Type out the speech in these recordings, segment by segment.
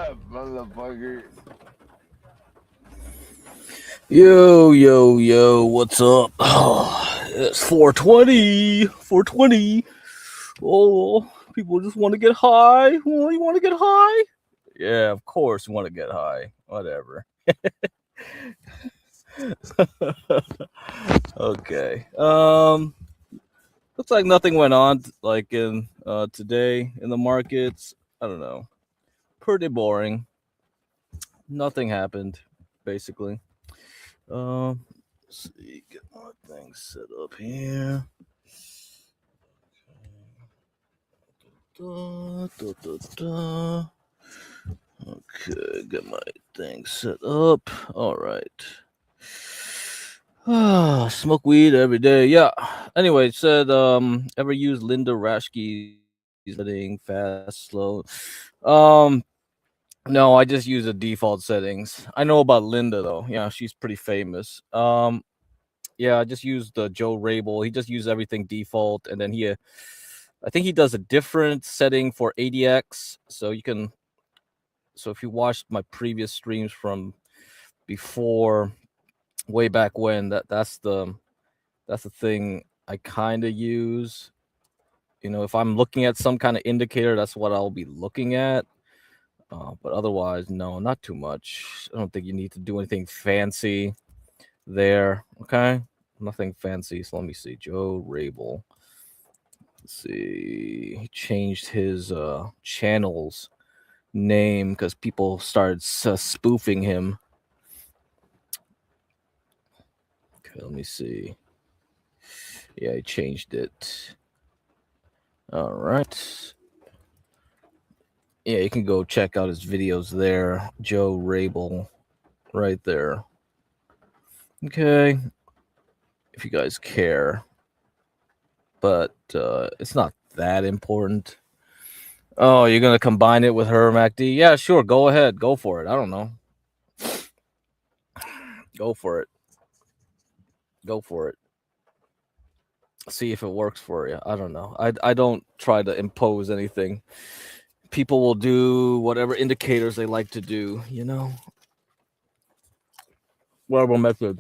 up, motherfucker? Yo, what's up? It's 420. 420. Oh, people just want to get high. Oh, you want to get high? Yeah, of course you want to get high. Whatever. Okay. Looks like nothing went on like in today in the markets. I don't know. Pretty boring. Nothing happened, basically. Let's see, get my thing set up here. Okay, get my thing set up. All right. Smoke weed every day. Yeah. Anyway, it said ever use Linda Rashke's setting fast, slow. Um no, I just use the default settings. I know about Linda though. Yeah, she's pretty famous. Yeah, I just used the Joe Rabel. He just used everything default, and then I think he does a different setting for ADX. So you can, so if you watched my previous streams from before, way back when, that's the thing I kind of use. You know, if I'm looking at some kind of indicator, that's what I'll be looking at. But otherwise, no, not too much. I don't think you need to do anything fancy there. Okay, nothing fancy. So let me see, Joe Rabel. Let's see, he changed his channel's name because people started spoofing him. Okay, let me see. Yeah, he changed it. All right. Yeah, you can go check out his videos there. Joe Rabel, right there. Okay, if you guys care, but it's not that important. Oh, you're gonna combine it with her, MacD? Yeah, sure. Go ahead. Go for it. I don't know. Go for it. Go for it. See if it works for you. I don't know. I don't try to impose anything. People will do whatever indicators they like to do, you know? Whatever method.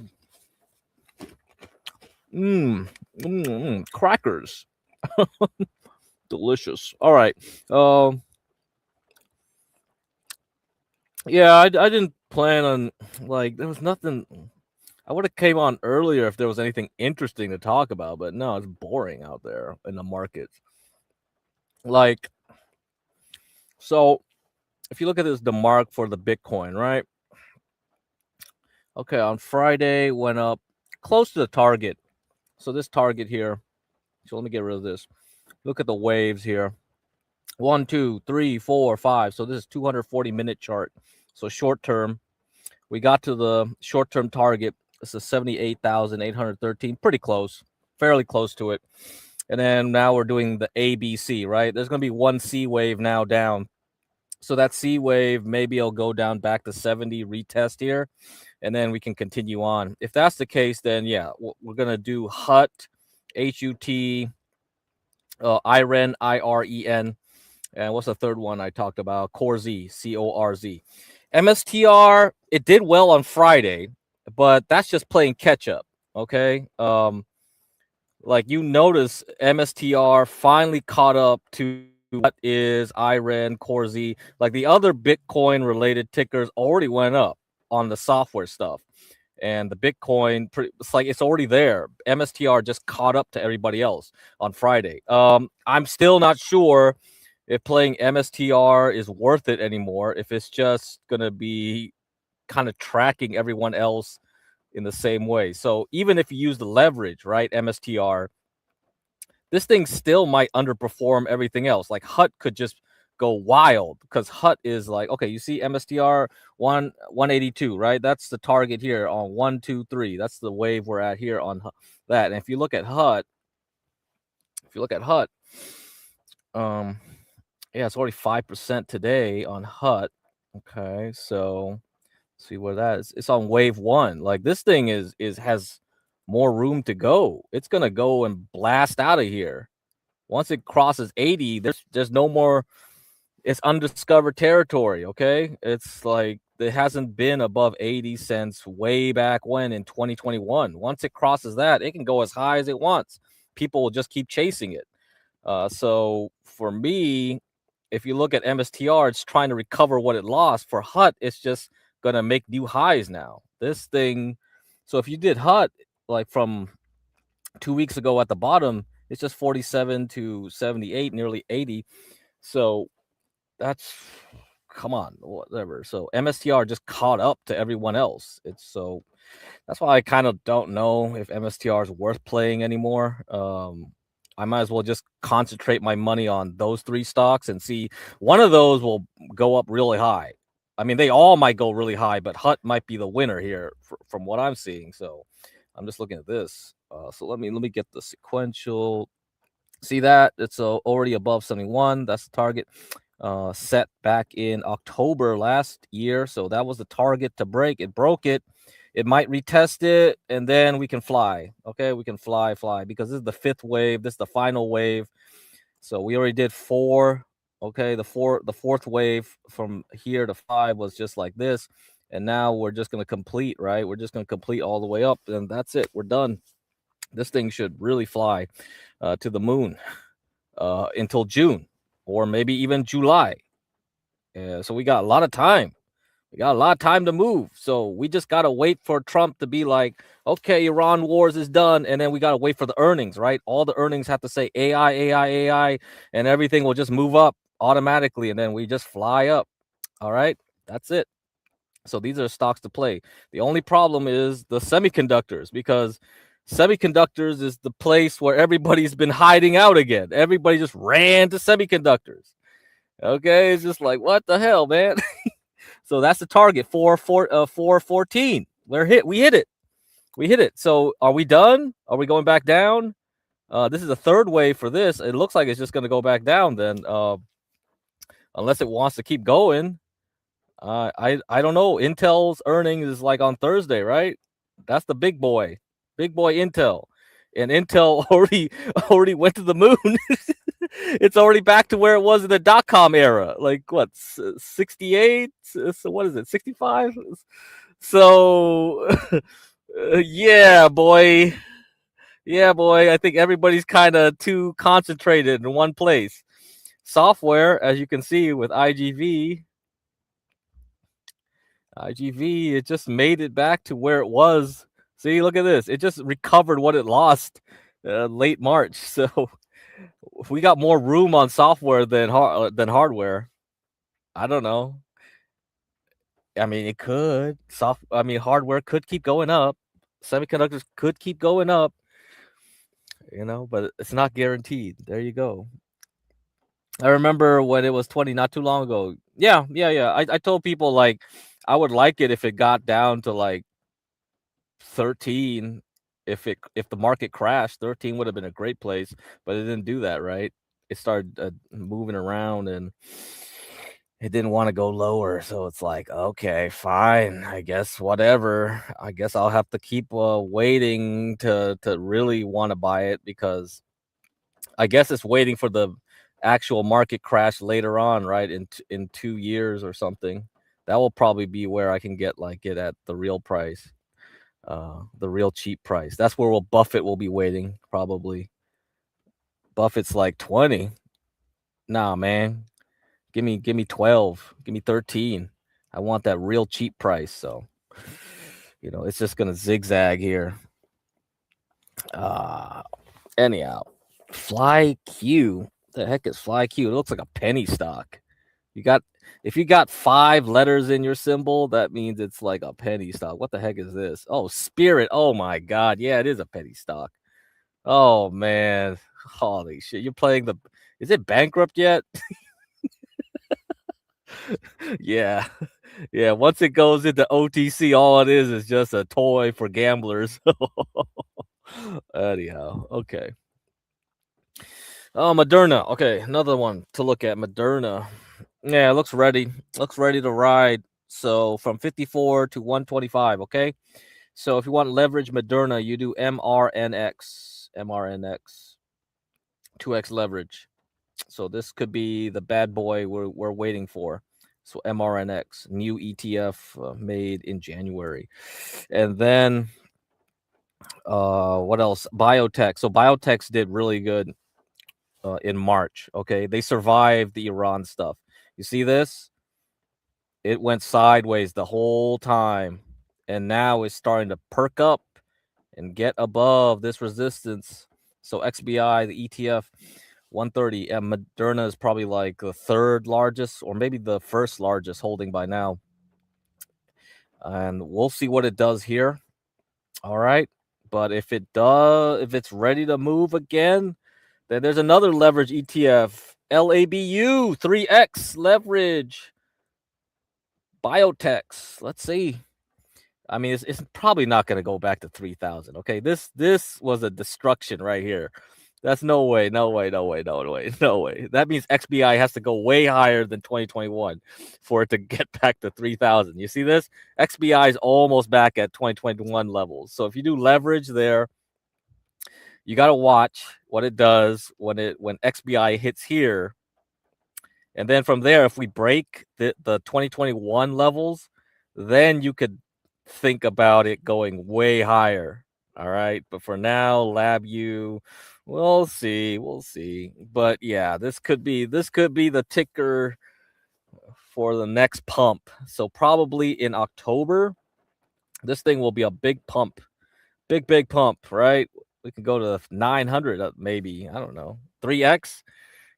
Crackers. Delicious. All right. Yeah, I didn't plan on, like, there was nothing. I would have came on earlier if there was anything interesting to talk about, but no, it's boring out there in the markets. Like, so if you look at this, the mark for the Bitcoin, right? Okay, on Friday went up close to the target. So this target here. So let me get rid of this. Look at the waves here. 1, 2, 3, 4, 5. So this is 240-minute chart. So short term, we got to the short term target. This is 78,813. Pretty close, fairly close to it. And then now we're doing the ABC, right? There's going to be one C wave now down. So that C wave, maybe it'll go down back to 70, retest here, and then we can continue on. If that's the case, then yeah, we're going to do HUT, HUT, IREN, IREN, and what's the third one I talked about? CORZ, CORZ. MSTR, it did well on Friday, but that's just playing catch up, okay? Like you notice MSTR finally caught up to what is IREN, CORZ. Like the other Bitcoin related tickers already went up on the software stuff. And the Bitcoin, it's like it's already there. MSTR just caught up to everybody else on Friday. I'm still not sure if playing MSTR is worth it anymore, if it's just going to be kind of tracking everyone else in the same way. So even if you use the leverage, right, MSTR, this thing still might underperform everything else. Like HUT could just go wild because HUT is like, okay, you see MSTR 182, right? That's the target here on 1, 2, 3. That's the wave we're at here on that. And if you look at HUT, yeah, it's already 5% today on HUT. Okay, so see where that is. It's on wave 1. Like this thing has more room to go. It's gonna go and blast out of here. Once it crosses 80, there's no more. it's undiscovered territory. Okay, it's like it hasn't been above 80 since way back when in 2021. Once it crosses that, it can go as high as it wants. People will just keep chasing it. So for me, if you look at MSTR, it's trying to recover what it lost. For HUT, it's just gonna make new highs now. This thing, so if you did HUT like from 2 weeks ago at the bottom, it's just 47 to 78, nearly 80. So that's, come on, whatever. So MSTR just caught up to everyone else. It's so that's why I kind of don't know if MSTR is worth playing anymore. I might as well just concentrate my money on those 3 stocks and see one of those will go up really high. I mean, they all might go really high, but HUT might be the winner here from what I'm seeing. So I'm just looking at this. So let me get the sequential. See that it's already above 71. That's the target set back in October last year. So that was the target to break. It broke it. It might retest it, and then we can fly. Okay, we can fly because this is the 5th wave. This is the final wave. So we already did 4. Okay, the 4th wave from here to 5 was just like this, and now we're just gonna complete. Right, we're just gonna complete all the way up, and that's it. We're done. This thing should really fly to the moon until June or maybe even July. So we got a lot of time. We got a lot of time to move. So we just got to wait for Trump to be like, okay, Iran wars is done. And then we got to wait for the earnings, right? All the earnings have to say AI, AI, AI, and everything will just move up automatically. And then we just fly up. All right. That's it. So these are stocks to play. The only problem is the semiconductors, because semiconductors is the place where everybody's been hiding out again. Everybody just ran to semiconductors. Okay. It's just like, what the hell, man? So that's the target, 414. We hit it. We hit it. So are we done? Are we going back down? This is the 3rd wave for this. It looks like it's just going to go back down then, unless it wants to keep going. I don't know. Intel's earnings is like on Thursday, right? That's the big boy Intel, and Intel already went to the moon. It's already back to where it was in the .com era. Like what, 68? So what is it, 65? So yeah, boy. Yeah, boy. I think everybody's kind of too concentrated in one place. Software, as you can see with IGV, it just made it back to where it was. See, look at this. It just recovered what it lost late March. So if we got more room on software than hardware, I don't know. I mean, it could. Hardware could keep going up. Semiconductors could keep going up. But it's not guaranteed. There you go. I remember when it was 20, not too long ago. Yeah. I told people like I would like it if it got down to like 13. If the market crashed, 13 would have been a great place, but it didn't do that, right? It started moving around and it didn't want to go lower. So it's like, okay, fine. I guess whatever. I guess I'll have to keep waiting to really want to buy it, because I guess it's waiting for the actual market crash later on, right? In 2 years or something. That will probably be where I can get it at the real price. The real cheap price. That's where Buffett will be waiting, probably. Buffett's like 20. Nah, man. Give me 12. Give me 13. I want that real cheap price. So, it's just gonna zigzag here. Anyhow, Fly Q. The heck is Fly Q? It looks like a penny stock. If you got 5 letters in your symbol, that means it's like a penny stock. What the heck is this? Oh, Spirit. Oh my God. Yeah, it is a penny stock. Oh man. Holy shit. You're playing is it bankrupt yet? Yeah. Yeah. Once it goes into OTC, all it is just a toy for gamblers. Anyhow, okay. Oh, Moderna. Okay, another one to look at. Moderna. Yeah, it looks ready. Looks ready to ride. So from 54 to 125. Okay. So if you want leverage Moderna, you do MRNX. 2x leverage. So this could be the bad boy we're waiting for. So MRNX, new ETF made in January. And then what else? Biotech. So biotechs did really good in March. Okay, they survived the Iran stuff. You see this? It went sideways the whole time, and now it's starting to perk up and get above this resistance. So XBI, the ETF, 130, and Moderna is probably like the third largest, or maybe the first largest holding by now. And we'll see what it does here. All right, but if it's ready to move again, then there's another leverage ETF, LABU 3X leverage, biotechs. Let's see. I mean, it's probably not going to go back to 3,000. Okay, this was a destruction right here. That's no way. That means XBI has to go way higher than 2021 for it to get back to 3,000. You see this? XBI is almost back at 2021 levels. So if you do leverage there, you got to watch what it does when XBI hits here. And then from there, if we break the 2021 levels, then you could think about it going way higher. All right. But for now, LabU, we'll see. But yeah, this could be the ticker for the next pump. So probably in October, this thing will be a big pump. Big pump, right? We can go to 900 maybe. I don't know. 3x.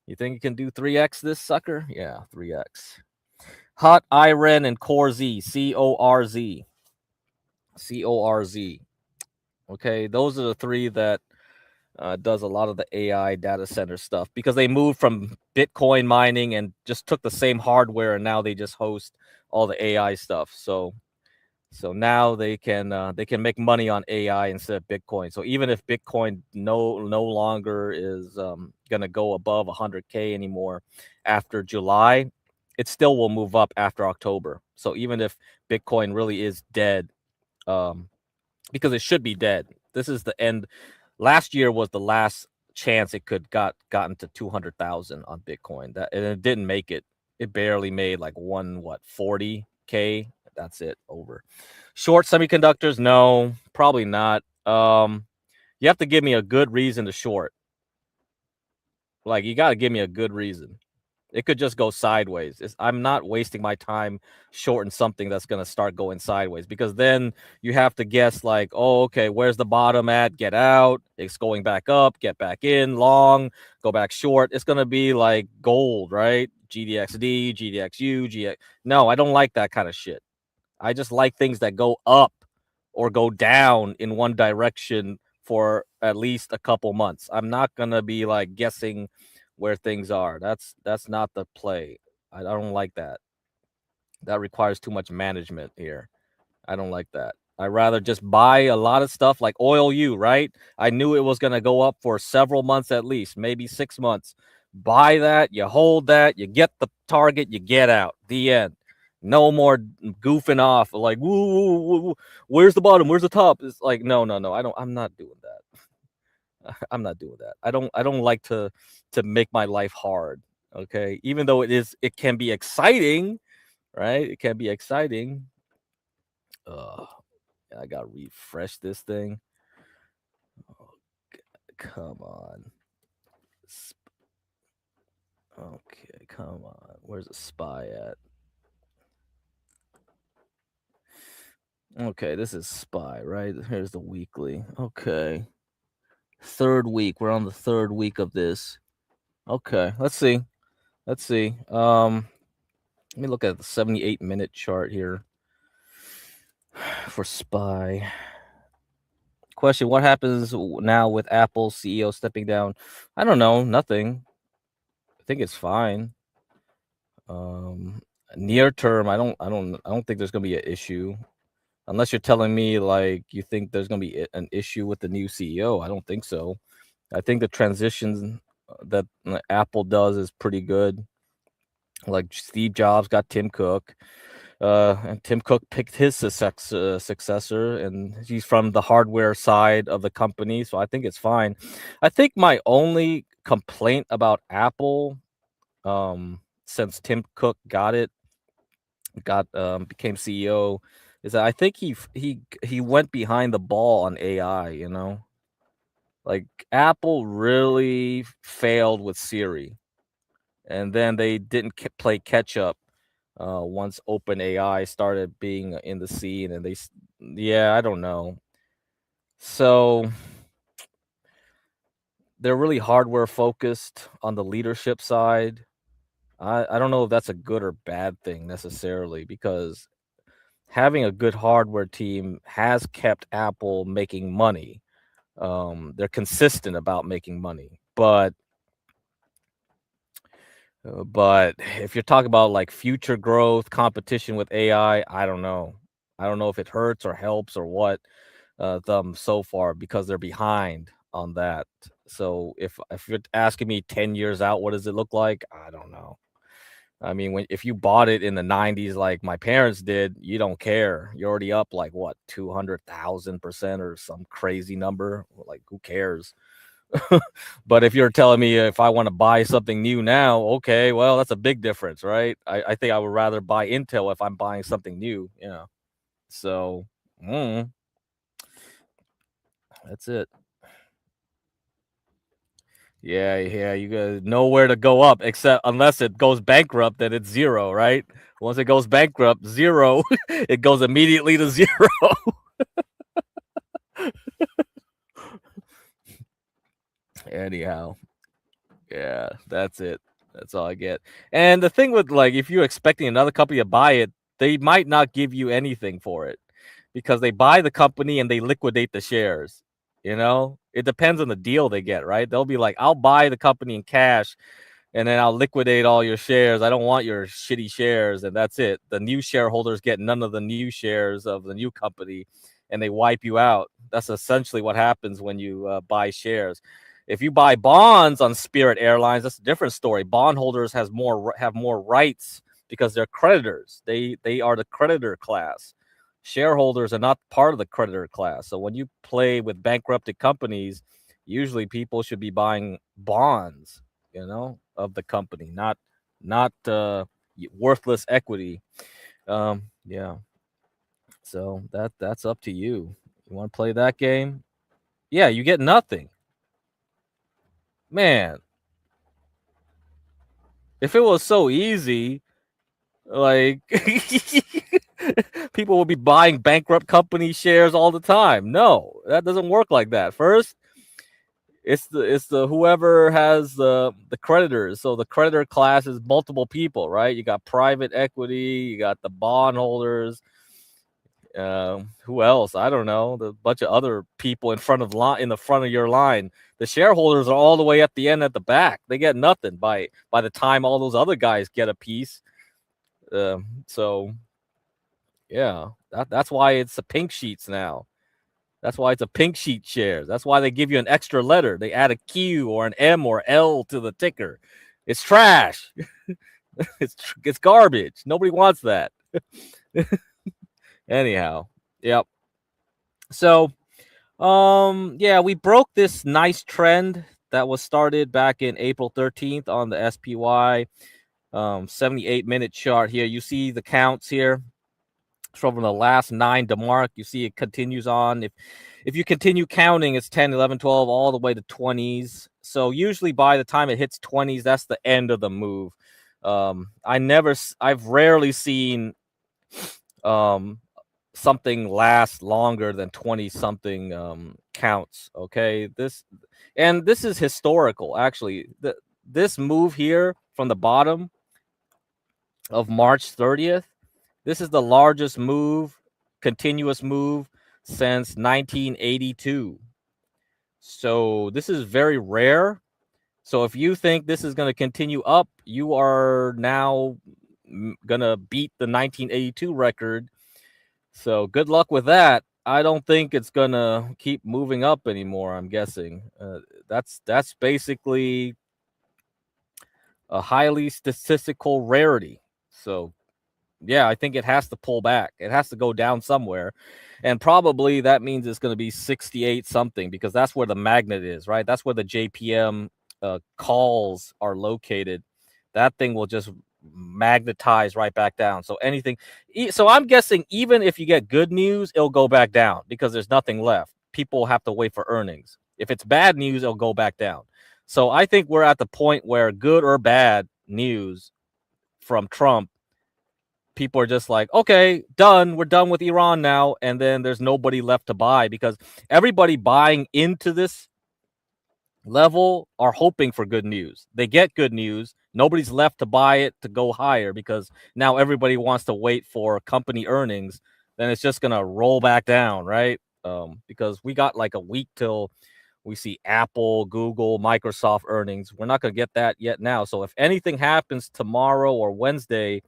You think you can do 3x this sucker? Yeah, 3x. Hot IREN and CoreZ, CORZ. CORZ. Okay, those are the three that does a lot of the AI data center stuff because they moved from Bitcoin mining and just took the same hardware and now they just host all the AI stuff. So now they can make money on AI instead of Bitcoin. So even if Bitcoin no longer is going to go above 100K anymore after July, it still will move up after October. So even if Bitcoin really is dead, because it should be dead. This is the end. Last year was the last chance it could gotten to 200,000 on Bitcoin. That and it didn't make it. It barely made like 40K. That's it. Over. Short semiconductors? No, probably not. You have to give me a good reason to short. Like you got to give me a good reason. It could just go sideways. I'm not wasting my time shorting something that's going to start going sideways because then you have to guess like, oh, okay, where's the bottom at? Get out. It's going back up. Get back in. Long. Go back short. It's going to be like gold, right? GDXD, GDXU, GX. No, I don't like that kind of shit. I just like things that go up or go down in one direction for at least a couple months. I'm not going to be like guessing where things are. That's not the play. I don't like that. That requires too much management here. I don't like that. I'd rather just buy a lot of stuff like Oil U, right? I knew it was going to go up for several months at least, maybe 6 months. Buy that, you hold that, you get the target, you get out. The end. No more goofing off like, woo, where's the bottom? Where's the top? It's like, no. I'm not doing that. I'm not doing that. I don't like to make my life hard. Okay. Even though it can be exciting, right? It can be exciting. I gotta refresh this thing. Oh, come on. Okay, come on. Where's the SPY at? Okay, this is SPY, right? Here's the weekly. Okay. Third week. We're on the third week of this. Okay, let's see. Let me look at the 78-minute chart here for SPY. Question: what happens now with Apple CEO stepping down? I don't know. Nothing. I think it's fine. Near term, I don't think there's gonna be an issue, unless you're telling me like you think there's gonna be an issue with the new CEO. I don't think so. I think the transitions that Apple does is pretty good. Like Steve Jobs got Tim Cook. And Tim Cook picked his successor, and he's from the hardware side of the company, so I think it's fine. I think my only complaint about Apple since Tim Cook became CEO is that I think he went behind the ball on AI, you know? Like Apple really failed with Siri, and then they didn't play catch up once OpenAI started being in the scene, and yeah, I don't know. So they're really hardware focused on the leadership side. I don't know if that's a good or bad thing necessarily, because having a good hardware team has kept Apple making money. They're consistent about making money, but if you're talking about like future growth, competition with AI, I don't know. I don't know if it hurts or helps or what them so far, because they're behind on that. So if you're asking me 10 years out, what does it look like? I don't know. I mean, if you bought it in the 90s like my parents did, you don't care. You're already up like what, 200,000% or some crazy number. Like, who cares? But if you're telling me if I want to buy something new now, okay, well, that's a big difference, right? I think I would rather buy Intel if I'm buying something new, you know. So that's it. Yeah, you got nowhere to go up except unless it goes bankrupt, then it's zero, right? Once it goes bankrupt, zero, it goes immediately to zero. Anyhow, yeah, that's it. That's all I get. And the thing with, like, if you're expecting another company to buy it, they might not give you anything for it, because they buy the company and they liquidate the shares. You know, it depends on the deal they get, right? They'll be like, I'll buy the company in cash and then I'll liquidate all your shares. I don't want your shitty shares, and that's it. The new shareholders get none of the new shares of the new company, and they wipe you out. That's essentially what happens when you buy shares. If you buy bonds on Spirit Airlines, that's a different story. Bondholders have more rights because they're creditors. They are the creditor class. Shareholders are not part of the creditor class. So when you play with bankrupted companies, usually people should be buying bonds, you know, of the company, not worthless equity. Yeah. So that's up to you. You want to play that game? Yeah, you get nothing. Man, if it was so easy, like people would be buying bankrupt company shares all the time. No, that doesn't work like that. First, it's the whoever has the creditors. So the creditor class is multiple people, right? You got private equity, you got the bondholders. Who else? I don't know. The bunch of other people in the front of your line. The shareholders are all the way at the end at the back. They get nothing by the time all those other guys get a piece. So yeah, that's why it's a pink sheets now. That's why it's a pink sheet shares. That's why they give you an extra letter. They add a Q or an M or L to the ticker. It's trash. It's garbage. Nobody wants that. Anyhow, yep. So, yeah, we broke this nice trend that was started back in April 13th on the SPY 78-minute chart here. You see the counts here from the last 9 to mark. You see it continues on. If you continue counting, it's 10, 11, 12, all the way to 20s. So usually by the time it hits 20s, that's the end of the move. I've rarely seen something last longer than 20 something counts. Okay, this is historical. Actually, this move here from the bottom of March 30th, this is the largest continuous move since 1982. So this is very rare. So if you think this is going to continue up, you are now going to beat the 1982 record. So good luck with that. I don't think it's going to keep moving up anymore, I'm guessing. That's basically a highly statistical rarity. So yeah, I think it has to pull back. It has to go down somewhere. And probably that means it's going to be 68 something, because that's where the magnet is, right? That's where the JPM calls are located, that thing will just magnetize right back down. So anything, so I'm guessing even if you get good news, it'll go back down because there's nothing left. People have to wait for earnings. If it's bad news, it'll go back down. So I think we're at the point where good or bad news from Trump, people are just like, okay, done. We're done with Iran now. And then there's nobody left to buy because everybody buying into this level are hoping for good news. They get good news. Nobody's left to buy it to go higher because now everybody wants to wait for company earnings. Then it's just going to roll back down, right? Because we got like a week till we see Apple, Google, Microsoft earnings. We're not going to get that yet now. So if anything happens tomorrow or Wednesday,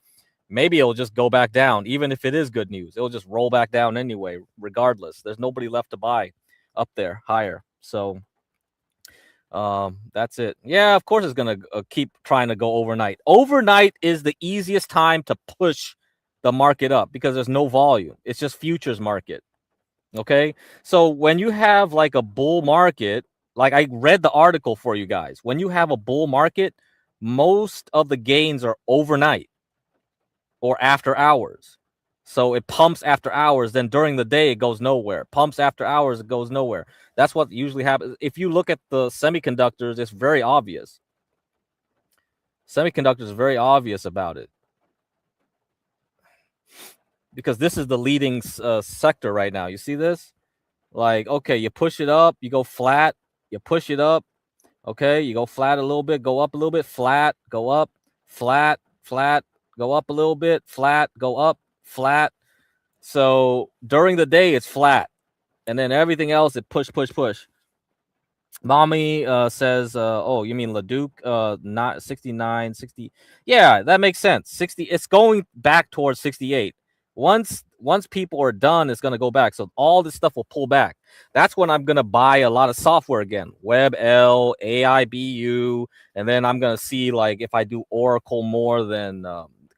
maybe it'll just go back down. Even if it is good news, it'll just roll back down anyway, regardless. There's nobody left to buy up there higher. So that's it. Yeah, of course it's gonna keep trying to go overnight. Overnight is the easiest time to push the market up because there's no volume. It's just futures market. Okay, so when you have like a bull market, like I read the article for you guys, when you have a bull market, most of the gains are overnight or after hours. So it pumps after hours, then during the day it goes nowhere. Pumps after hours, it goes nowhere. That's what usually happens. If you look at the semiconductors, it's very obvious. Semiconductors is very obvious about it. Because this is the leading sector right now. You see this? Like, okay, you push it up, you go flat, you push it up, okay, you go flat a little bit, go up a little bit, flat, go up, flat, flat, go up a little bit, flat, go up, flat. So during the day, it's flat. And then everything else, it push, push, push. Mommy says, oh, you mean Leduc? Not 69, 60. Yeah, that makes sense. 60. It's going back towards 68. Once people are done, it's gonna go back. So all this stuff will pull back. That's when I'm gonna buy a lot of software again. WebL, AIBU, and then I'm gonna see like if I do Oracle more than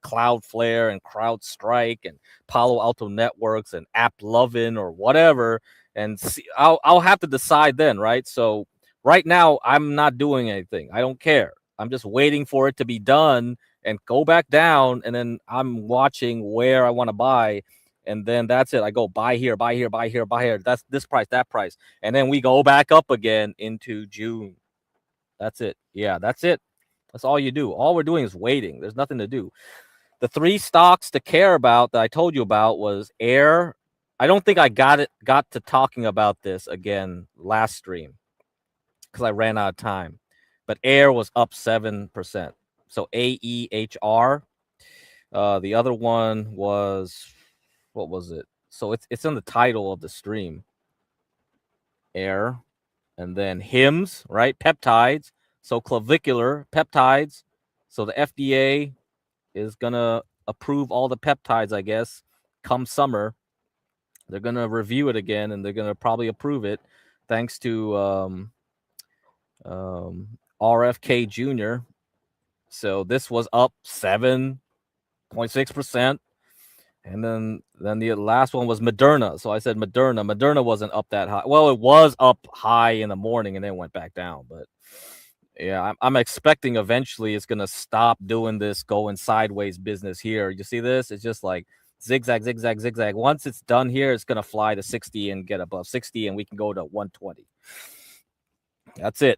Cloudflare and CrowdStrike and Palo Alto Networks and AppLovin or whatever. And see, I'll have to decide then, right? So right now, I'm not doing anything. I don't care. I'm just waiting for it to be done and go back down. And then I'm watching where I want to buy. And then that's it. I go buy here, buy here, buy here, buy here. That's this price, that price. And then we go back up again into June. That's it. Yeah, that's it. That's all you do. All we're doing is waiting. There's nothing to do. The three stocks to care about that I told you about was Air. I don't think I got to talking about this again last stream because I ran out of time. But Air was up 7%. So AEHR. The other one was, what was it? So it's in the title of the stream. Air. And then HIMS, right? Peptides. So clavicular peptides. So the FDA is going to approve all the peptides, I guess, come summer. They're going to review it again, and they're going to probably approve it thanks to RFK Jr. So this was up 7.6%. And then the last one was Moderna. So I said Moderna. Moderna wasn't up that high. Well, it was up high in the morning and then went back down. But yeah, I'm expecting eventually it's going to stop doing this going sideways business here. You see this? It's just like zigzag, zigzag, zigzag. Once it's done here, it's going to fly to 60 and get above 60, and we can go to 120. That's it.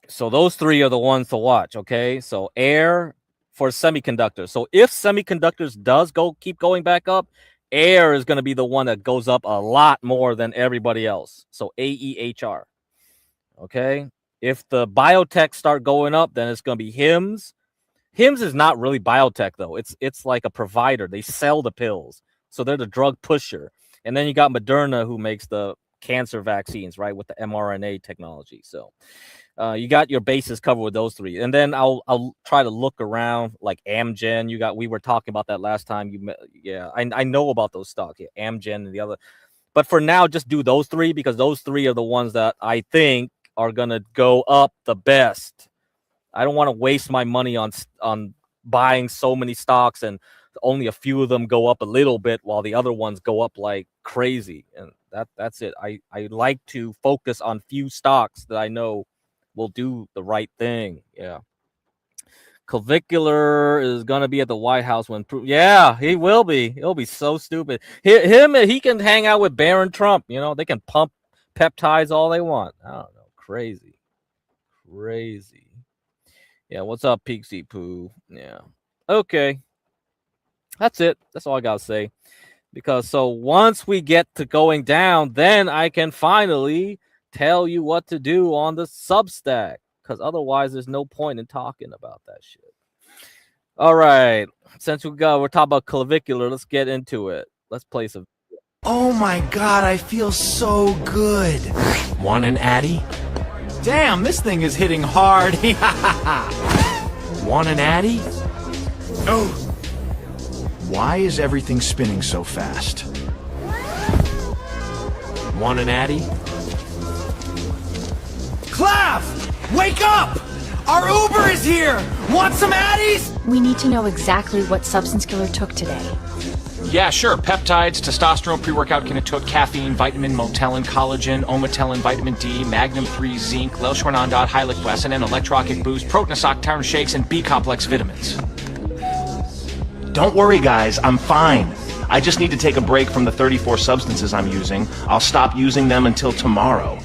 So those three are the ones to watch, okay? So Air for semiconductors. So if semiconductors does keep going back up, Air is going to be the one that goes up a lot more than everybody else. So AEHR, okay? If the biotech start going up, then it's going to be HIMS. HIMS is not really biotech, though. It's like a provider. They sell the pills. So they're the drug pusher. And then you got Moderna, who makes the cancer vaccines, right, with the mRNA technology. So you got your bases covered with those three. And then I'll try to look around, like Amgen. We were talking about that last time. I know about those stocks. Yeah, Amgen and the other. But for now, just do those three because those three are the ones that I think are going to go up the best. I don't want to waste my money on buying so many stocks and only a few of them go up a little bit while the other ones go up like crazy. And that's it. I like to focus on few stocks that I know will do the right thing. Yeah. Clavicular is gonna be at the White House when. Yeah, he will be. He'll be so stupid. He can hang out with Barron Trump. You know, they can pump peptides all they want. I don't know. Crazy. Yeah. What's up, Peaksy Poo? Yeah. Okay. That's it. That's all I gotta say. Because so once we get to going down, then I can finally tell you what to do on the Substack. Because otherwise, there's no point in talking about that shit. All right. Since we're talking about clavicular, let's get into it. Let's play some. Oh my god, I feel so good. Want an Addy? Damn, this thing is hitting hard. Want an Addy? Oh. Why is everything spinning so fast? Want an Addy? Clav! Wake up! Our Uber is here! Want some Addies? We need to know exactly what substance killer took today. Yeah, sure. Peptides, testosterone, pre-workout kinetook, caffeine, vitamin, motelin, collagen, omatelin, vitamin D, magnum 3, zinc, lelshornandot, hyliclessin, electrolytic boost, proteinsoc, tarn shakes, and B-complex vitamins. Don't worry, guys, I'm fine. I just need to take a break from the 34 substances I'm using. I'll stop using them until tomorrow.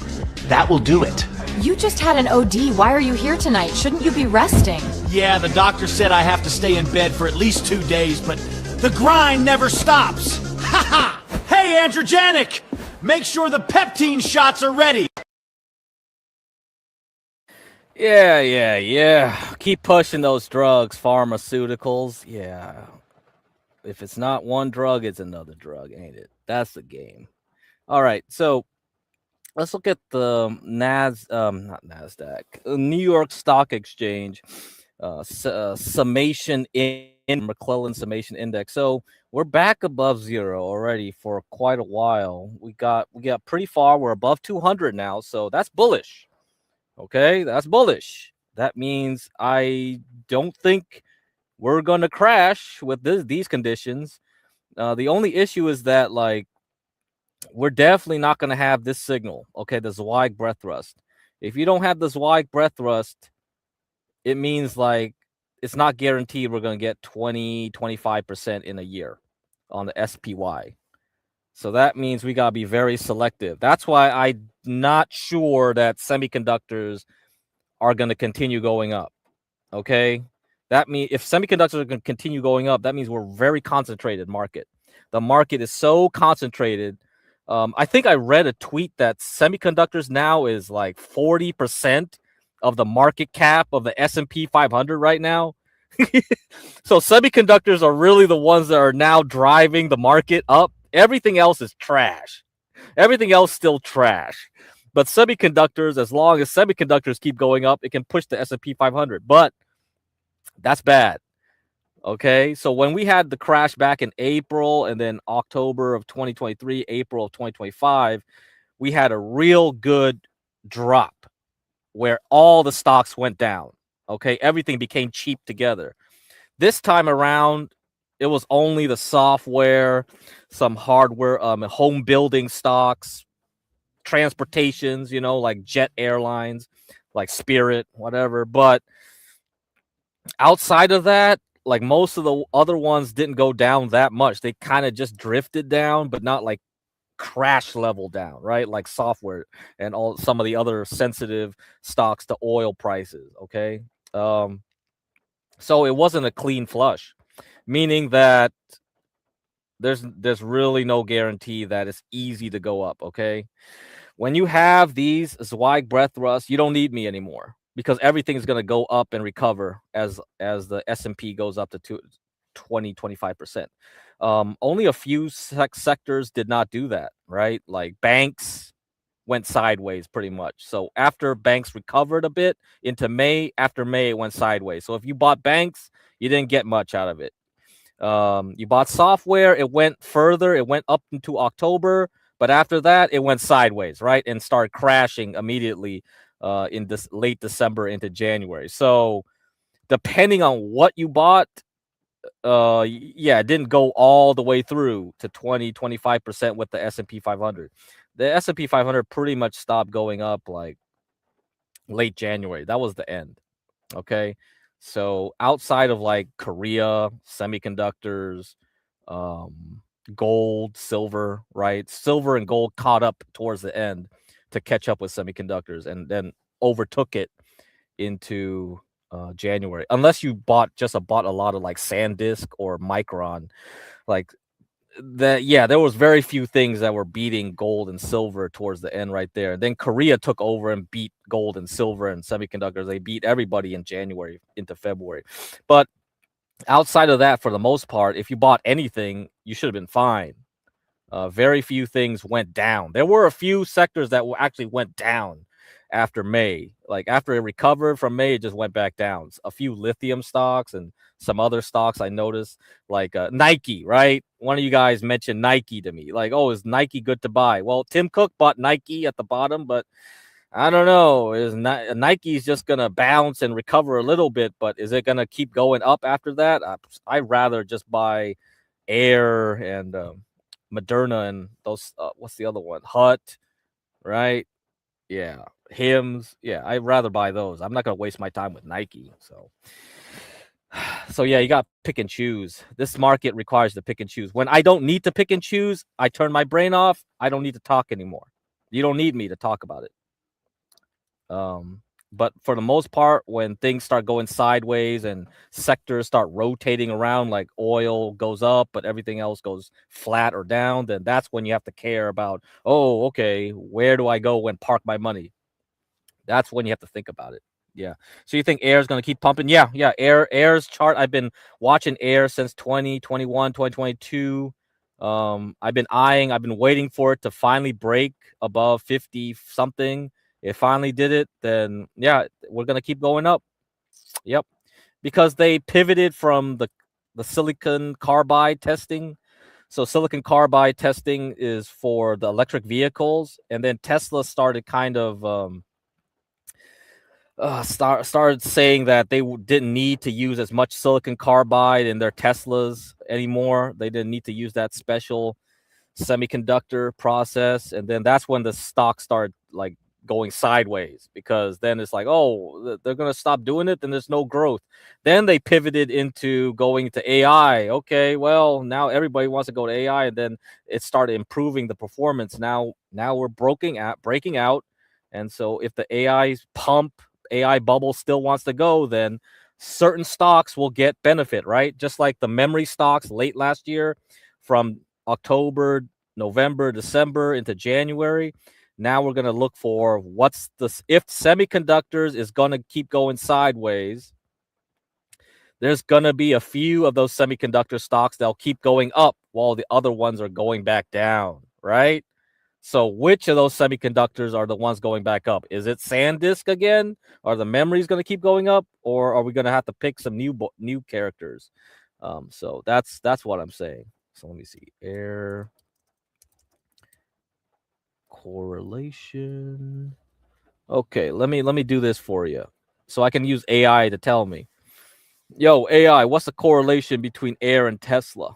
That will do it. You just had an OD. Why are you here tonight? Shouldn't you be resting? Yeah, the doctor said I have to stay in bed for at least 2 days, but the grind never stops. Ha ha! Hey, androgenic! Make sure the peptine shots are ready. Yeah. Keep pushing those drugs, pharmaceuticals. Yeah. If it's not one drug, it's another drug, ain't it? That's the game. All right, so let's look at the not NASDAQ, New York Stock Exchange summation in McClellan summation index. So we're back above zero already for quite a while. We got pretty far. We're above 200 now, so that's bullish. Okay, that's bullish. That means I don't think we're gonna crash with these conditions. The only issue is that we're definitely not gonna have this signal. Okay, the Zweig breath thrust. If you don't have the Zweig breath thrust, it means it's not guaranteed we're gonna get 20-25% in a year on the SPY. So that means we gotta be very selective. That's why I'm not sure that semiconductors are gonna continue going up. Okay. That means if semiconductors are going to continue going up, that means we're very concentrated market. The market is so concentrated. I think I read a tweet that semiconductors now is 40% of the market cap of the S&P 500 right now. So semiconductors are really the ones that are now driving the market up. Everything else is trash. Everything else still trash. But semiconductors, as long as semiconductors keep going up, it can push the S&P 500. But that's bad. Okay, so when we had the crash back in April and then October of 2023, April of 2025, we had a real good drop where all the stocks went down. Okay, everything became cheap together. This time around, it was only the software, some hardware, home building stocks, transportations, like jet airlines, like Spirit, whatever. But outside of that, most of the other ones didn't go down that much. They kind of just drifted down, but not crash level down, right? Like software and some of the other sensitive stocks to oil prices. Okay. So it wasn't a clean flush, meaning that there's really no guarantee that it's easy to go up. Okay. When you have these Zweig breath thrusts, you don't need me anymore, because everything is going to go up and recover as the S&P goes up to 20-25%. Only a few sectors did not do that, right? Like banks went sideways pretty much. So after banks recovered a bit into May, after May it went sideways. So if you bought banks, you didn't get much out of it. You bought software, it went further, it went up into October, but after that it went sideways, right? And started crashing immediately in this late December into January. So depending on what you bought, it didn't go all the way through to 20-25% with the S&P 500. The S&P 500 pretty much stopped going up late January. That was the end. Okay. So outside of like Korea, semiconductors, gold, silver, right? Silver and gold caught up towards the end to catch up with semiconductors and then overtook it into January. Unless you bought a lot of like SanDisk or Micron, like that. Yeah, there was very few things that were beating gold and silver towards the end right there. Then Korea took over and beat gold and silver and semiconductors. They beat everybody in January into February. But outside of that, for the most part, if you bought anything, you should have been fine. Very few things went down. There were a few sectors that actually went down after May. Like after it recovered from May, it just went back down. A few lithium stocks and some other stocks I noticed, like Nike, right? One of you guys mentioned Nike to me. Like, oh, is Nike good to buy? Well, Tim Cook bought Nike at the bottom, but I don't know. Nike's just gonna bounce and recover a little bit, but is it gonna keep going up after that? I'd rather just buy Air and Moderna and those. What's the other one? Hut, right? Yeah, Hims. Yeah, I'd rather buy those. I'm not gonna waste my time with Nike. So yeah, you got to pick and choose. This market requires to pick and choose. When I don't need to pick and choose, I turn my brain off. I don't need to talk anymore. You don't need me to talk about it. But for the most part, when things start going sideways and sectors start rotating around, like oil goes up, but everything else goes flat or down, then that's when you have to care about, oh, okay, where do I go and park my money? That's when you have to think about it. Yeah. So you think Air is going to keep pumping? Yeah. Air's chart. I've been watching Air since 2021, 2022. I've been waiting for it to finally break above 50 something. It finally did it. Then yeah, we're going to keep going up. Yep. Because they pivoted from the silicon carbide testing. So silicon carbide testing is for the electric vehicles. And then Tesla started kind of started saying that they didn't need to use as much silicon carbide in their Teslas anymore. They didn't need to use that special semiconductor process. And then that's when the stock started like going sideways, because then it's like, oh, they're going to stop doing it. Then there's no growth. Then they pivoted into going to AI. Okay, well, now everybody wants to go to AI. And then it started improving the performance. Now we're breaking out. And so if the AI bubble still wants to go, then certain stocks will get benefit, right? Just like the memory stocks late last year, from October, November, December into January. Now we're going to look for if semiconductors is going to keep going sideways, there's going to be a few of those semiconductor stocks that'll keep going up while the other ones are going back down, right? So which of those semiconductors are the ones going back up? Is it SanDisk again? Are the memories going to keep going up, or are we going to have to pick some new characters? So that's what I'm saying. So let me see. Air correlation. Okay, let me do this for you, so I can use AI to tell me. Yo, AI, what's the correlation between Air and Tesla?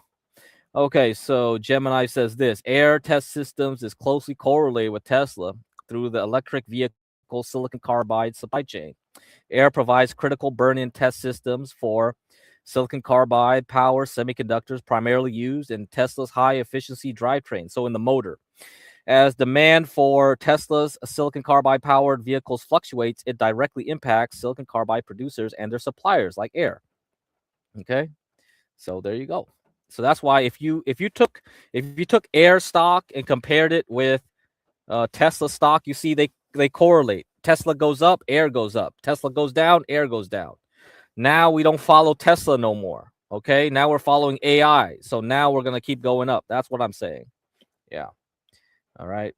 Okay, so Gemini says this: Air Test Systems is closely correlated with Tesla through the electric vehicle silicon carbide supply chain. Air provides critical burn-in test systems for silicon carbide power semiconductors, primarily used in Tesla's high-efficiency drivetrain, so in the motor. As demand for Tesla's silicon carbide powered vehicles fluctuates, it directly impacts silicon carbide producers and their suppliers like Air. Okay, so there you go. So that's why if you took Air stock and compared it with Tesla stock, you see they correlate. Tesla goes up, Air goes up. Tesla goes down, Air goes down. Now we don't follow Tesla no more. Okay, now we're following AI. So now we're gonna keep going up. That's what I'm saying. Yeah. All right.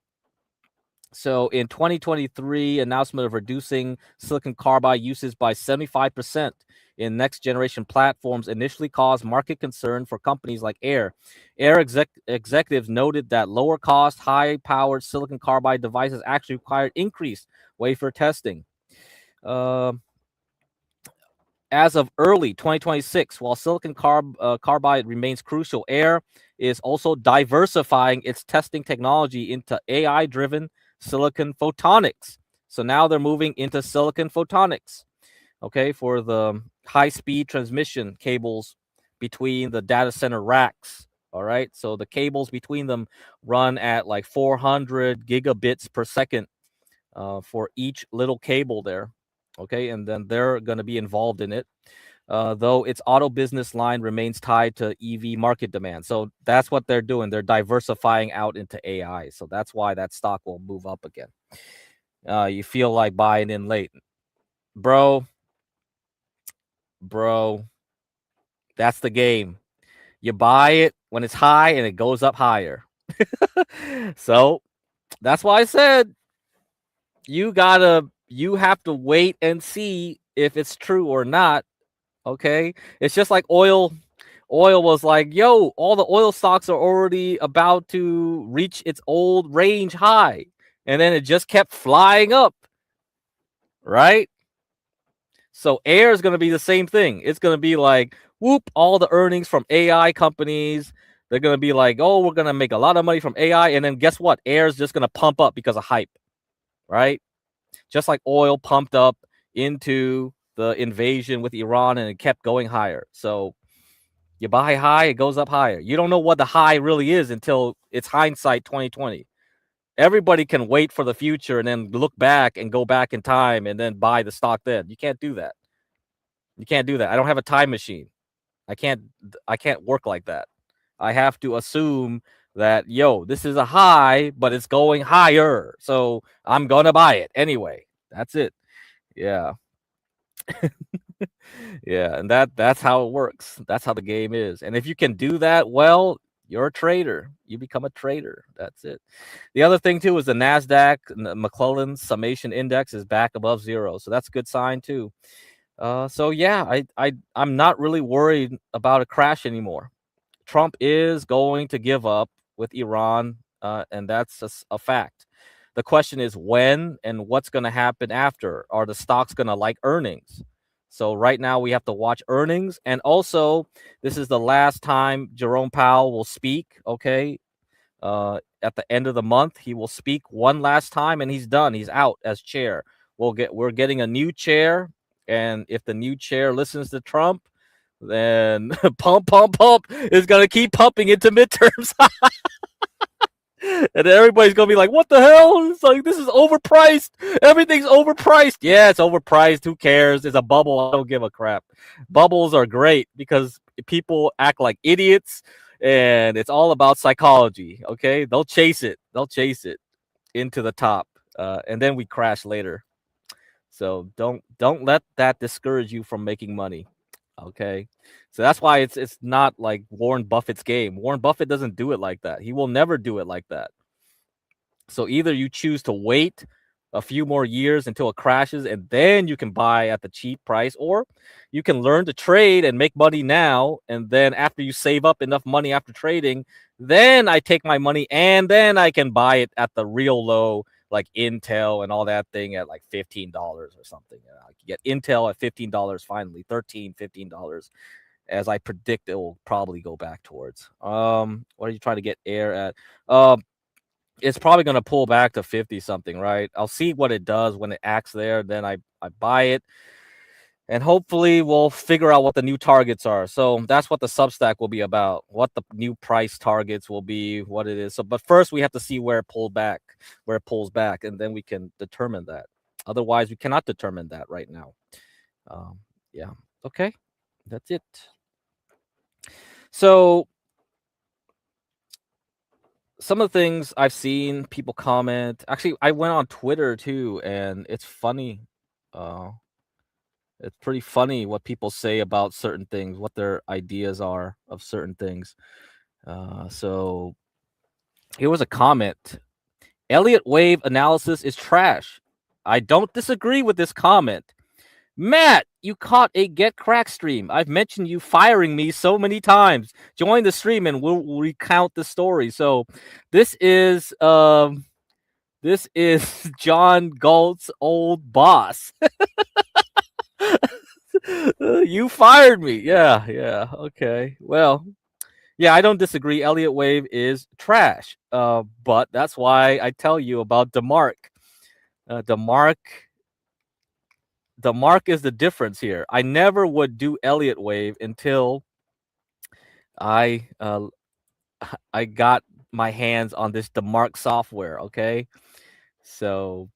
So in 2023, announcement of reducing silicon carbide uses by 75% in next generation platforms initially caused market concern for companies like Air. Air executives noted that lower cost, high powered silicon carbide devices actually required increased wafer testing. As of early 2026, while silicon carbide remains crucial, Air is also diversifying its testing technology into AI-driven silicon photonics. So now they're moving into silicon photonics, okay, for the high-speed transmission cables between the data center racks. All right, so the cables between them run at like 400 gigabits per second for each little cable there. Okay, and then they're going to be involved in it. Though its auto business line remains tied to EV market demand. So that's what they're doing. They're diversifying out into AI. So that's why that stock will move up again. You feel like buying in late. Bro, that's the game. You buy it when it's high and it goes up higher. So that's why I said you have to wait and see if it's true or not. Okay, it's just like oil. Oil was like, yo, all the oil stocks are already about to reach its old range high, and then it just kept flying up, right? So air is going to be the same thing. It's going to be like, whoop, all the earnings from AI companies. They're going to be like, oh, we're going to make a lot of money from AI, and then guess what? Air is just going to pump up because of hype, right? Just like oil pumped up into the invasion with Iran, and it kept going higher. So you buy high, it goes up higher. You don't know what the high really is until it's hindsight 2020. Everybody can wait for the future and then look back and go back in time and then buy the stock then. You can't do that. You can't do that. I don't have a time machine. I can't work like that. I have to assume that, yo, this is a high, but it's going higher. So I'm going to buy it anyway. That's it. Yeah. Yeah, and that's how it works. That's how the game is. And if you can do that well, you're a trader. You become a trader. That's it. The other thing too is the Nasdaq McClellan summation index is back above 0, so that's a good sign too. So yeah, I'm not really worried about a crash anymore. Trump is going to give up with Iran, and that's a fact. The question is when and what's going to happen after. Are the stocks going to like earnings? So right now we have to watch earnings. And also, this is the last time Jerome Powell will speak, okay? At the end of the month, he will speak one last time, and he's done. He's out as chair. We're getting a new chair, and if the new chair listens to Trump, then pump is going to keep pumping into midterms. And everybody's gonna be like, what the hell? It's like, this is overpriced. Everything's overpriced. Yeah, it's overpriced. Who cares? It's a bubble. I don't give a crap. Bubbles are great because people act like idiots, and it's all about psychology. Okay, they'll chase it into the top, and then we crash later. So don't let that discourage you from making money. Okay, so that's why it's not like Warren Buffett's game. Warren Buffett doesn't do it like that. He will never do it like that. So either you choose to wait a few more years until it crashes and then you can buy at the cheap price, or you can learn to trade and make money now, and then after you save up enough money after trading, then I take my money and then I can buy it at the real low, like Intel and all that thing at like $15 or something. I can get Intel at $15 finally, $15 as I predict it will probably go back towards. What are you trying to get air at? It's probably going to pull back to 50 something, right? I'll see what it does when it acts there. Then I buy it, and hopefully we'll figure out what the new targets are. So that's what the Substack will be about, what the new price targets will be, what it is. So, but first we have to see where it pulls back, and then we can determine that. Otherwise, we cannot determine that right now. Yeah. Okay. That's it. So some of the things I've seen people comment. Actually, I went on Twitter too, and it's funny. It's pretty funny what people say about certain things, what their ideas are of certain things. So here was a comment. Elliott wave analysis is trash. I don't disagree with this comment. Matt, you caught a GetCrack stream. I've mentioned you firing me so many times. Join the stream and we'll recount the story. So this is John Galt's old boss. You fired me. Yeah. Okay. Well, yeah, I don't disagree. Elliott wave is trash. But that's why I tell you about DeMark. The mark is the difference here. I never would do Elliott wave until I I got my hands on this DeMark software. Okay, so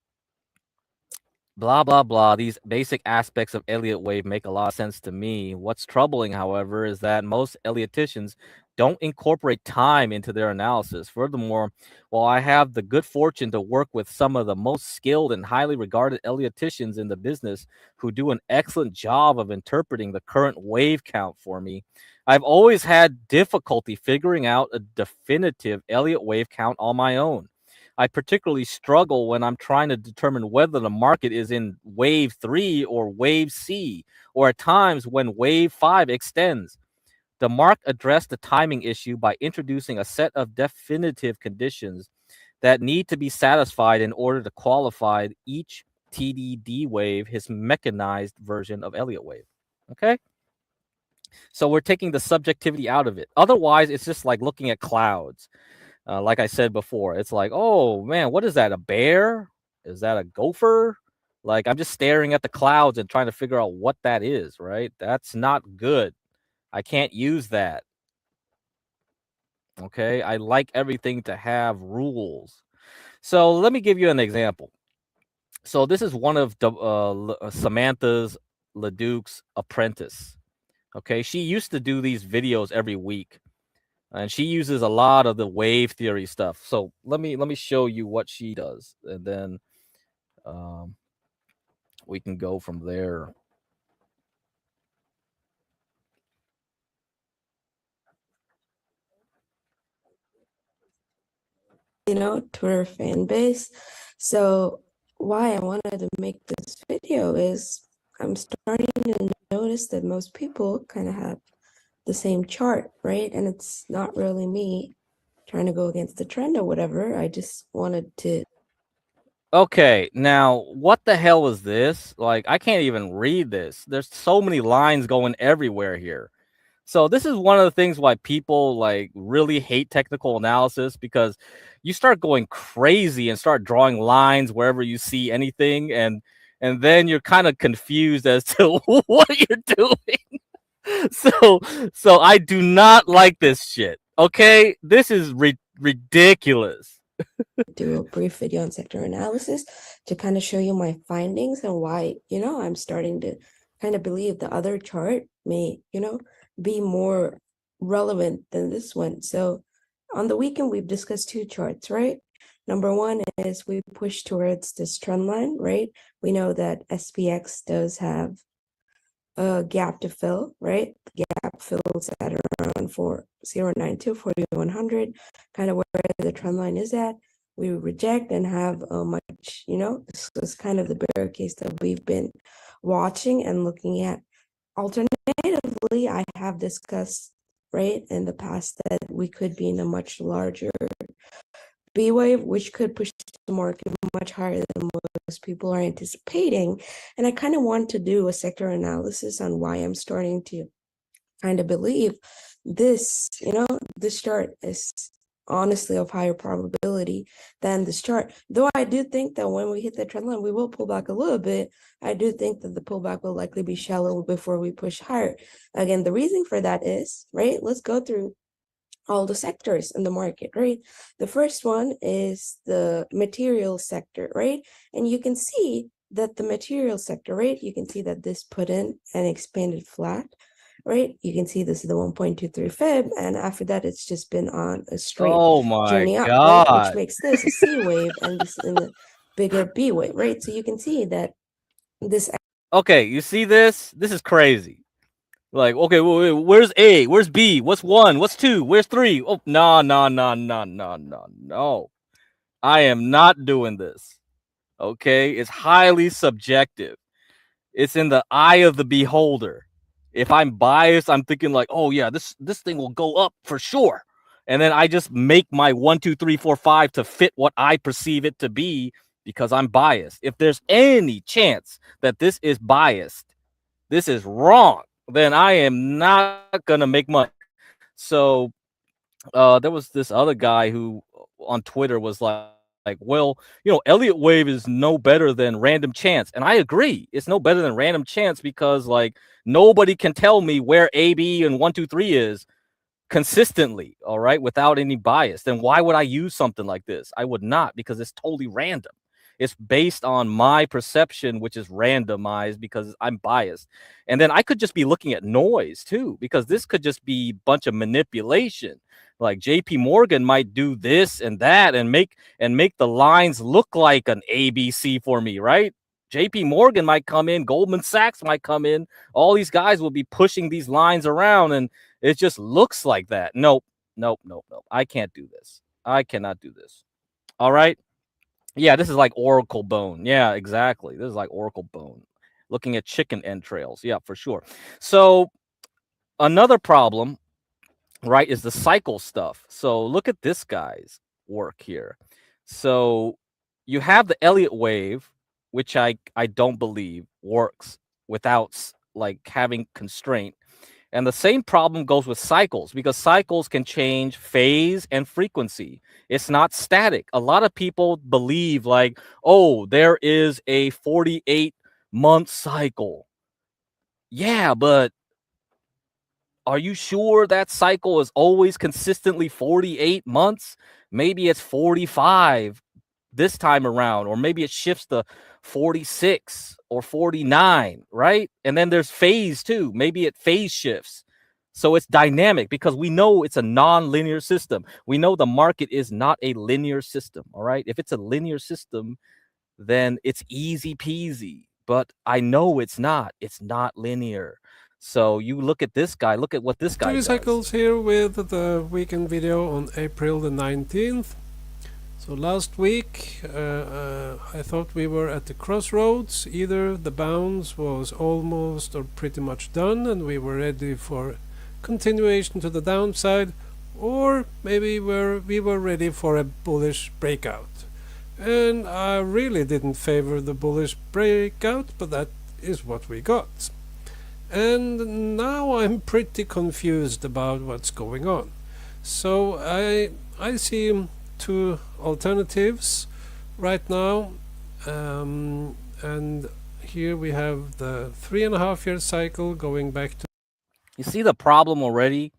blah blah blah. These basic aspects of Elliott wave make a lot of sense to me. What's troubling, however, is that most Elliotticians don't incorporate time into their analysis. Furthermore, while I have the good fortune to work with some of the most skilled and highly regarded Elliotticians in the business who do an excellent job of interpreting the current wave count for me, I've always had difficulty figuring out a definitive Elliott wave count on my own. I particularly struggle when I'm trying to determine whether the market is in wave 3 or wave C, or at times when wave 5 extends. The mark addressed the timing issue by introducing a set of definitive conditions that need to be satisfied in order to qualify each TDD wave, his mechanized version of Elliott wave. Okay? So we're taking the subjectivity out of it. Otherwise, it's just like looking at clouds. Like I said before, it's like, oh man, what is that? A bear? Is that a gopher? Like, I'm just staring at the clouds and trying to figure out what that is, right? That's not good. I can't use that. Okay, I like everything to have rules. So let me give you an example. So this is one of Samantha's Leduc's apprentice. Okay, she used to do these videos every week, and she uses a lot of the wave theory stuff. So let me show you what she does, and then we can go from there. Twitter fan base. So why I wanted to make this video is I'm starting to notice that most people kind of have the same chart, right? And it's not really me trying to go against the trend or whatever. I just wanted to. Okay, now what the hell is this? Like, I can't even read this. There's so many lines going everywhere here. So this is one of the things why people like really hate technical analysis, because you start going crazy and start drawing lines wherever you see anything, and then you're kind of confused as to what you're doing. So I do not like this shit. Okay, this is ridiculous. Do a brief video on sector analysis to kind of show you my findings and why, I'm starting to kind of believe the other chart may, be more relevant than this one. So on the weekend, we've discussed two charts, right? Number one is we push towards this trend line, right? We know that SPX does have a gap to fill, right? The gap fills at around 4092, 4100, kind of where the trend line is at. We reject and have a much, this is kind of the bear case that we've been watching and looking at. Alternatively, I have discussed, right, in the past that we could be in a much larger B wave, which could push the market much higher than most people are anticipating. And I kind of want to do a sector analysis on why I'm starting to kind of believe this, this chart is honestly of higher probability than this chart. Though I do think that when we hit the trend line, we will pull back a little bit. I do think that the pullback will likely be shallow before we push higher. Again, the reason for that is, right, let's go through all the sectors in the market, right? The first one is the material sector, right? And you can see that the material sector, right? You can see that this put in an expanded flat, right? You can see this is the 1.23 fib, and after that, it's just been on a straight journey up, right? Which makes this a C wave, and this in the bigger B wave, right? So you can see that this. Okay, you see this? This is crazy. Like, okay, wait, where's A? Where's B? What's 1? What's 2? Where's 3? Oh, no. I am not doing this. Okay, it's highly subjective. It's in the eye of the beholder. If I'm biased, I'm thinking like, oh yeah, this thing will go up for sure. And then I just make my 1, 2, 3, 4, 5 to fit what I perceive it to be because I'm biased. If there's any chance that this is biased, this is wrong, then I am not gonna make money. So there was this other guy who on Twitter was like, well, Elliott wave is no better than random chance. And I agree. It's no better than random chance because like nobody can tell me where A, B, and 1, 2, 3 is consistently, all right, without any bias. Then why would I use something like this? I would not, because it's totally random. It's based on my perception, which is randomized because I'm biased. And then I could just be looking at noise too, because this could just be a bunch of manipulation. Like JP Morgan might do this and that and make the lines look like an ABC for me, right? JP Morgan might come in, Goldman Sachs might come in. All these guys will be pushing these lines around and it just looks like that. Nope. I can't do this. I cannot do this. All right. Yeah, this is like Oracle bone. Yeah, exactly. This is like Oracle bone. Looking at chicken entrails. Yeah, for sure. So another problem, right, is the cycle stuff. So look at this guy's work here. So you have the Elliott wave, which I don't believe works without like having constraint. And the same problem goes with cycles because cycles can change phase and frequency. It's not static. A lot of people believe like, oh, there is a 48-month cycle. Yeah, but are you sure that cycle is always consistently 48 months? Maybe it's 45 this time around, or maybe it shifts to 46 or 49, right? And then there's phase too. Maybe it phase shifts. So it's dynamic because we know it's a non-linear system. We know the market is not a linear system, all right? If it's a linear system, then it's easy peasy. But I know it's not. It's not linear. So you look at this guy, look at what this guy does. Cycles here with the weekend video on April the 19th. So last week, I thought we were at the crossroads. Either the bounce was almost or pretty much done and we were ready for continuation to the downside, or maybe we were ready for a bullish breakout. And I really didn't favor the bullish breakout, but that is what we got. And now I'm pretty confused about what's going on. So I see two alternatives right now, and here we have the 3.5-year cycle going back to. You see the problem already?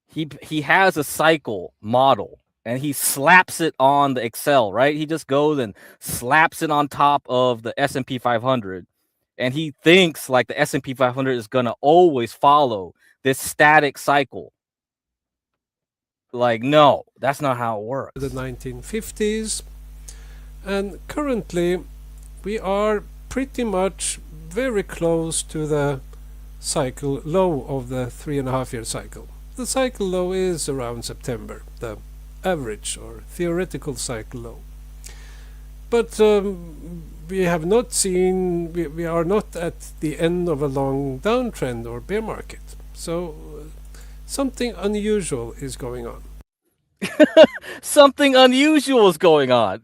He has a cycle model and he slaps it on the Excel, right? He just goes and slaps it on top of the S&P 500. And he thinks like the S&P 500 is going to always follow this static cycle. Like, no, that's not how it works. The 1950s. And currently we are pretty much very close to the cycle low of the 3.5-year cycle. The cycle low is around September, the average or theoretical cycle low. But we have not seen, we are not at the end of a long downtrend or bear market. So something unusual is going on. Something unusual is going on.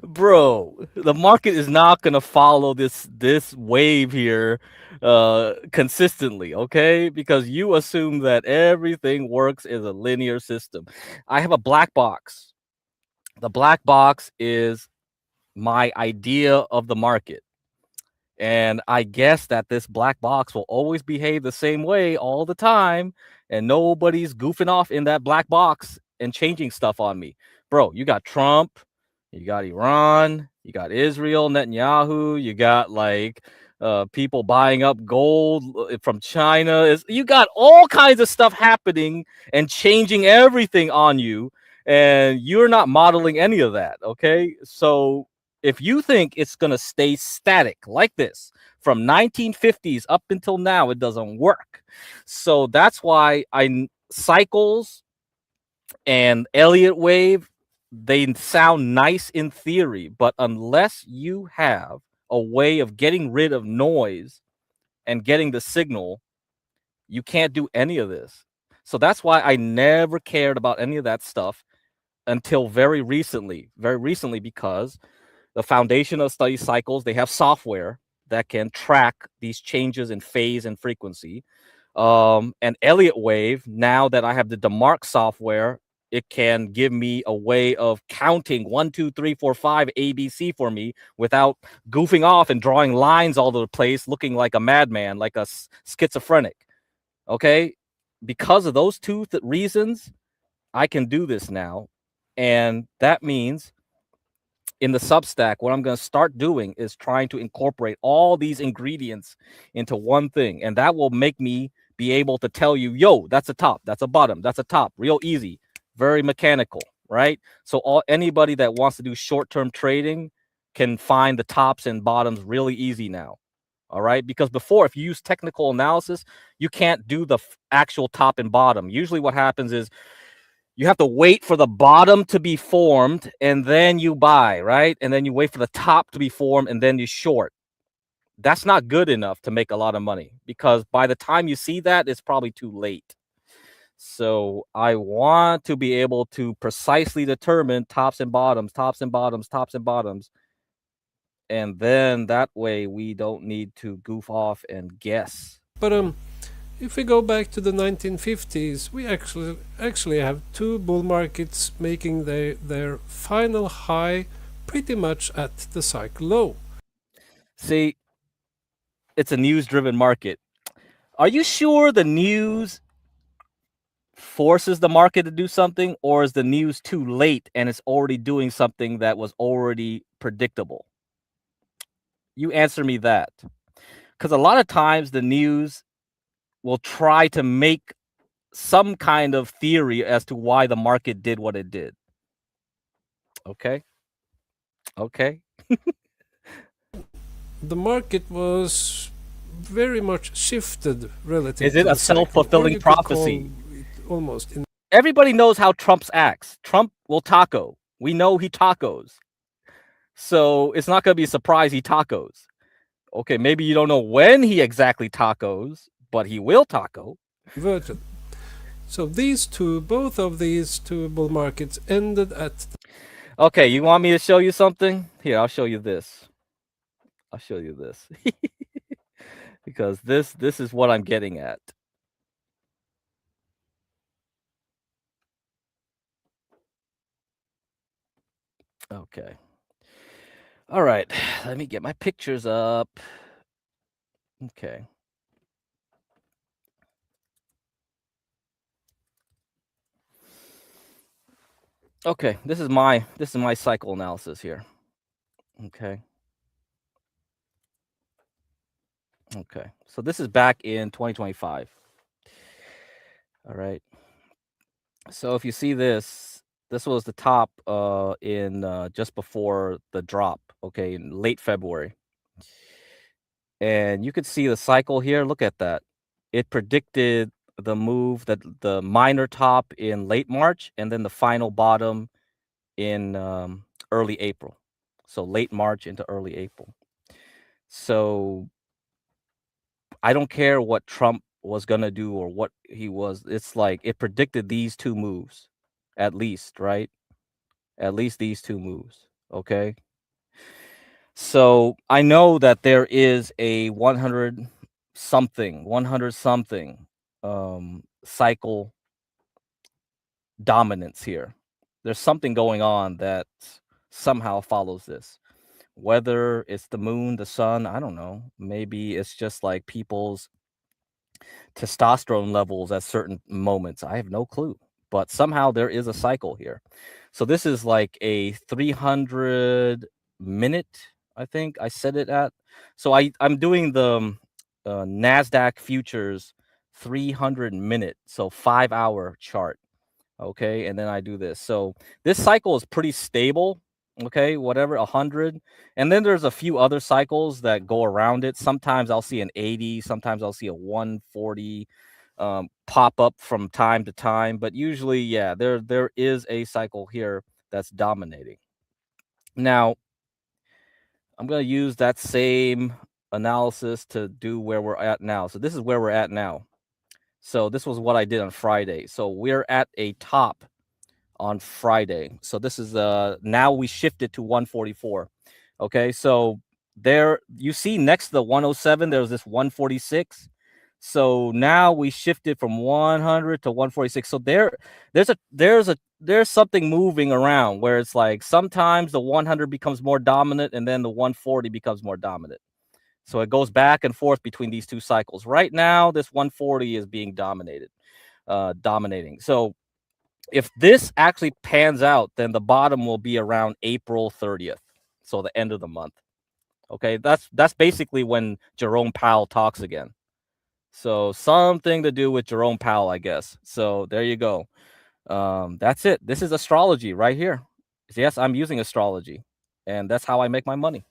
Bro, the market is not going to follow this wave here consistently, okay? Because you assume that everything works as a linear system. I have a black box. The black box is my idea of the market. And I guess that this black box will always behave the same way all the time. And nobody's goofing off in that black box and changing stuff on me. Bro, you got Trump, you got Iran, you got Israel, Netanyahu, you got like people buying up gold from China. You got all kinds of stuff happening and changing everything on you. And you're not modeling any of that, okay? So if you think it's going to stay static like this from 1950s up until now, it doesn't work. So that's why cycles and Elliott wave, they sound nice in theory, but unless you have a way of getting rid of noise and getting the signal, you can't do any of this. So that's why I never cared about any of that stuff until very recently, because the Foundation of Study Cycles, they have software that can track these changes in phase and frequency. And Elliott wave, now that I have the DeMark software, it can give me a way of counting 1, 2, 3, 4, 5 ABC for me without goofing off and drawing lines all over the place, looking like a madman, like a schizophrenic. Okay, because of those two reasons, I can do this now, and that means in the Substack, what I'm going to start doing is trying to incorporate all these ingredients into one thing, and that will make me be able to tell you, yo, that's a top, that's a bottom, that's a top, real easy, very mechanical, right? So anybody that wants to do short-term trading can find the tops and bottoms really easy now. All right, because before, if you use technical analysis, you can't do the actual top and bottom. Usually what happens is you have to wait for the bottom to be formed and then you buy, right? And then you wait for the top to be formed and then you short. That's not good enough to make a lot of money, because by the time you see that, it's probably too late. So I want to be able to precisely determine tops and bottoms, tops and bottoms, tops and bottoms. And then that way we don't need to goof off and guess. But if we go back to the 1950s, we actually have two bull markets making their final high pretty much at the cycle low. See, it's a news-driven market. Are you sure the news forces the market to do something, or is the news too late and it's already doing something that was already predictable? You answer me that. Because a lot of times the news will try to make some kind of theory as to why the market did what it did. Okay. The market was very much shifted relative. Is it a self-fulfilling prophecy? Almost. Everybody knows how Trump acts. Trump will taco. We know he tacos. So it's not going to be a surprise he tacos. Okay, maybe you don't know when he exactly tacos, but he will taco. Virgin. So both of these two bull markets ended at... Okay, you want me to show you something? Here, I'll show you this. I'll show you this. Because this is what I'm getting at. Okay. All right, let me get my pictures up. Okay. Okay, this is my cycle analysis here. Okay. Okay. So this is back in 2025. All right. So if you see this was the top in just before the drop, okay, in late February. And you could see the cycle here. Look at that. It predicted the move, that the minor top in late March, and then the final bottom in early April. So late March into early April. So I don't care what Trump was going to do or what he was. It's like it predicted these two moves, at least, right? At least these two moves. Okay. So I know that there is a 100 something cycle dominance here. There's something going on that somehow follows this. Whether it's the moon, the sun, I don't know. Maybe it's just like people's testosterone levels at certain moments. I have no clue. But somehow there is a cycle here. So this is like a 300 minute, I think I set it at. So I'm doing the NASDAQ futures 300 minute, so 5-hour chart. Okay, and then I do this. So this cycle is pretty stable. Okay, whatever, 100. And then there's a few other cycles that go around it. Sometimes I'll see an 80, sometimes I'll see a 140 pop up from time to time. But usually, yeah, there is a cycle here that's dominating. Now, I'm going to use that same analysis to do where we're at now. So this is where we're at now. So this was what I did on Friday. So we're at a top on Friday. So this is now we shifted to 144. Okay, so there you see next to the 107 there's this 146. So now we shifted from 100 to 146. So there's there's something moving around where it's like sometimes the 100 becomes more dominant and then the 140 becomes more dominant. So it goes back and forth between these two cycles. Right now, this 140 is being dominating. So if this actually pans out, then the bottom will be around April 30th. So the end of the month. Okay, that's basically when Jerome Powell talks again. So something to do with Jerome Powell, I guess. So there you go. That's it. This is astrology right here. Yes, I'm using astrology, and that's how I make my money.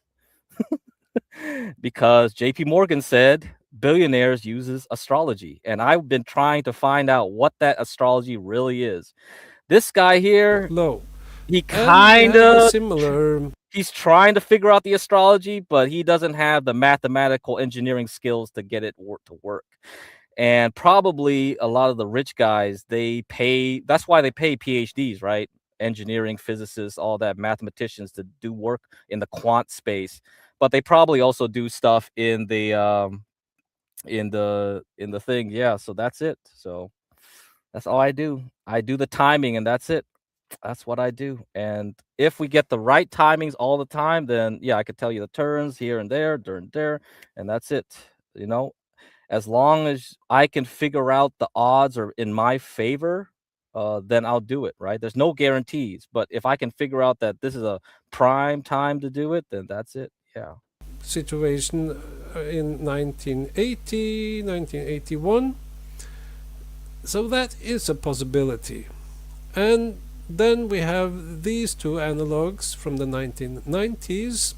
Because JP Morgan said billionaires uses astrology, and I've been trying to find out what that astrology really is. This guy here, Low. he And kind we have a of similar. he's trying to figure out the astrology, but he doesn't have the mathematical engineering skills to get it to work. And probably a lot of the rich guys, that's why they pay PhDs, right? Engineering, physicists, all that, mathematicians to do work in the quant space. But they probably also do stuff in the thing. Yeah, so that's it. So that's all I do. I do the timing and that's it. That's what I do. And if we get the right timings all the time, then yeah, I could tell you the turns here and there, and that's it. You know, as long as I can figure out the odds are in my favor, then I'll do it, right? There's no guarantees, but if I can figure out that this is a prime time to do it, then that's it. Yeah. Situation in 1980, 1981. So that is a possibility. And then we have these two analogs from the 1990s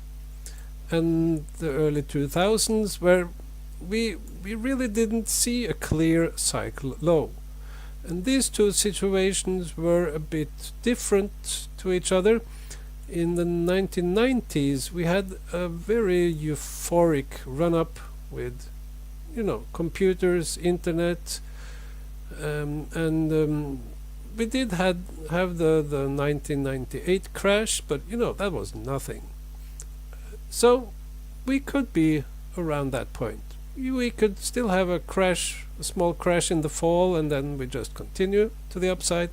and the early 2000s, where we really didn't see a clear cycle low. And these two situations were a bit different to each other. In the 1990s, we had a very euphoric run-up with, computers, internet, and we did have the 1998 crash, but that was nothing. So we could be around that point. We could still have a small crash in the fall, and then we just continue to the upside.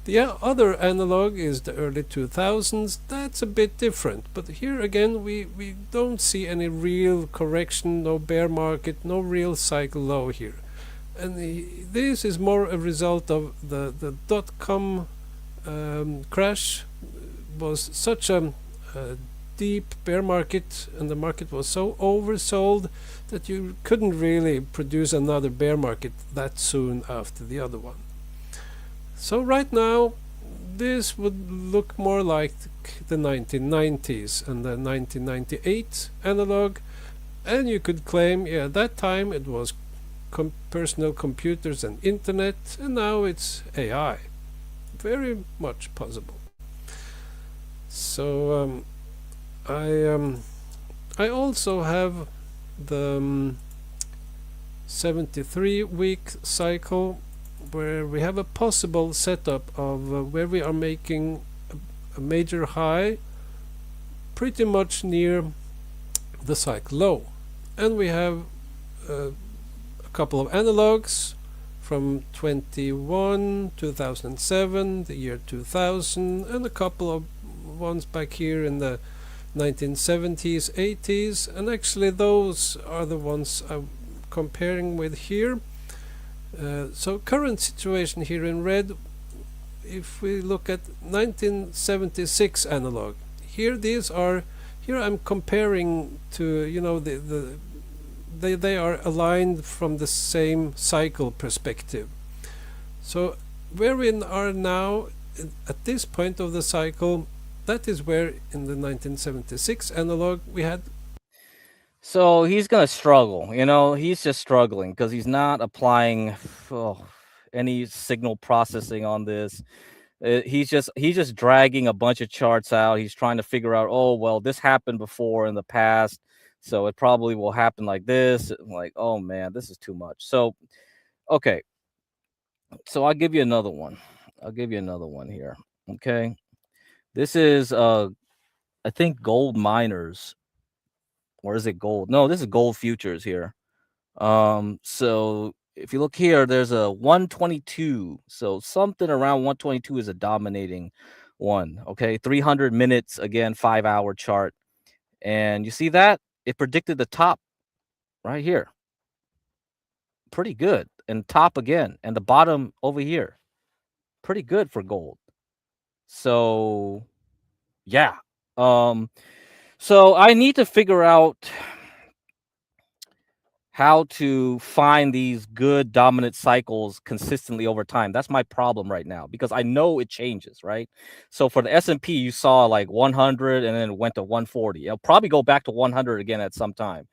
The other analog is the early 2000s. That's a bit different, but here again we don't see any real correction, no bear market, no real cycle low here. And this is more a result of the dot-com crash. Was such a deep bear market, and the market was so oversold that you couldn't really produce another bear market that soon after the other one. So right now this would look more like the 1990s and the 1998 analog, and you could claim, yeah, that time it was personal computers and internet, and now it's AI. Very much possible. So I also have the 73-week cycle, where we have a possible setup of where we are making a major high pretty much near the cycle low, and we have a couple of analogs from 2007, the year 2000, and a couple of ones back here in the 1970s, 80s, and actually those are the ones I'm comparing with here. So current situation here in red, if we look at 1976 analog, here I'm comparing to, they are aligned from the same cycle perspective. So where we are now at this point of the cycle, that is where in the 1976 analog we had. So he's gonna struggle, he's just struggling because he's not applying any signal processing on this. He's just dragging a bunch of charts out. He's trying to figure out, oh well, this happened before in the past, so it probably will happen like this. Like, oh man, this is too much. So okay, so I'll give you another one. Here. Okay, this is I think gold miners. Or is it gold? No, this is gold futures here. So if you look here, there's a 122. So something around 122 is a dominating one. Okay, 300 minutes again, 5-hour chart, and you see that it predicted the top right here, pretty good, and top again, and the bottom over here, pretty good for gold. So yeah, so I need to figure out how to find these good dominant cycles consistently over time. That's my problem right now, because I know it changes, right? So for the S&P, you saw like 100 and then it went to 140. It'll probably go back to 100 again at some time.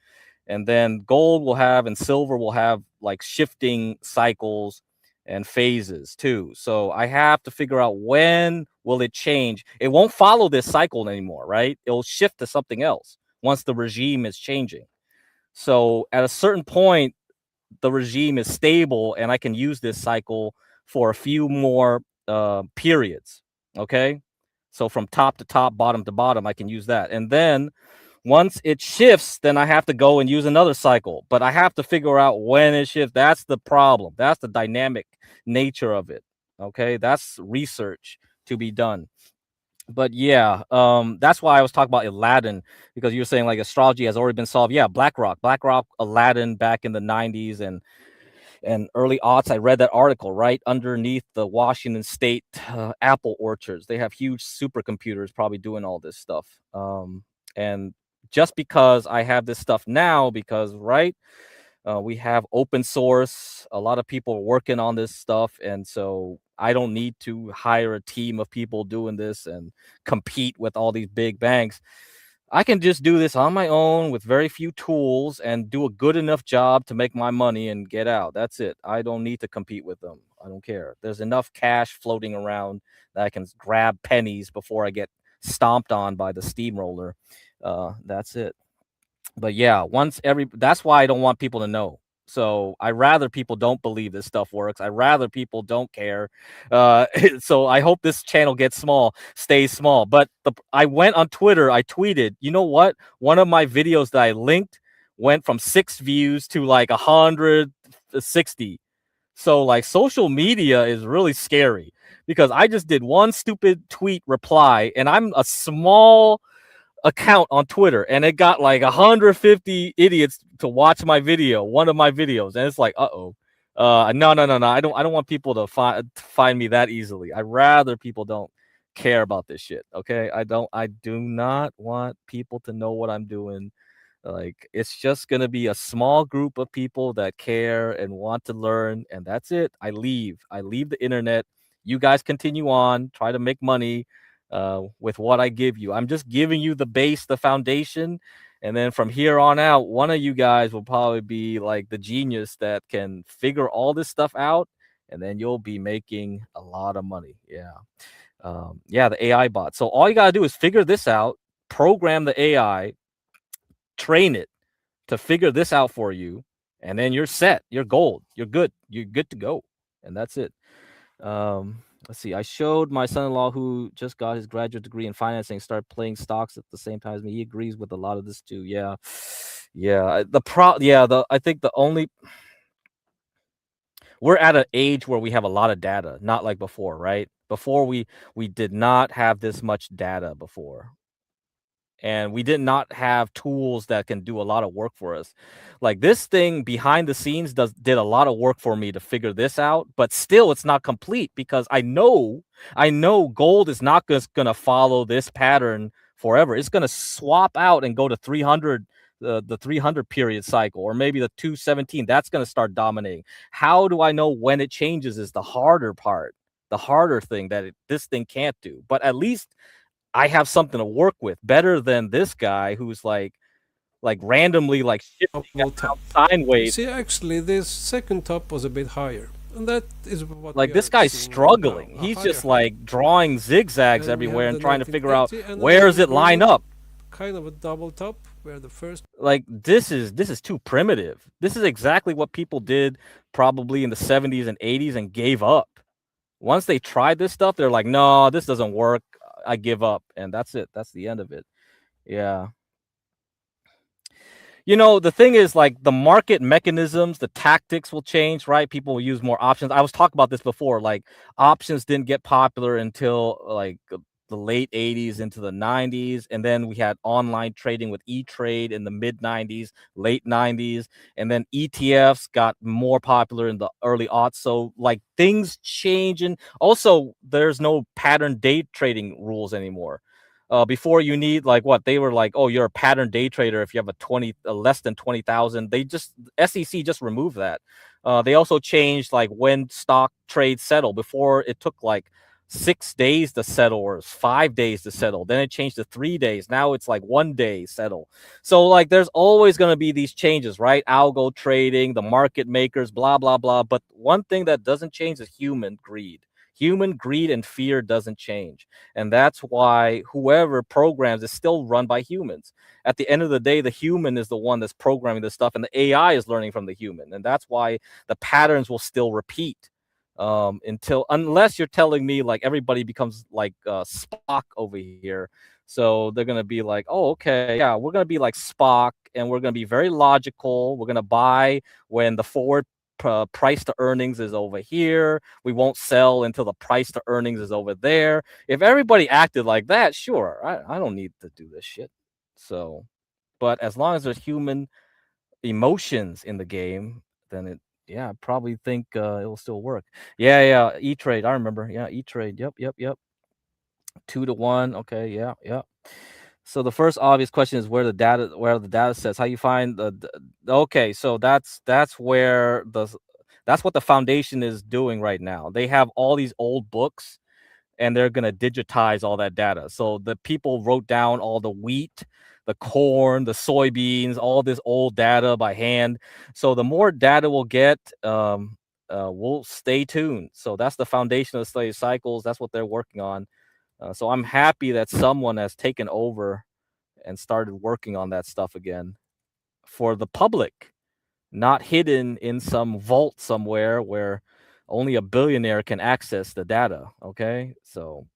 And then gold will have, and silver will have like shifting cycles and phases too. So I have to figure out, when will it change? It won't follow this cycle anymore, right? It'll shift to something else once the regime is changing. So at a certain point, the regime is stable and I can use this cycle for a few more periods. Okay. So from top to top, bottom to bottom, I can use that. And then once it shifts, then I have to go and use another cycle. But I have to figure out when it shifts. That's the problem. That's the dynamic nature of it. Okay. That's research to be done. But yeah, that's why I was talking about Aladdin, because you were saying like astrology has already been solved. Yeah, BlackRock, Aladdin back in the 90s and early aughts. I read that article right underneath the Washington State apple orchards. They have huge supercomputers probably doing all this stuff. And just because I have this stuff now, because right, we have open source, a lot of people are working on this stuff, and so I don't need to hire a team of people doing this and compete with all these big banks. I can just do this on my own with very few tools and do a good enough job to make my money and get out. That's it. I don't need to compete with them. I don't care. There's enough cash floating around that I can grab pennies before I get stomped on by the steamroller. That's it. But yeah, that's why I don't want people to know. So I rather people don't believe this stuff works. I rather people don't care. So I hope this channel gets small, stays small. But I went on Twitter, I tweeted, you know what? One of my videos that I linked went from 6 views to like 160. So like social media is really scary, because I just did one stupid tweet reply, and I'm a small account on Twitter, and it got like 150 idiots to watch my video, one of my videos, and it's like, no. I don't want people to find me that easily. I rather people don't care about this shit. Okay, I do not want people to know what I'm doing. Like, it's just gonna be a small group of people that care and want to learn, and that's it. I leave the internet. You guys continue on, try to make money with what I give you. I'm just giving you the base, the foundation, and then from here on out, one of you guys will probably be like the genius that can figure all this stuff out, and then you'll be making a lot of money. Yeah, the AI bot. So all you gotta do is figure this out, program the AI, train it to figure this out for you, and then you're set. You're gold. You're good. You're good to go, and that's it. Let's see. I showed my son-in-law, who just got his graduate degree in financing, start playing stocks at the same time as me. He agrees with a lot of this too. Yeah. I think the only, we're at an age where we have a lot of data, not like before, right? Before we did not have this much data before. And we did not have tools that can do a lot of work for us. Like, this thing behind the scenes did a lot of work for me to figure this out, but still it's not complete, because I know gold is not just going to follow this pattern forever. It's going to swap out and go to 300, the 300 period cycle, or maybe the 217. That's going to start dominating. How do I know when it changes is the harder part, the harder thing that this thing can't do. But at least I have something to work with, better than this guy who's like randomly like shifting out sine waves. See, actually, this second top was a bit higher, and that is what. Like, this guy's struggling. He's just like drawing zigzags everywhere and trying to figure out where does it line up. Kind of a double top, where the first. Like, this is too primitive. This is exactly what people did probably in the 70s and 80s and gave up. Once they tried this stuff, they're like, no, this doesn't work. I give up, and that's it. That's the end of it. Yeah. You know, the thing is, like, the market mechanisms, the tactics will change, right? People will use more options. I was talking about this before. Like, options didn't get popular until like the late 80s into the 90s, and then we had online trading with E-Trade in the mid 90s, late 90s, and then ETFs got more popular in the early aughts. So like things change, and also there's no pattern day trading rules anymore. Before, you need, like, what they were like, oh, you're a pattern day trader if you have a less than 20,000. They just, SEC just removed that. They also changed like when stock trades settle. Before, it took like 6 days to settle or 5 days to settle. Then it changed to 3 days. Now it's like 1 day settle. So like there's always going to be these changes, right? Algo trading, the market makers, blah blah blah. But one thing that doesn't change is human greed. Human greed and fear doesn't change. And that's why whoever programs is still run by humans. At the end of the day, the human is the one that's programming this stuff, and the AI is learning from the human. And that's why the patterns will still repeat unless you're telling me like everybody becomes like Spock over here. So they're going to be like, oh, okay, yeah, we're going to be like Spock, and we're going to be very logical. We're going to buy when the forward price to earnings is over here. We won't sell until the price to earnings is over there. If everybody acted like that, sure, I don't need to do this shit. So, but as long as there's human emotions in the game, then I probably think it will still work. Yeah, E-Trade, I remember. Yeah, E-Trade. Yep. 2 to 1. Okay, yeah. So the first obvious question is where are the data sets, how you find okay, so that's where that's what the foundation is doing right now. They have all these old books, and they're going to digitize all that data. So the people wrote down all the wheat, the corn, the soybeans, all this old data by hand. So the more data we'll get, we'll stay tuned. So that's the foundation of the study cycles. That's what they're working on. So I'm happy that someone has taken over and started working on that stuff again for the public, not hidden in some vault somewhere where only a billionaire can access the data. Okay, so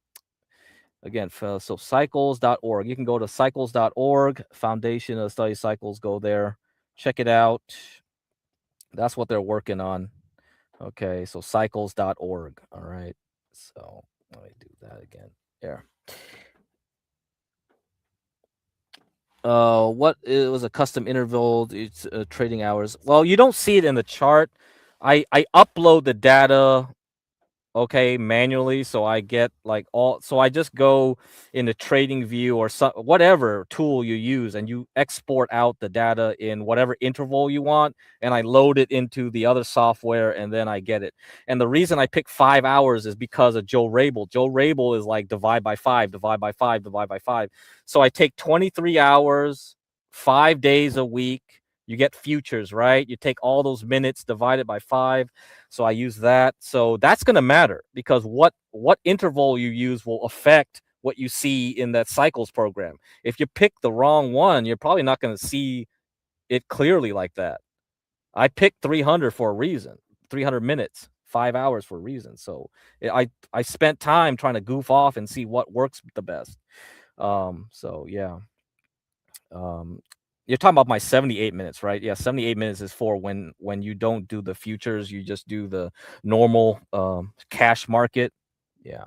again, so cycles.org. You can go to cycles.org, Foundation of Study Cycles. Go there, check it out. That's what they're working on. Okay, so cycles.org. All right, so let me do that again. There. What it was a custom interval. It's trading hours. Well, you don't see it in the chart. I upload the data, okay, manually, so I get like all. So I just go in the trading view or whatever tool you use, and you export out the data in whatever interval you want, and I load it into the other software, and then I get it. And the reason I pick 5 hours is because of Joe Rabel. Joe Rabel is like divide by 5, divide by 5, divide by 5. So I take 23 hours, 5 days a week. You get futures, right? You take all those minutes, divide it by 5. So I use that. So that's going to matter, because what interval you use will affect what you see in that cycles program. If you pick the wrong one, you're probably not going to see it clearly like that. I picked 300 for a reason, 300 minutes, 5 hours for a reason. So I spent time trying to goof off and see what works the best. So yeah. You're talking about my 78 minutes, right? Yeah, 78 minutes is for when you don't do the futures, you just do the normal cash market. Yeah.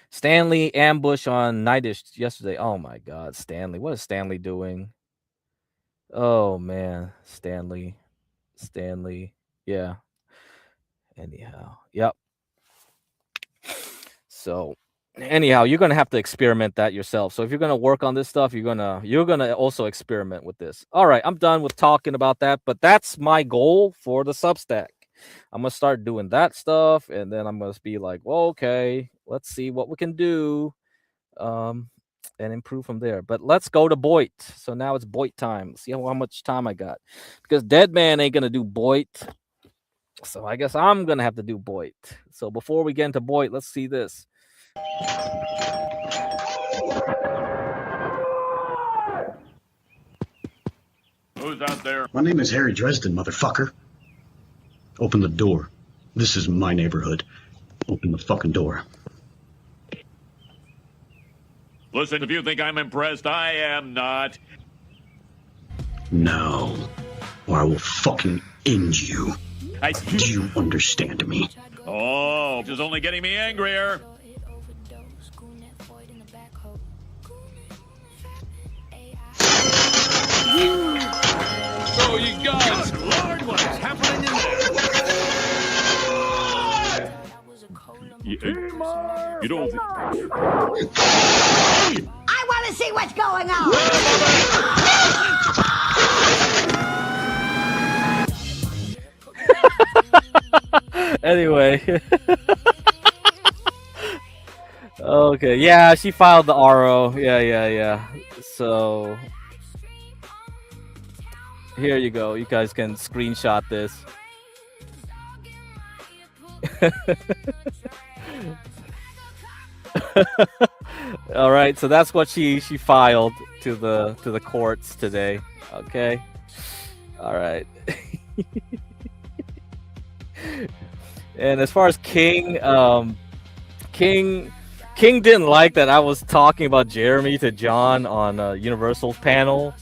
Stanley ambush on Nightish yesterday. Oh my God, Stanley. What is Stanley doing? Oh man, Stanley. Yeah. Anyhow, yep. So anyhow, you're gonna have to experiment that yourself. So if you're gonna work on this stuff, you're gonna also experiment with this. All right, I'm done with talking about that, but that's my goal for the Substack. I'm gonna start doing that stuff, and then I'm gonna be like, well, okay, let's see what we can do, and improve from there. But let's go to Boit. So now it's Boit time. See how much time I got, because Deadman ain't gonna do Boit. So I guess I'm gonna have to do Boit. So before we get into Boit, let's see this. Who's out there? My name is Harry Dresden, motherfucker. Open the door. This is my neighborhood. Open the fucking door. Listen, if you think I'm impressed, I am not. Now, or I will fucking end you. Do you understand me? Oh, this is only getting me angrier. So you guys, good Lord, what is happening in there? You don't. I want to see what's going on. Anyway. Okay, yeah, she filed the RO. Yeah. So here you go. You guys can screenshot this. All right, so that's what she filed to the courts today. Okay. All right. And as far as King didn't like that I was talking about Jeremy to John on Universal's panel,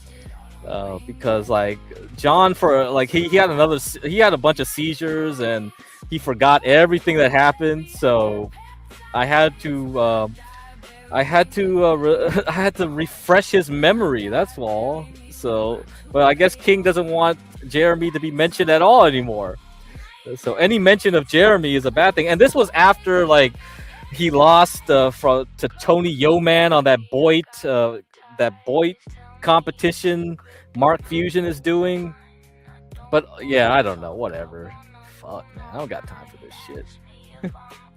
because like John he had a bunch of seizures and he forgot everything that happened, so I had to refresh his memory. That's all. So, but I guess King doesn't want Jeremy to be mentioned at all anymore. So any mention of Jeremy is a bad thing. And this was after like he lost to Tony Yeoman on that Boit competition Mark Fusion is doing. But yeah, I don't know. Whatever. Fuck, man. I don't got time for this shit.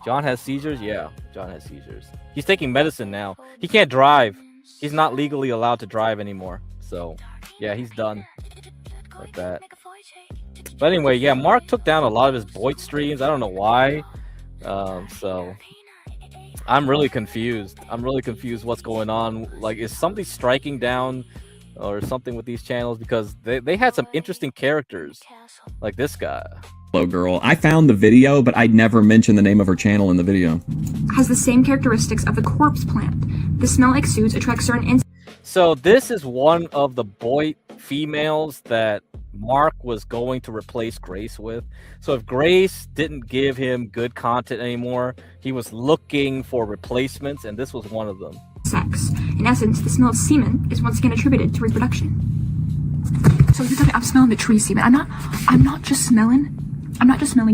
John has seizures? Yeah, John has seizures. He's taking medicine now. He can't drive. He's not legally allowed to drive anymore. So yeah, he's done with that. But anyway, yeah, Mark took down a lot of his Boit streams. I don't know why. So I'm really confused. What's going on. Like, is somebody striking down or something with these channels? Because they had some interesting characters, like this guy. Hello, girl. I found the video, but I'd never mentioned the name of her channel in the video. Has the same characteristics of the corpse plant. The smell like suits attracts certain insects. So this is one of the Boit females that Mark was going to replace Grace with. So if Grace didn't give him good content anymore, he was looking for replacements, and this was one of them. Sex. In essence, the smell of semen is once again attributed to reproduction. So you tell me I'm smelling the tree semen. I'm not just smelling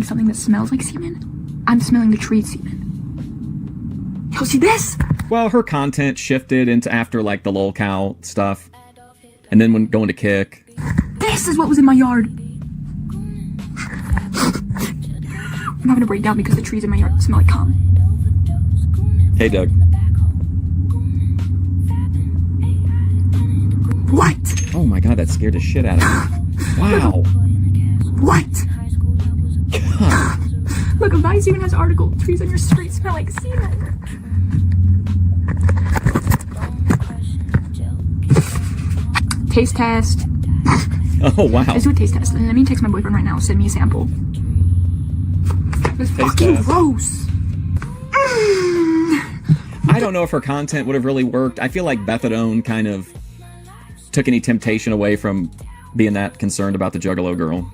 something that smells like semen. I'm smelling the tree semen. Yo, see this? Well, her content shifted into after like the lol cow stuff, and then when going to kick. This is what was in my yard. I'm having a breakdown because the trees in my yard smell like cum. Hey, Doug. What? Oh my god, that scared the shit out of me. Wow. What? Look, Vice even has article. Trees on your street smell like semen. Taste test. Oh wow. Let's do a taste test. Let me text my boyfriend right now. Send me a sample. It's fucking gross. I don't know if her content would have really worked. I feel like Bethadone kind of took any temptation away from being that concerned about the Juggalo girl.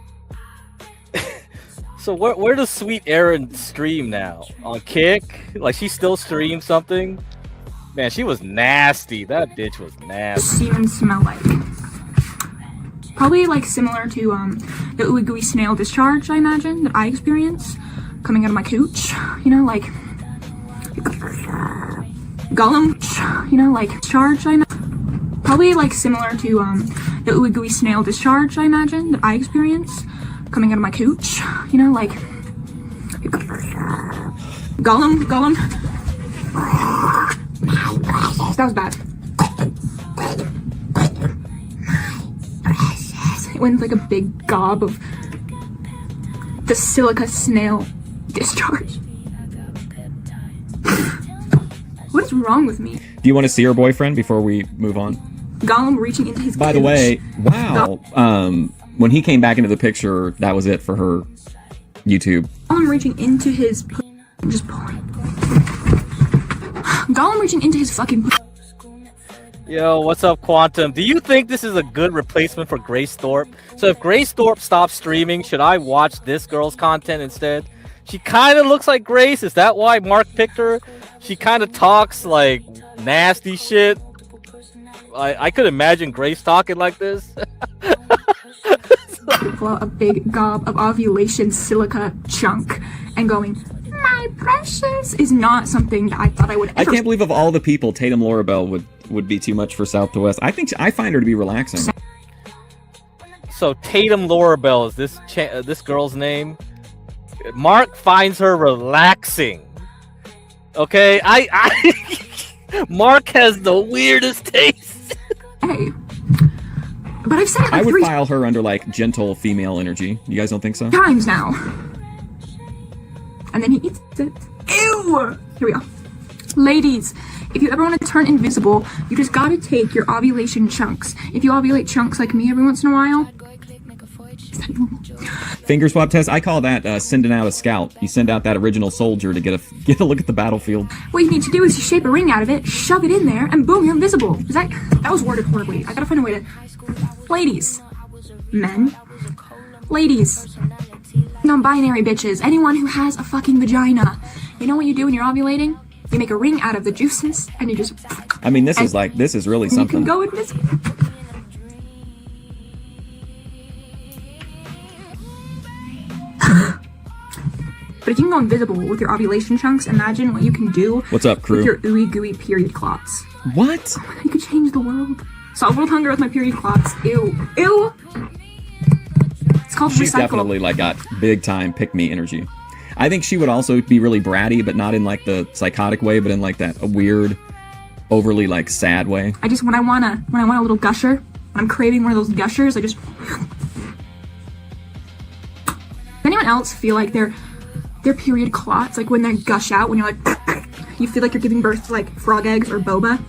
So where does Sweet Erin stream now? On Kick? Like, she still streams something? Man, she was nasty. That bitch was nasty. Semen smell like? Probably like similar to the ooey gooey snail discharge, I imagine, that I experience coming out of my cooch. You know, like Gollum, you know, like discharge, I imagine. Probably like similar to the ooey gooey snail discharge, I imagine, that I experience coming out of my cooch. You know, like Gollum. That was bad. It went like a big gob of the silica snail discharge. What is wrong with me? Do you want to see her boyfriend before we move on? Gollum reaching into his By the way, wow. When he came back into the picture, that was it for her YouTube. Gollum reaching into his just pulling. Gollum reaching into his fucking Yo, what's up, Quantum? Do you think this is a good replacement for Grace Thorpe? So if Grace Thorpe stops streaming, should I watch this girl's content instead? She kind of looks like Grace. Is that why Mark picked her? She kind of talks like nasty shit. I could imagine Grace talking like this. A big gob of ovulation silica chunk and going, my precious, is not something that I thought I would ever. I can't believe of all the people, Tatum Lorabelle would be too much for South to West. I find her to be relaxing. So Tatum Lorabelle is this girl's name. Mark finds her relaxing. Okay, Mark has the weirdest taste. Hey, but I've said it like I would 3 file her under like gentle female energy. You guys don't think so? times now. And then he eats it. Ew! Here we go. Ladies, if you ever want to turn invisible, you just gotta take your ovulation chunks. If you ovulate chunks like me every once in a while, is that normal? Finger swap test. I call that sending out a scout. You send out that original soldier to get a look at the battlefield. What you need to do is you shape a ring out of it, shove it in there, and boom, you're invisible. That was worded horribly. I gotta find a way to. Ladies, men, ladies, non-binary bitches, anyone who has a fucking vagina. You know what you do when you're ovulating? You make a ring out of the juices, and you just. I mean, this is really something. You can go invisible. But if you can go invisible with your ovulation chunks, imagine what you can do. What's up, crew? With your ooey gooey period clots. What? Oh my God, you could change the world. Solve world hunger with my period clots. Ew. Ew. It's called She's recycle. definitely like got big time pick me energy. I think she would also be really bratty, but not in like the psychotic way, but in like that weird, overly like sad way. I just when I want a little gusher, when I'm craving one of those gushers, I just. Does anyone else feel like their period clots, like when they gush out, when you're like, you feel like you're giving birth to like frog eggs or boba,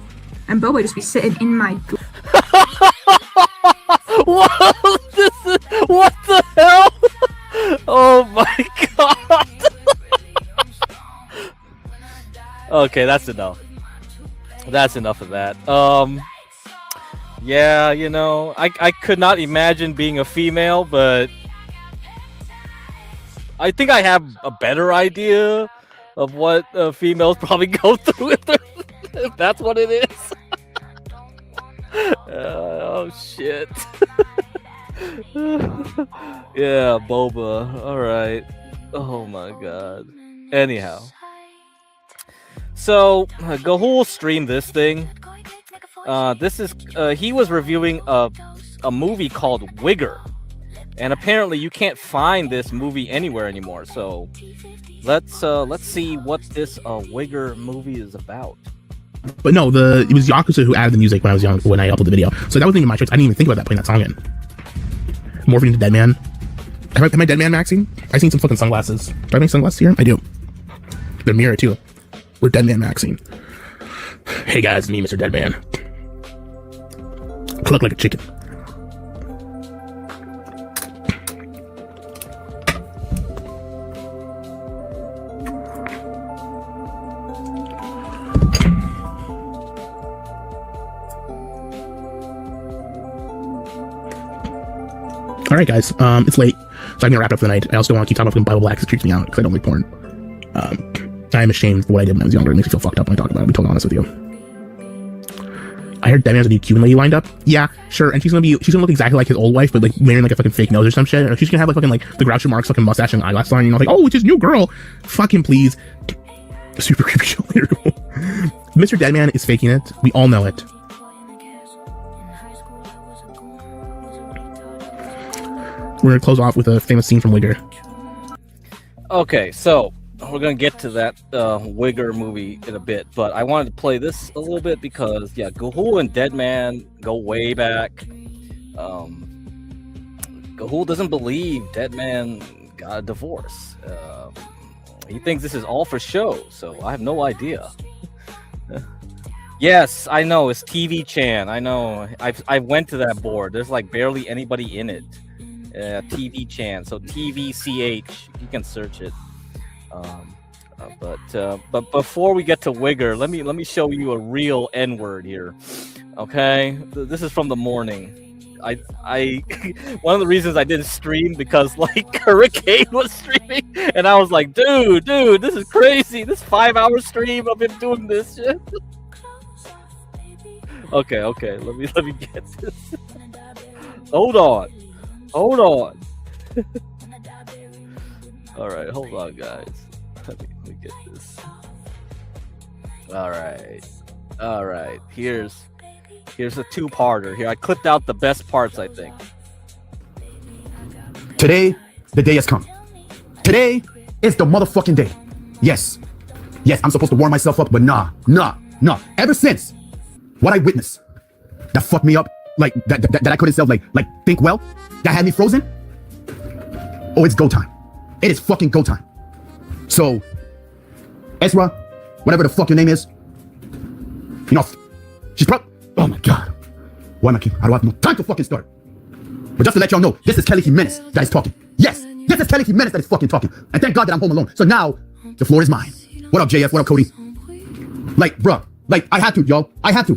and boba just be sitting in my. What the hell? Oh my god. Okay, that's enough. That's enough of that. Yeah, you know, I could not imagine being a female, but I think I have a better idea of what females probably go through if that's what it is. Oh shit. Yeah, boba. All right. Oh my god. Anyhow, so Gahul streamed this thing. This is he was reviewing a movie called Wigger, and apparently you can't find this movie anywhere anymore. So let's see what this Wigger movie is about. But no, it was Yakuza who added the music when I was young, when I uploaded the video. So that wasn't even my choice. I didn't even think about that, putting that song in. Morphing into Dead Man. Am I Dead Man maxing? I've seen some fucking sunglasses. Do I make sunglasses here? I do. They're mirror too. We're Dead Man maxing. Hey guys, me, Mr. Dead Man. Cluck like a chicken. All right, guys. It's late, so I'm gonna wrap it up for the night. I also don't want to keep talking about Bible Black because it creeps me out because I don't like porn. I am ashamed of what I did when I was younger. It makes me feel fucked up when I talk about it. I'll be totally honest with you. I heard Dead Man has a new Cuban lady lined up. Yeah, sure, and she's gonna look exactly like his old wife, but like wearing like a fucking fake nose or some shit. Or she's gonna have like fucking like the Groucho Marx fucking mustache and eyelash line. You know, like, oh, it's his new girl. Fucking please. Super creepy show later. Mr. Dead Man is faking it. We all know it. We're gonna close off with a famous scene from Wigger. Okay, so we're gonna get to that Wigger movie in a bit, but I wanted to play this a little bit because yeah, Gahul and Dead Man go way back. Gahul doesn't believe Dead Man got a divorce. He thinks this is all for show, so I have no idea. Yes, I know, it's TV Chan. I know. I went to that board. There's like barely anybody in it. TV Chan, so TVCH. You can search it. But before we get to Wigger, let me show you a real N-word here. Okay, this is from the morning. I one of the reasons I didn't stream because like Hurricane was streaming, and I was like, dude, this is crazy. This 5-hour stream of him doing this shit. Okay, let me get this. Hold on. All right, hold on, guys. Let me get this. All right. Here's a two-parter. Here, I clipped out the best parts, I think. Today, the day has come. Today is the motherfucking day. Yes, I'm supposed to warm myself up, but nah. Ever since what I witnessed, that fucked me up, like that I couldn't self like think well, that had me frozen. Oh, it's go time. It is fucking go time. So, Ezra, whatever the fuck your name is, you know, she's probably. Oh my god. Why am I keep? I don't have no time to fucking start. But just to let y'all know, this is Kelly Jimenez that is talking. Yes, this is Kelly Jimenez that is fucking talking. And thank God that I'm home alone. So now, the floor is mine. What up, JF? What up, Cody? Like, bruh, like, I had to, y'all. I had to.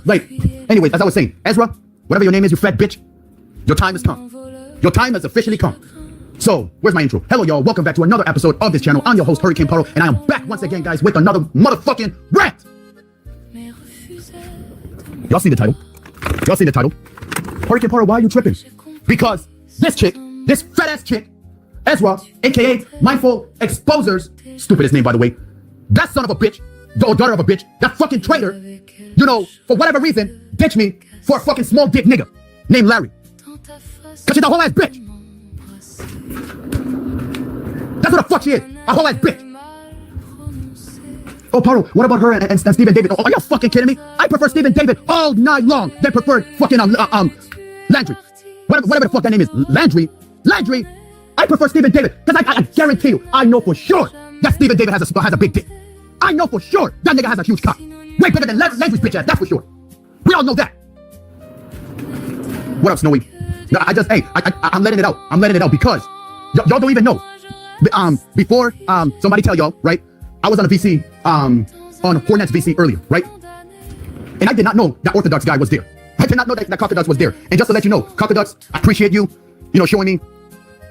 Like, anyways, as I was saying, Ezra, whatever your name is, you fat bitch, your time has come. Your time has officially come. So, where's my intro? Hello, y'all. Welcome back to another episode of this channel. I'm your host, Hurricane Paro, and I am back once again, guys, with another motherfucking rant. Y'all see the title? Hurricane Paro, why are you tripping? Because this chick, this fat-ass chick, Ezra, a.k.a. Mindful Exposers, stupidest name, by the way, that son of a bitch, or daughter of a bitch, that fucking traitor, you know, for whatever reason, ditched me for a fucking small dick nigga named Larry. Cause she's a whole ass bitch. That's what the fuck she is, a whole ass bitch. Oh, Paro, what about her and Stephen David? Oh, are you fucking kidding me? I prefer Stephen David all night long than prefer fucking Landry. Whatever the fuck that name is, Landry. I prefer Stephen David because I guarantee you, I know for sure that Stephen David has a big dick. I know for sure that nigga has a huge cock. Way bigger than Landry's bitch ass, that's for sure. We all know that. What up, Snowy? No, I'm letting it out because y'all don't even know. Before somebody tell y'all, right? I was on a VC, on Hornets VC earlier, right? And I did not know that Orthodox guy was there. I did not know that Cockaducks was there. And just to let you know, Cockaducks, I appreciate you, showing me,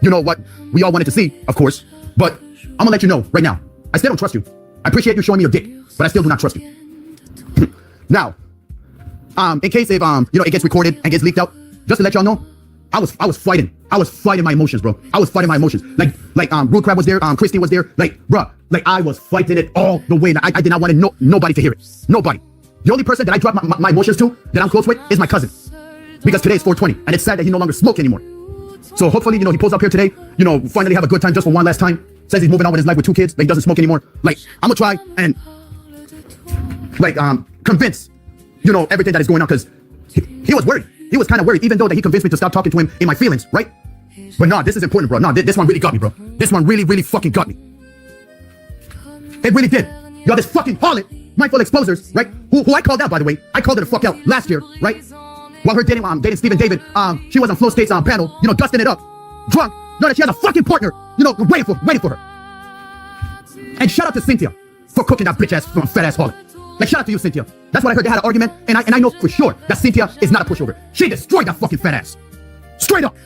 what we all wanted to see, of course. But I'm gonna let you know right now, I still don't trust you. I appreciate you showing me your dick, but I still do not trust you. Now, in case if, it gets recorded and gets leaked out, just to let y'all know, I was fighting. I was fighting my emotions, bro. I was fighting my emotions. Like Rude Crab was there, Christy was there. Like, bruh, like I was fighting it all the way. I did not want nobody to hear it. Nobody. The only person that I drop my emotions to, that I'm close with, is my cousin. Because today is 420, and it's sad that he no longer smokes anymore. So hopefully, he pulls up here today, finally have a good time just for one last time. Says he's moving on with his life with 2 kids, that he doesn't smoke anymore. Like, I'm gonna try and, convince, everything that is going on, because he was worried. He was kind of worried, even though that he convinced me to stop talking to him in my feelings, right? But nah, this is important, bro. Nah, this one really got me, bro. This one really, really fucking got me. It really did. Y'all, this fucking harlot, Mindful Exposers, right? Who I called out, by the way. I called her the fuck out last year, right? While her dating Stephen David, she was on Flow State's panel, dusting it up, drunk, knowing that she has a fucking partner, waiting for her. And shout out to Cynthia for cooking that bitch ass fat ass harlot. Like, shout out to you, Cynthia. That's what I heard. They had an argument, and I know for sure that Cynthia is not a pushover. She destroyed that fucking fat ass. Straight up.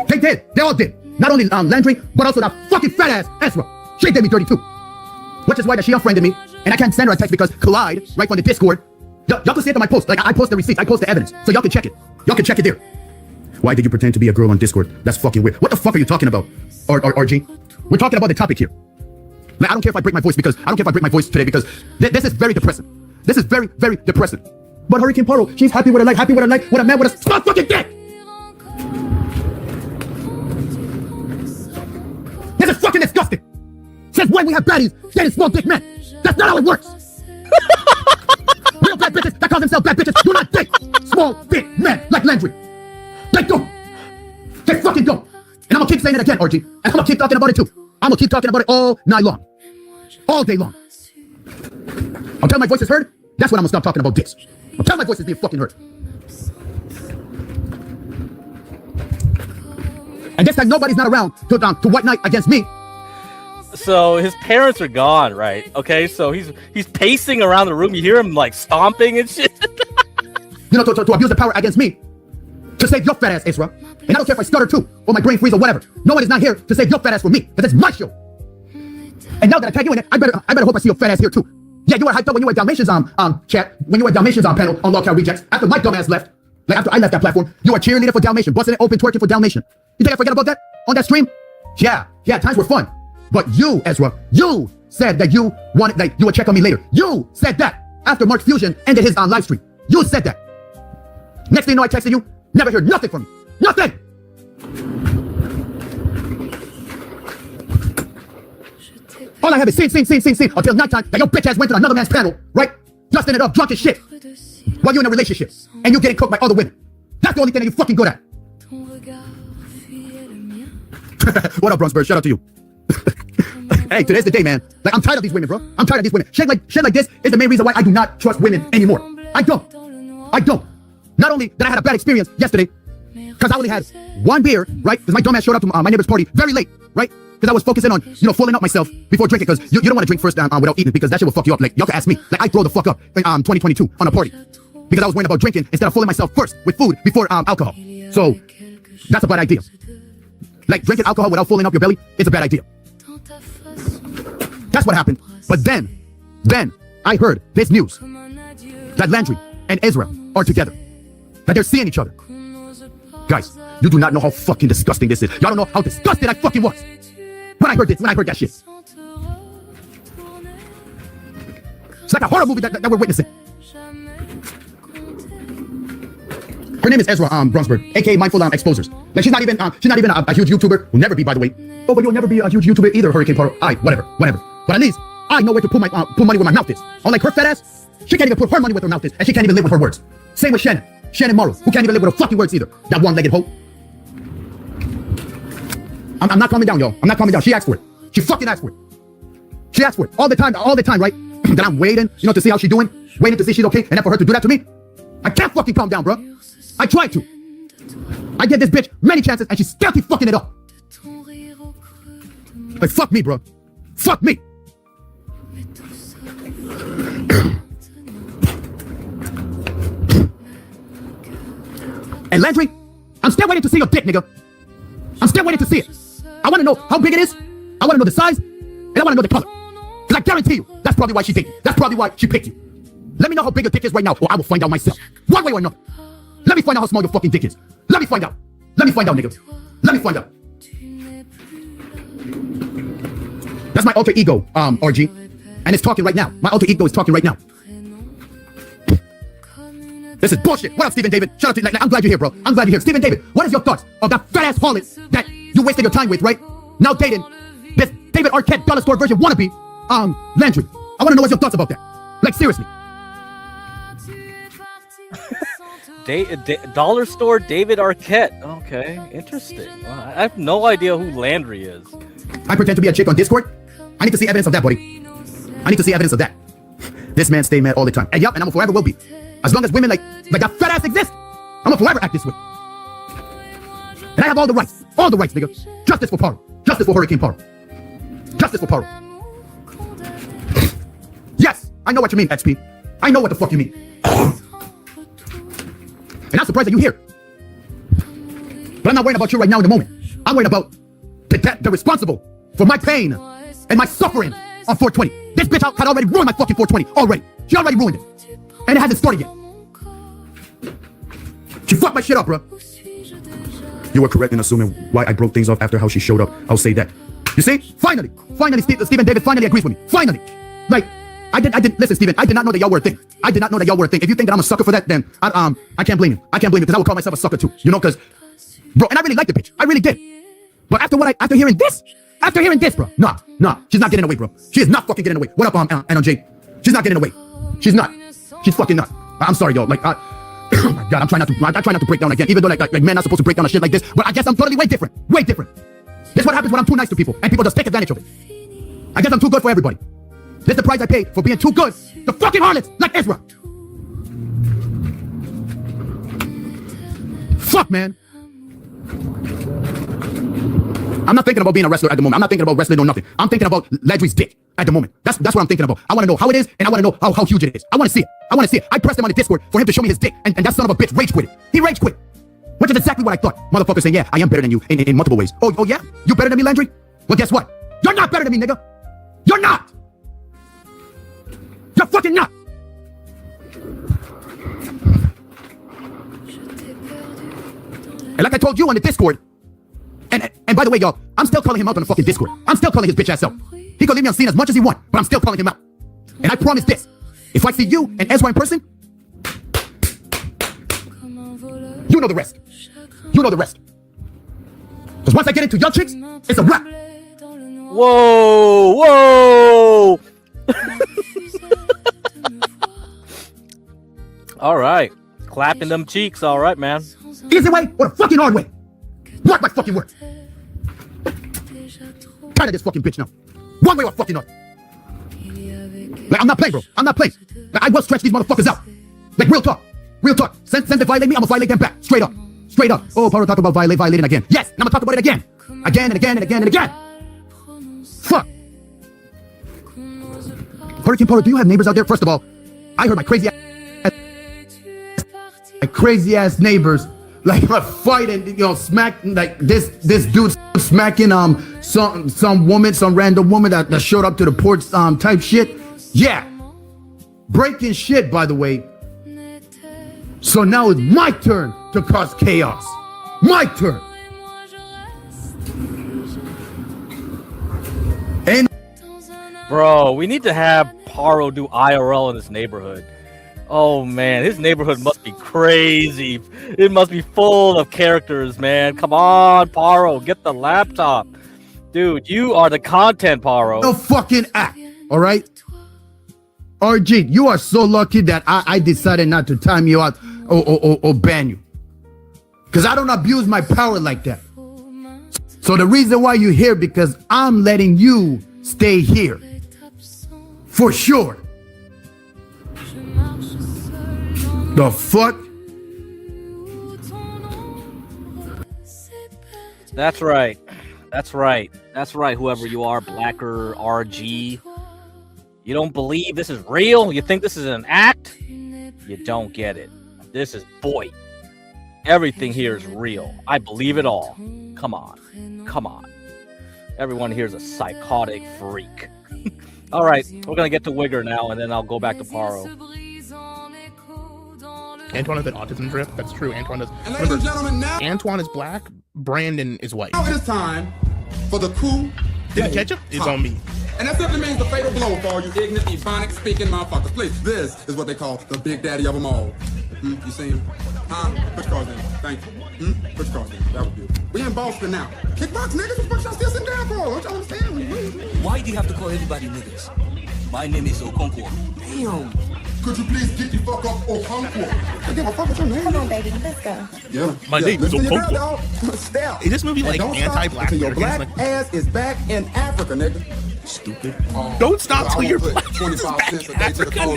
They did. They all did. Not only Landry, but also that fucking fat ass Ezra. She did me dirty too. Which is why that she unfriended me, and I can't send her a text because Collide, right from the Discord. Y'all can see it on my post. Like, I post the receipts, I post the evidence, so y'all can check it. Y'all can check it there. Why did you pretend to be a girl on Discord? That's fucking weird. What the fuck are you talking about, RG? We're talking about the topic here. Like, I don't care if I break my voice today because this is very depressing. This is very, very depressing. But Hurricane Paro, she's happy with her life, with a man with a small fucking dick. This is fucking disgusting. Since when we have baddies dating small dick men? That's not how it works. Real bad bitches that call themselves bad bitches do not date small dick men like Landry. They don't. They fucking don't. And I'm gonna keep saying it again, RG. And I'm gonna keep talking about it too. I'm gonna keep talking about it all night long. All day long. Until my voice is heard, that's when I'm gonna stop talking about this. Until my voice is being fucking heard. And this time nobody's not around to white knight against me. So his parents are gone, right? Okay, so he's pacing around the room. You hear him like stomping and shit. You know, to abuse the power against me, to save your fat ass, Ezra. And I don't care if I stutter too, or my brain freeze or whatever. No one is not here to save your fat ass for me, because it's my show. And now that I tag you in it, I better hope I see your fat ass here too. Yeah, you were hyped up when you were at Dalmatians chat, when you were at Dalmatians panel on Logcal Rejects. After my dumb ass left, like after I left that platform, you were cheerleader for Dalmatian, busting it open, twerking for Dalmatian. You think I forget about that on that stream? Yeah, times were fun. But you, Ezra, you said that you wanted, like, you would check on me later. You said that after Mark Fusion ended his live stream. You said that. Next thing you know, I texted you, never heard nothing from you. Nothing! All I have is seen until nighttime that your bitch ass went to another man's panel, right? Dusting it up, drunk as shit. While you're in a relationship and you're getting cooked by other women. That's the only thing that you're fucking good at. What up, Brunsberg? Shout out to you. Hey, today's the day, man. Like, I'm tired of these women, bro. I'm tired of these women. Shit like this is the main reason why I do not trust women anymore. I don't. Not only did I have a bad experience yesterday, because I only had one beer, right? Because my dumbass showed up to my neighbor's party very late, right? Because I was focusing on, filling up myself before drinking, because you don't want to drink first without eating, because that shit will fuck you up. Like, y'all can ask me. Like, I throw the fuck up in 2022 on a party, because I was worried about drinking instead of filling myself first with food before alcohol. So, that's a bad idea. Like, drinking alcohol without filling up your belly is a bad idea. That's what happened. But then I heard this news that Landry and Ezra are together, that they're seeing each other. Guys, you do not know how fucking disgusting this is. Y'all don't know how disgusted I fucking was when I heard that shit. It's like a horror movie that we're witnessing. Her name is Ezra Brunsberg, aka Mindful Exposers. Like, she's not even a huge YouTuber. Will never be, by the way. Oh, but you'll never be a huge YouTuber either, Hurricane Paro. Whatever. But at least I know where to put money where my mouth is. Unlike her fat ass, she can't even put her money where her mouth is, and she can't even live with her words. Same with Shannon Morrow, who can't even live with her fucking words either. That one-legged hoe. I'm not calming down, y'all. I'm not calming down. She asked for it. She fucking asked for it. She asked for it all the time, right? That I'm waiting, to see how she's doing, waiting to see she's okay, and then for her to do that to me, I can't fucking calm down, bro. I tried to. I gave this bitch many chances, and she still keep fucking it up. Like, fuck me, bro. Fuck me. And Landry, I'm still waiting to see your dick, nigga. I'm still waiting to see it. I want to know how big it is. I want to know the size, and I want to know the color. Because I guarantee you, that's probably why she did you. That's probably why she picked you. Let me know how big your dick is right now, or I will find out myself. One way or another. Let me find out how small your fucking dick is. Let me find out. Let me find out, nigga. Let me find out. That's my alter ego, RG. And it's talking right now. My alter ego is talking right now. This is bullshit. What up, Stephen David? Shout out to you. I'm glad you're here, bro. I'm glad you're here. Stephen David, what is your thoughts of that fat-ass harlot that you wasted your time with, right? Now dating this David Arquette dollar store version wannabe, Landry. I want to know what's your thoughts about that. Like, seriously. Dollar store David Arquette. Okay, interesting. Well, I have no idea who Landry is. I pretend to be a chick on Discord. I need to see evidence of that, buddy. I need to see evidence of that. This man stay mad all the time. And yup, and I'm forever will be. As long as women like that fat ass exist, I'm gonna forever act this way. And I have all the rights, nigga. Justice for Paro. Justice for Hurricane Paro. Justice for Paro. Yes, I know what you mean, XP. I know what the fuck you mean. And I'm surprised that you're here. But I'm not worried about you right now in the moment. I'm worried about the responsible for my pain and my suffering on 420. This bitch had already ruined my fucking 420 already. She already ruined it. And it hasn't started yet. She fucked my shit up, bro. You were correct in assuming why I broke things off after how she showed up. I'll say that. You see? Finally, Stephen David finally agrees with me. Finally. Like, I did. Listen, Stephen, I did not know that y'all were a thing. I did not know that y'all were a thing. If you think that I'm a sucker for that, then I can't blame you. I can't blame you, because I would call myself a sucker too. Because, bro, and I really liked the bitch. I really did. But after hearing this, bro, nah, she's not getting away, bro. She is not fucking getting away. What up, NJ? She's not getting away. She's not. She's fucking not. I'm sorry, yo. Like, oh my God, I try not to break down again, even though like men are supposed to break down a shit like this. But I guess I'm totally way different. Way different. This is what happens when I'm too nice to people, and people just take advantage of it. I guess I'm too good for everybody. This is the price I pay for being too good to fucking harlots like Ezra. Fuck, man. I'm not thinking about being a wrestler at the moment. I'm not thinking about wrestling or nothing. I'm thinking about Landry's dick at the moment. That's what I'm thinking about. I want to know how it is, and I want to know how huge it is. I want to see it. I want to see it. I pressed him on the Discord for him to show me his dick, and that son of a bitch rage quit it. He rage quit. Which is exactly what I thought. Motherfucker saying, yeah, I am better than you in multiple ways. Oh yeah? You better than me, Landry? Well, guess what? You're not better than me, nigga. You're not. You're fucking not. And like I told you on the Discord, and by the way, y'all, I'm still calling him out on the fucking Discord. I'm still calling his bitch ass out. He can leave me on scene as much as he want, but I'm still calling him out. And I promise this: if I see you and Ezra in person, you know the rest. You know the rest. Because once I get into your chicks, it's a wrap. Whoa, whoa. All right, clapping them cheeks. All right, man. Easy way or the fucking hard way? Mark my fucking word. Tired of this fucking bitch now. One way or fucking other. Like, I'm not playing, bro. I'm not playing. Like, I will stretch these motherfuckers out. Like, real talk. Real talk. Since they violate me, I'm gonna violate them back. Straight up. Straight up. Oh, Paro talk about violating again. Yes, and I'm gonna talk about it again. Again and again and again and again. Fuck. Hurricane Paro, do you have neighbors out there? First of all, I heard my crazy ass neighbors like fighting, you know, smack like this dude smacking some woman, some random woman that showed up to the porch type shit. Yeah. Breaking shit, by the way. So now it's my turn to cause chaos. My turn. And bro, we need to have Paro do IRL in this neighborhood. Oh man, his neighborhood must be crazy. It must be full of characters, man. Come on, Paro, get the laptop. Dude, you are the content, Paro. No fucking act, all right? RG, you are so lucky that I decided not to time you out or ban you. Because I don't abuse my power like that. So the reason why you're here, because I'm letting you stay here. For sure. The fuck? That's right. That's right. That's right, whoever you are, Blacker, RG. You don't believe this is real? You think this is an act? You don't get it. This is boy. Everything here is real. I believe it all. Come on. Come on. Everyone here is a psychotic freak. All right, we're going to get to Wigger now, and then I'll go back to Paro. Antoine has an autism drift. That's true. Antoine does. Remember, now Antoine is black. Brandon is white. Now it is time for the coup. The ketchup is on me. And that simply means the fatal blow for all you ignorant, ebonic speaking motherfuckers. Please, this is what they call the big daddy of them all. You see him? Put your cards in. Thank you. Put your cards in. That was beautiful. We in Boston now. Kickbox niggas, what the fuck y'all still sitting down for? Don't y'all understand? Why do you have to call everybody niggas? My name is Okonkwo. Damn. Could you please get the fuck up, Okonkwo? I give a fuck with your name. Come on, baby, let's go. Yeah. My name is Okonkwo. Step. Is this movie like anti-black? Until your black ass is back in Africa, nigga. Stupid. Don't stop till your black ass is back in Africa.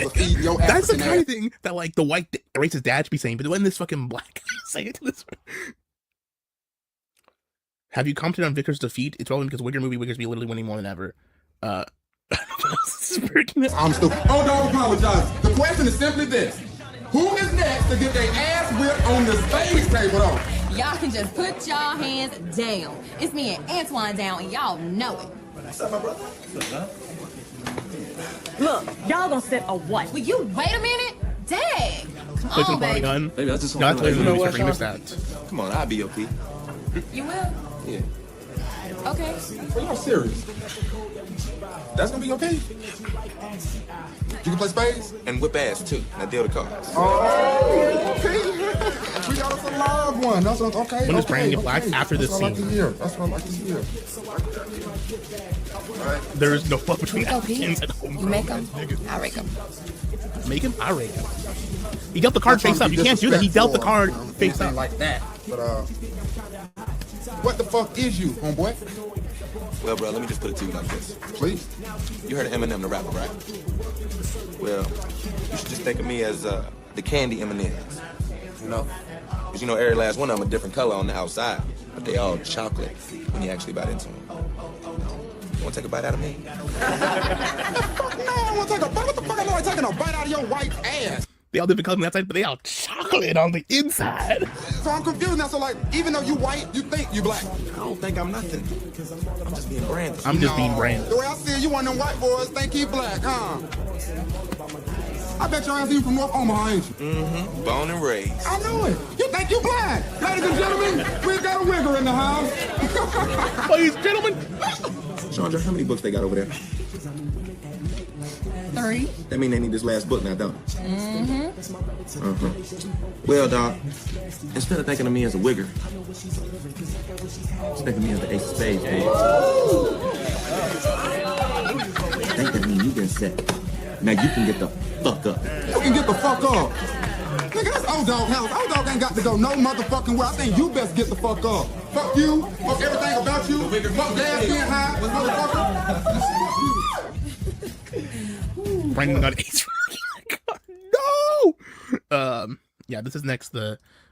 That's the kind of thing that like the white racist dad should be saying, but when this fucking black say it to this. Have you commented on Vickers' defeat? It's relevant because Wigger's be literally winning more than ever. I'm stupid. Oh, don't apologize. The question is simply this. Who is next to get their ass whipped on the stage table though? Y'all can just put y'all hands down. It's me and Antoine down and y'all know it. What's up, my brother? Look, y'all gonna sit a what? Will you wait a minute? Dang! Come on, baby. Baby, that's just no, you know what, that. Come on, I'll be your P. You will? Yeah. Okay. Well, y'all serious? That's gonna be okay? You can play spades? And whip ass too. Now deal the cards. Oh, okay. We got us a live one. That's what, okay. When does Brandon get black? After this scene. That's what I like to hear. There is no fuck between Africans and You make them, I rake them. Make him? I rake him. He dealt the card face up. You can't do that. He dealt the card face up. Like that. But, what the fuck is you, homeboy? Well, bro, let me just put it to you like this. Please. You heard of Eminem, the rapper, right? Well, you should just think of me as the candy M&Ms. You know? Because you know every last one of them a different color on the outside. but they all chocolate when you actually bite into them. You want to take a bite out of me? Fuck no, I want to take a bite. What the fuck am I taking a bite out of your white ass? They all different colors on the outside, but they all chocolate on the inside. So I'm confused now. So like, even though you white, you think you black. I don't think I'm nothing. I'm just being branded. I'm just being branded. The way I see it, you one of them white boys think he black, huh? I bet your ass you from North Omaha, ain't you? Mm-hmm. Born and raised. I know it. You think you black. Ladies and gentlemen, we've got a wigger in the house. Ladies and gentlemen. Chandra, how many books they got over there? 3. That mean they need this last book now, don't it? Mm-hmm. Uh-huh. Well, dog, instead of thinking of me as a wigger, think of me as the ace of spades, eh? Think that mean you been set. Now you can get the fuck up. You can get the fuck up. Nigga, that's old dog house. Old dog ain't got to go no motherfucking where. I think you best get the fuck up. Fuck you. Fuck everything about you. Fuck gas being high. Motherfucker. Brandon got ace. No. Yeah, this is next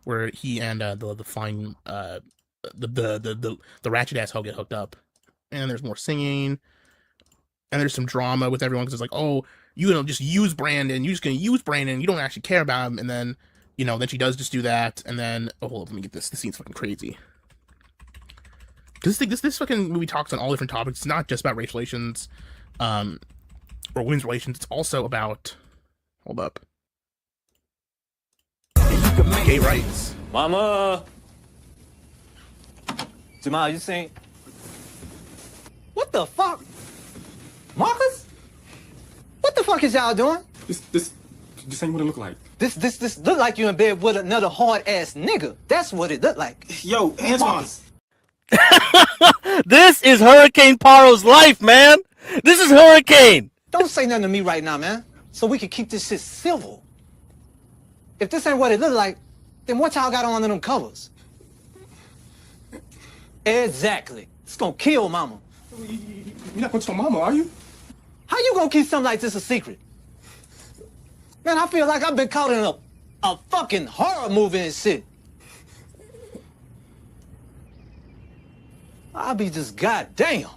where he and the fine the ratchet ass hoe get hooked up, and there's more singing, and there's some drama with everyone because it's like, oh, you know, just use Brandon. You're just gonna use Brandon. You don't actually care about him, and then then she does just do that, and then hold up, let me get this. This scene's fucking crazy. Because this fucking movie talks on all different topics. It's not just about racial relations, or women's relations. It's also about hold up. Gay rights. Mama! Jamal, you seen? What the fuck? Marcus? What the fuck is y'all doing? This ain't what it look like. This look like you in bed with another hard-ass nigga. That's what it look like. Yo, Antoine. This is Hurricane Paro's life, man. This is Hurricane. Don't say nothing to me right now, man. So we can keep this shit civil. If this ain't what it look like, then what y'all got on under them covers? Exactly. It's gonna kill mama. You're not gonna tell mama, are you? How you gonna keep something like this a secret? Man, I feel like I've been caught in a fucking horror movie and shit. I'll be just goddamn.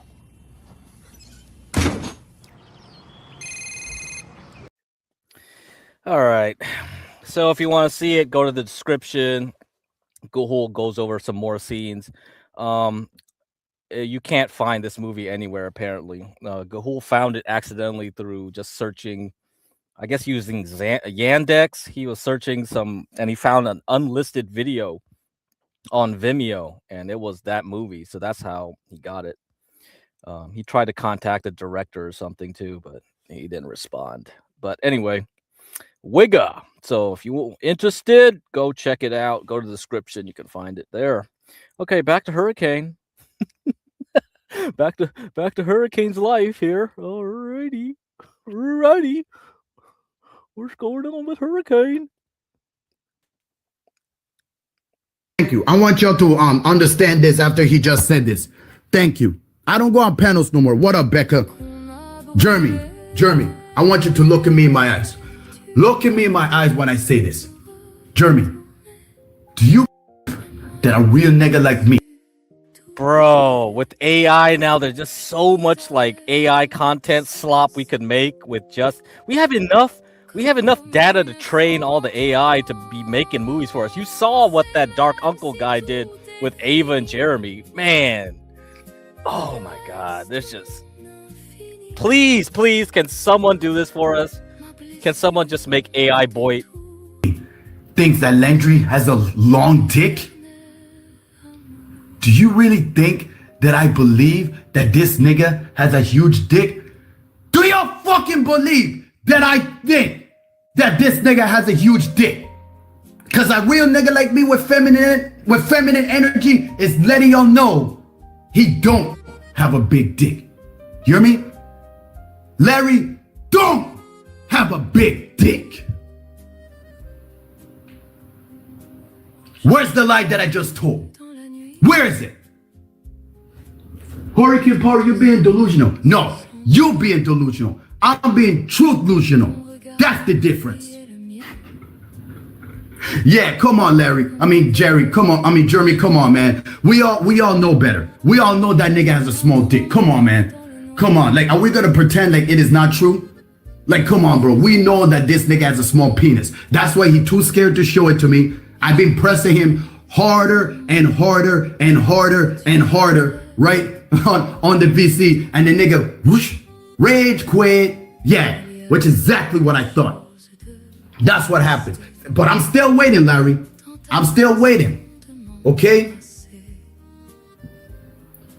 All right. So if you want to see it, go to the description. Google goes over some more scenes. You can't find this movie anywhere, apparently. Gahul found it accidentally through just searching, I guess using Yandex. He was searching and he found an unlisted video on Vimeo, and it was that movie. So that's how he got it. He tried to contact the director or something too, but he didn't respond. But anyway, Wigga. So if you're interested, go check it out. Go to the description. You can find it there. Okay, back to Hurricane. back to Hurricane's life here. Alrighty. What's going on with Hurricane? Thank you. I want y'all to understand this after he just said this. Thank you. I don't go on panels no more. What up, Becca? Jeremy, I want you to look at me in my eyes. Look at me in my eyes when I say this. Jeremy, do you that a real nigga like me? Bro, with AI now, there's just so much like AI content slop we could make with just we have enough data to train all the AI to be making movies for us. You saw what that Dark Uncle guy did with Ava and Jeremy. Man. Oh my god. There's just please, can someone do this for us? Can someone just make AI boy Thinks that Landry has a long dick? Do you really think that I believe that this nigga has a huge dick? Do you fucking believe that I think that this nigga has a huge dick? Cause a real nigga like me with feminine energy is letting y'all know he don't have a big dick. You hear me? Larry don't have a big dick. Where's the lie that I just told? Where is it? Hurricane Power, you're being delusional. No, you being delusional. I'm being truth delusional. That's the difference. Yeah, come on, Larry. I mean, Jerry, come on. I mean, Jeremy, come on, man. We all know better. We all know that nigga has a small dick. Come on, man. Come on. Like, are we gonna pretend like it is not true? Like, come on, bro. We know that this nigga has a small penis. That's why he too scared to show it to me. I've been pressing him harder and harder and harder and harder, right? on the VC, and the nigga, whoosh, rage quit. Yeah, which is exactly what I thought. That's what happens. But I'm still waiting, Larry. I'm still waiting. Okay?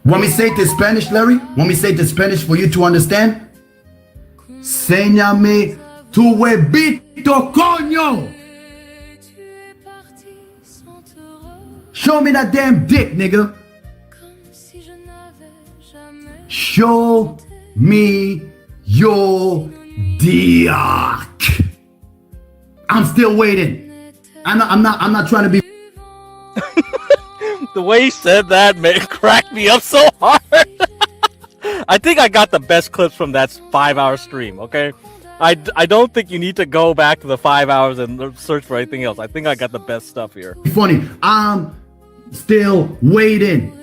Want me say it in Spanish, Larry? Want me say it in Spanish for you to understand? Séñame tu huevito, coño! Show me that damn dick, nigga. Show me your dick. I'm still waiting. I'm not trying to be. The way he said that cracked me up so hard. I think I got the best clips from that 5-hour stream. Okay, I don't think you need to go back to the 5 hours and search for anything else. I think I got the best stuff here. Funny. I'm still waiting.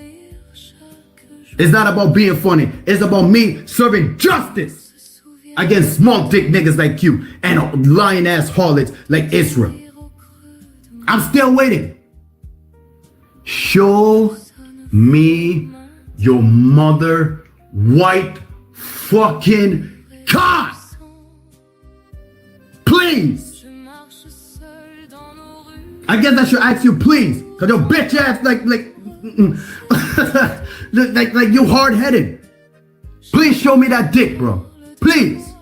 It's not about being funny. It's about me serving justice against small dick niggas like you and lying ass harlots like Israel. I'm still waiting. Show me your mother white fucking cock. Please. I guess I should ask you please. Cause your bitch ass like like you hard-headed. Please show me that dick, bro. Please.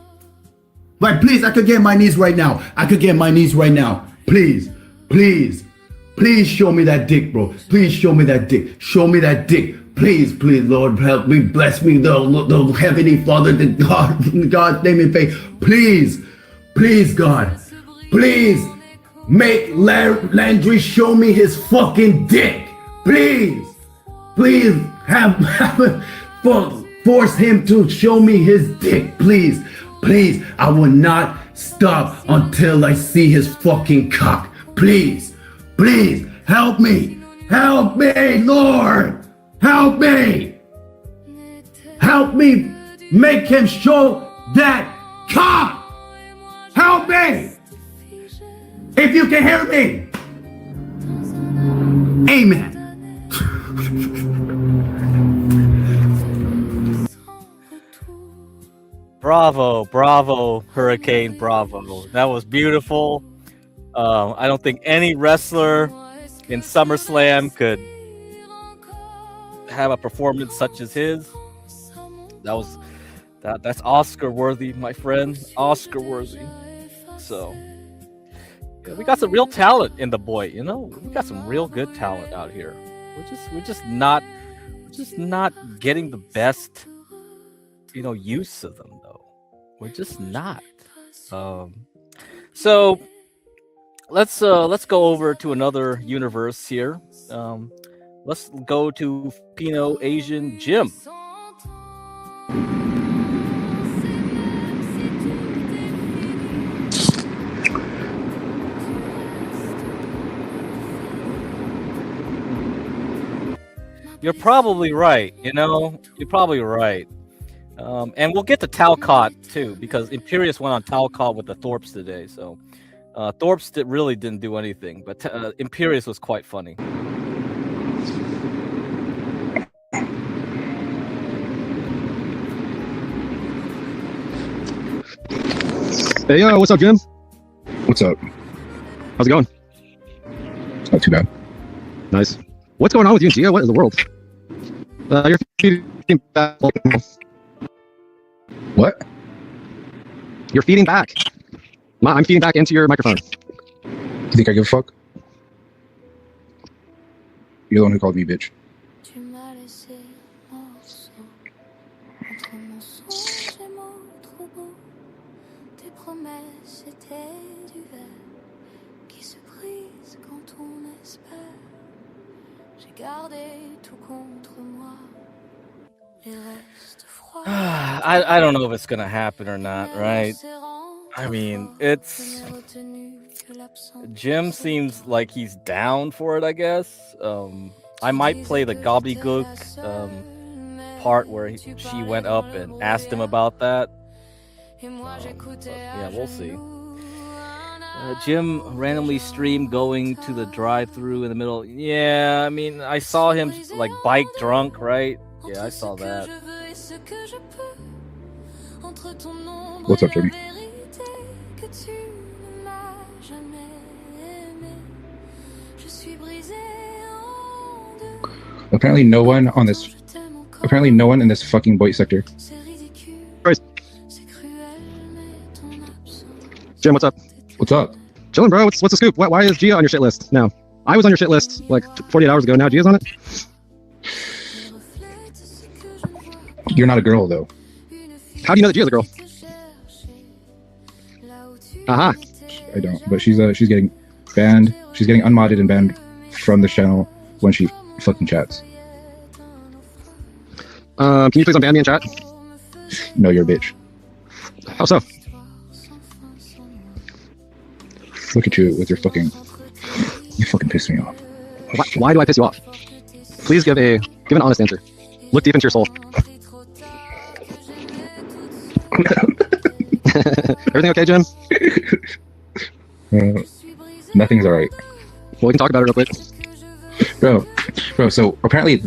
Like, please, I could get my knees right now. I could get my knees right now. Please, please, please show me that dick, bro. Please show me that dick. Show me that dick. Please, please, Lord, help me, bless me, the Heavenly Father, the God's name and faith. Please, please, God, please make Landry show me his fucking dick. Please, please force him to show me his dick. Please, please, I will not stop until I see his fucking cock. Please, please, help me, Lord. Help me! Help me make him show that cock! Help me! If you can hear me! Amen. Bravo, bravo, Hurricane, bravo. That was beautiful. I don't think any wrestler in SummerSlam could have a performance such as his. That's Oscar worthy, my friend. Oscar worthy. So yeah, we got some real talent in the boy, you know. We got some real good talent out here. We're just not getting the best, you know, use of them though. We're just not. So let's go over to another universe here. Let's go to Filipino Asian Jim. You're probably right, you know? You're probably right. And we'll get to Talcott too, because Imperius went on Talcott with the Thorpes today. So Thorpes really didn't do anything, but Imperius was quite funny. Hey, yo, what's up, Jim? What's up? How's it going? It's not too bad. Nice. What's going on with you and Gia? What in the world? You're feeding back. What? You're feeding back. I'm feeding back into your microphone. You think I give a fuck? You're the one who called me bitch. I don't know if it's gonna happen or not, right? I mean, it's Jim seems like he's down for it, I guess. I might play the gobbledygook part where she went up and asked him about that. But yeah, we'll see. Jim randomly streamed going to the drive-thru in the middle. Yeah, I mean, I saw him like bike drunk, right? Yeah, I saw that. What's up, Jimmy? Apparently no one on this. Apparently no one in this fucking boy sector. Christ. Jim, what's up? What's up? Chilling, bro. What's the scoop? Why is Gia on your shit list now? I was on your shit list like 48 hours ago. Now Gia's on it. You're not a girl though. How do you know that Gia's a girl? Aha. I don't. But she's getting banned. She's getting unmodded and banned from the channel when she fucking chats. Can you please unban me in chat? No, you're a bitch. How so? Look at you with your fucking. You fucking piss me off. Why do I piss you off? Please give an honest answer. Look deep into your soul. Everything okay, Jim? Nothing's alright. Well, we can talk about it real quick. Bro. So apparently,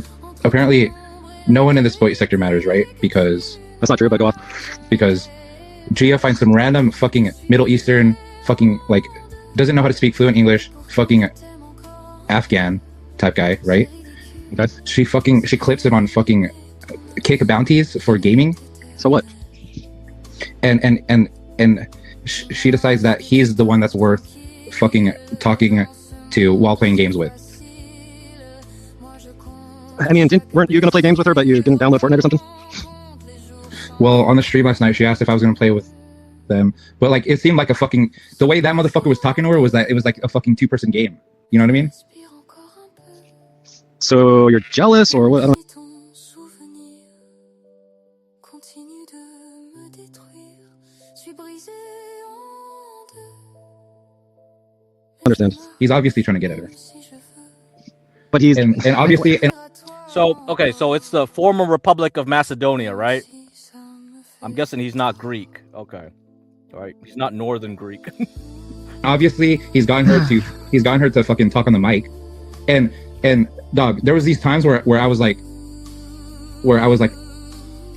no one in this boy sector matters, right? Because that's not true. But go off. Because Gia finds some random fucking Middle Eastern fucking like doesn't know how to speak fluent English fucking Afghan type guy, right? Okay. She clips him on fucking kick bounties for gaming. So what? And she decides that he's the one that's worth fucking talking to while playing games with. I mean, weren't you gonna play games with her, but you didn't download Fortnite or something? Well, on the stream last night, she asked if I was gonna play with them, but like it seemed like a fucking the way that motherfucker was talking to her was that it was like a fucking 2-person game. You know what I mean? So you're jealous, or what? I don't understand. He's obviously trying to get at her. But he's and obviously. So okay, so it's the former Republic of Macedonia, right? I'm guessing he's not Greek. Okay, all right, he's not Northern Greek. Obviously, he's gotten her to fucking talk on the mic, and dog, there was these times where I was like,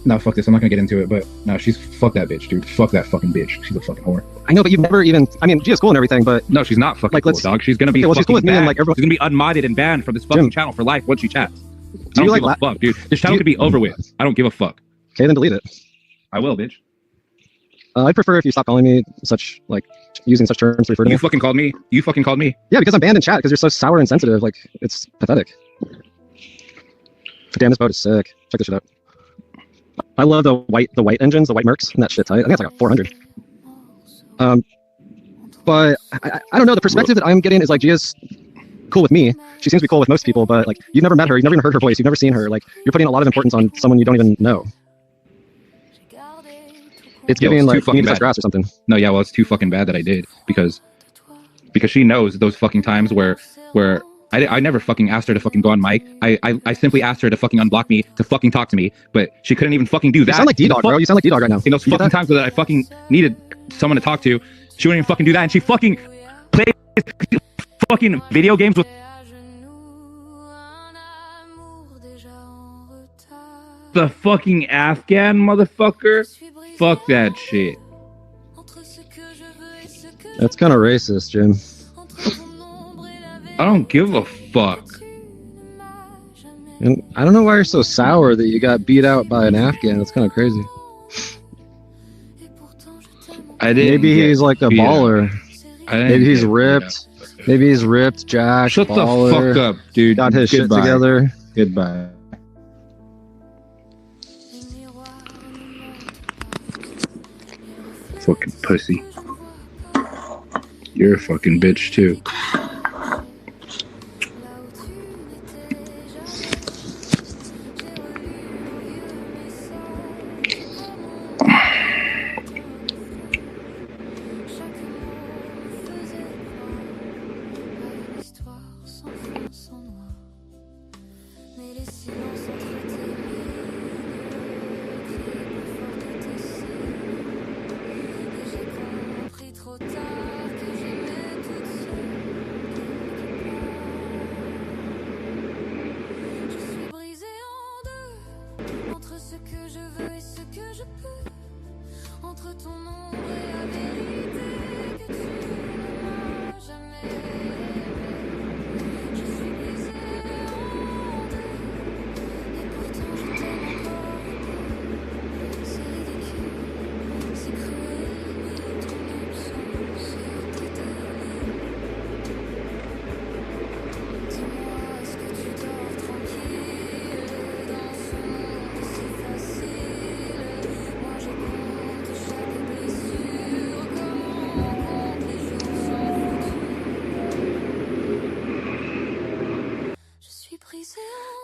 no, fuck this, I'm not gonna get into it, but no, fuck that bitch, dude, fuck that fucking bitch, she's a fucking whore. I know, but you've never even, I mean, Gia's cool and everything, but no, she's not fucking like, cool, dog. She's gonna be well, she's cool with me, and like everyone, she's gonna be unmodded and banned from this fucking channel for life once she chats. Do you give a fuck, dude? This channel could be over with. I don't give a fuck. Okay, then delete it. I will, bitch. I'd prefer if you stop calling me such, like, using such terms to refer to me. You fucking called me. You fucking called me. Yeah, because I'm banned in chat because you're so sour and sensitive. Like, it's pathetic. Damn, this boat is sick. Check this shit out. I love the white engines, the white Mercs, and that shit's tight. I think it's like a 400. But I don't know. The perspective that I'm getting is like Gia's cool with me. She seems to be cool with most people, but like you've never met her, you've never even heard her voice, you've never seen her. Like you're putting a lot of importance on someone you don't even know. It's giving like you need to touch grass or something. No, yeah, well, it's too fucking bad that I did because she knows those fucking times where I never fucking asked her to fucking go on mic. I simply asked her to fucking unblock me to fucking talk to me, but she couldn't even fucking do that. You sound like D-Dog, bro. You sound like D-Dog right now. In those fucking times that I fucking needed someone to talk to, she wouldn't even fucking do that, and she fucking plays fucking video games with the fucking Afghan motherfucker. Fuck that shit. That's kind of racist, Jim. I don't give a fuck. And I don't know why you're so sour that you got beat out by an Afghan. That's kind of crazy. Maybe he's like a baller. Maybe he's ripped. Maybe he's ripped, Jack. Shut baller. the fuck up, dude. Got his shit together. Goodbye. Fucking pussy. You're a fucking bitch too.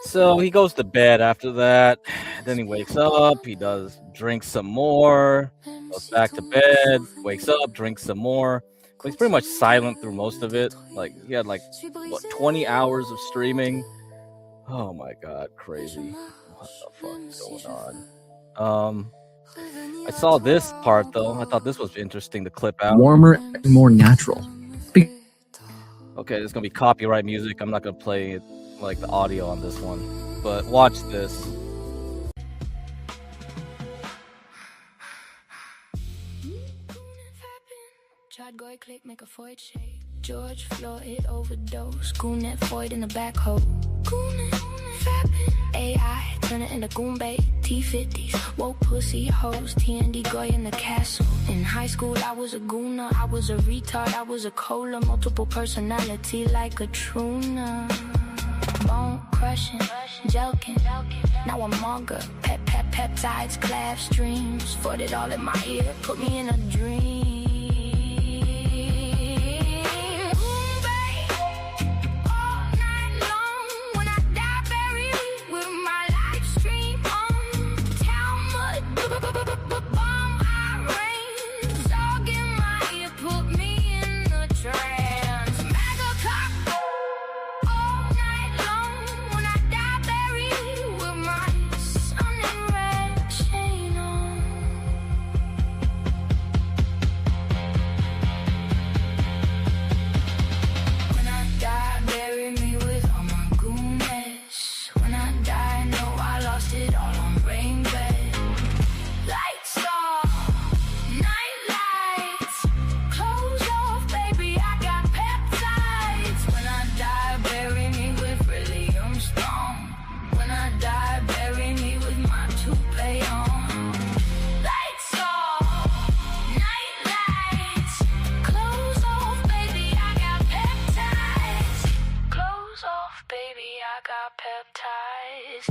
So he goes to bed after that. Then he wakes up. He drinks some more. Goes back to bed. Wakes up, drinks some more. But he's pretty much silent through most of it. Like he had like what 20 hours of streaming. Oh my god, crazy! What the fuck is going on? I saw this part though. I thought this was interesting to clip out. Warmer and more natural. Okay, there's gonna be copyright music. I'm not gonna play it like the audio on this one, but watch this. George Floyd overdose. Goonet Floyd in the back hole. AI turn it into goon bait. T50s, woke pussy hoes. TND Goy in the castle. In high school, I was a gooner. I was a retard. I was a cola. Multiple personality like a truna. Bone crushing, joking. Now I'm manga. Peptides, collab streams. Fought it all in my ear. Put me in a dream.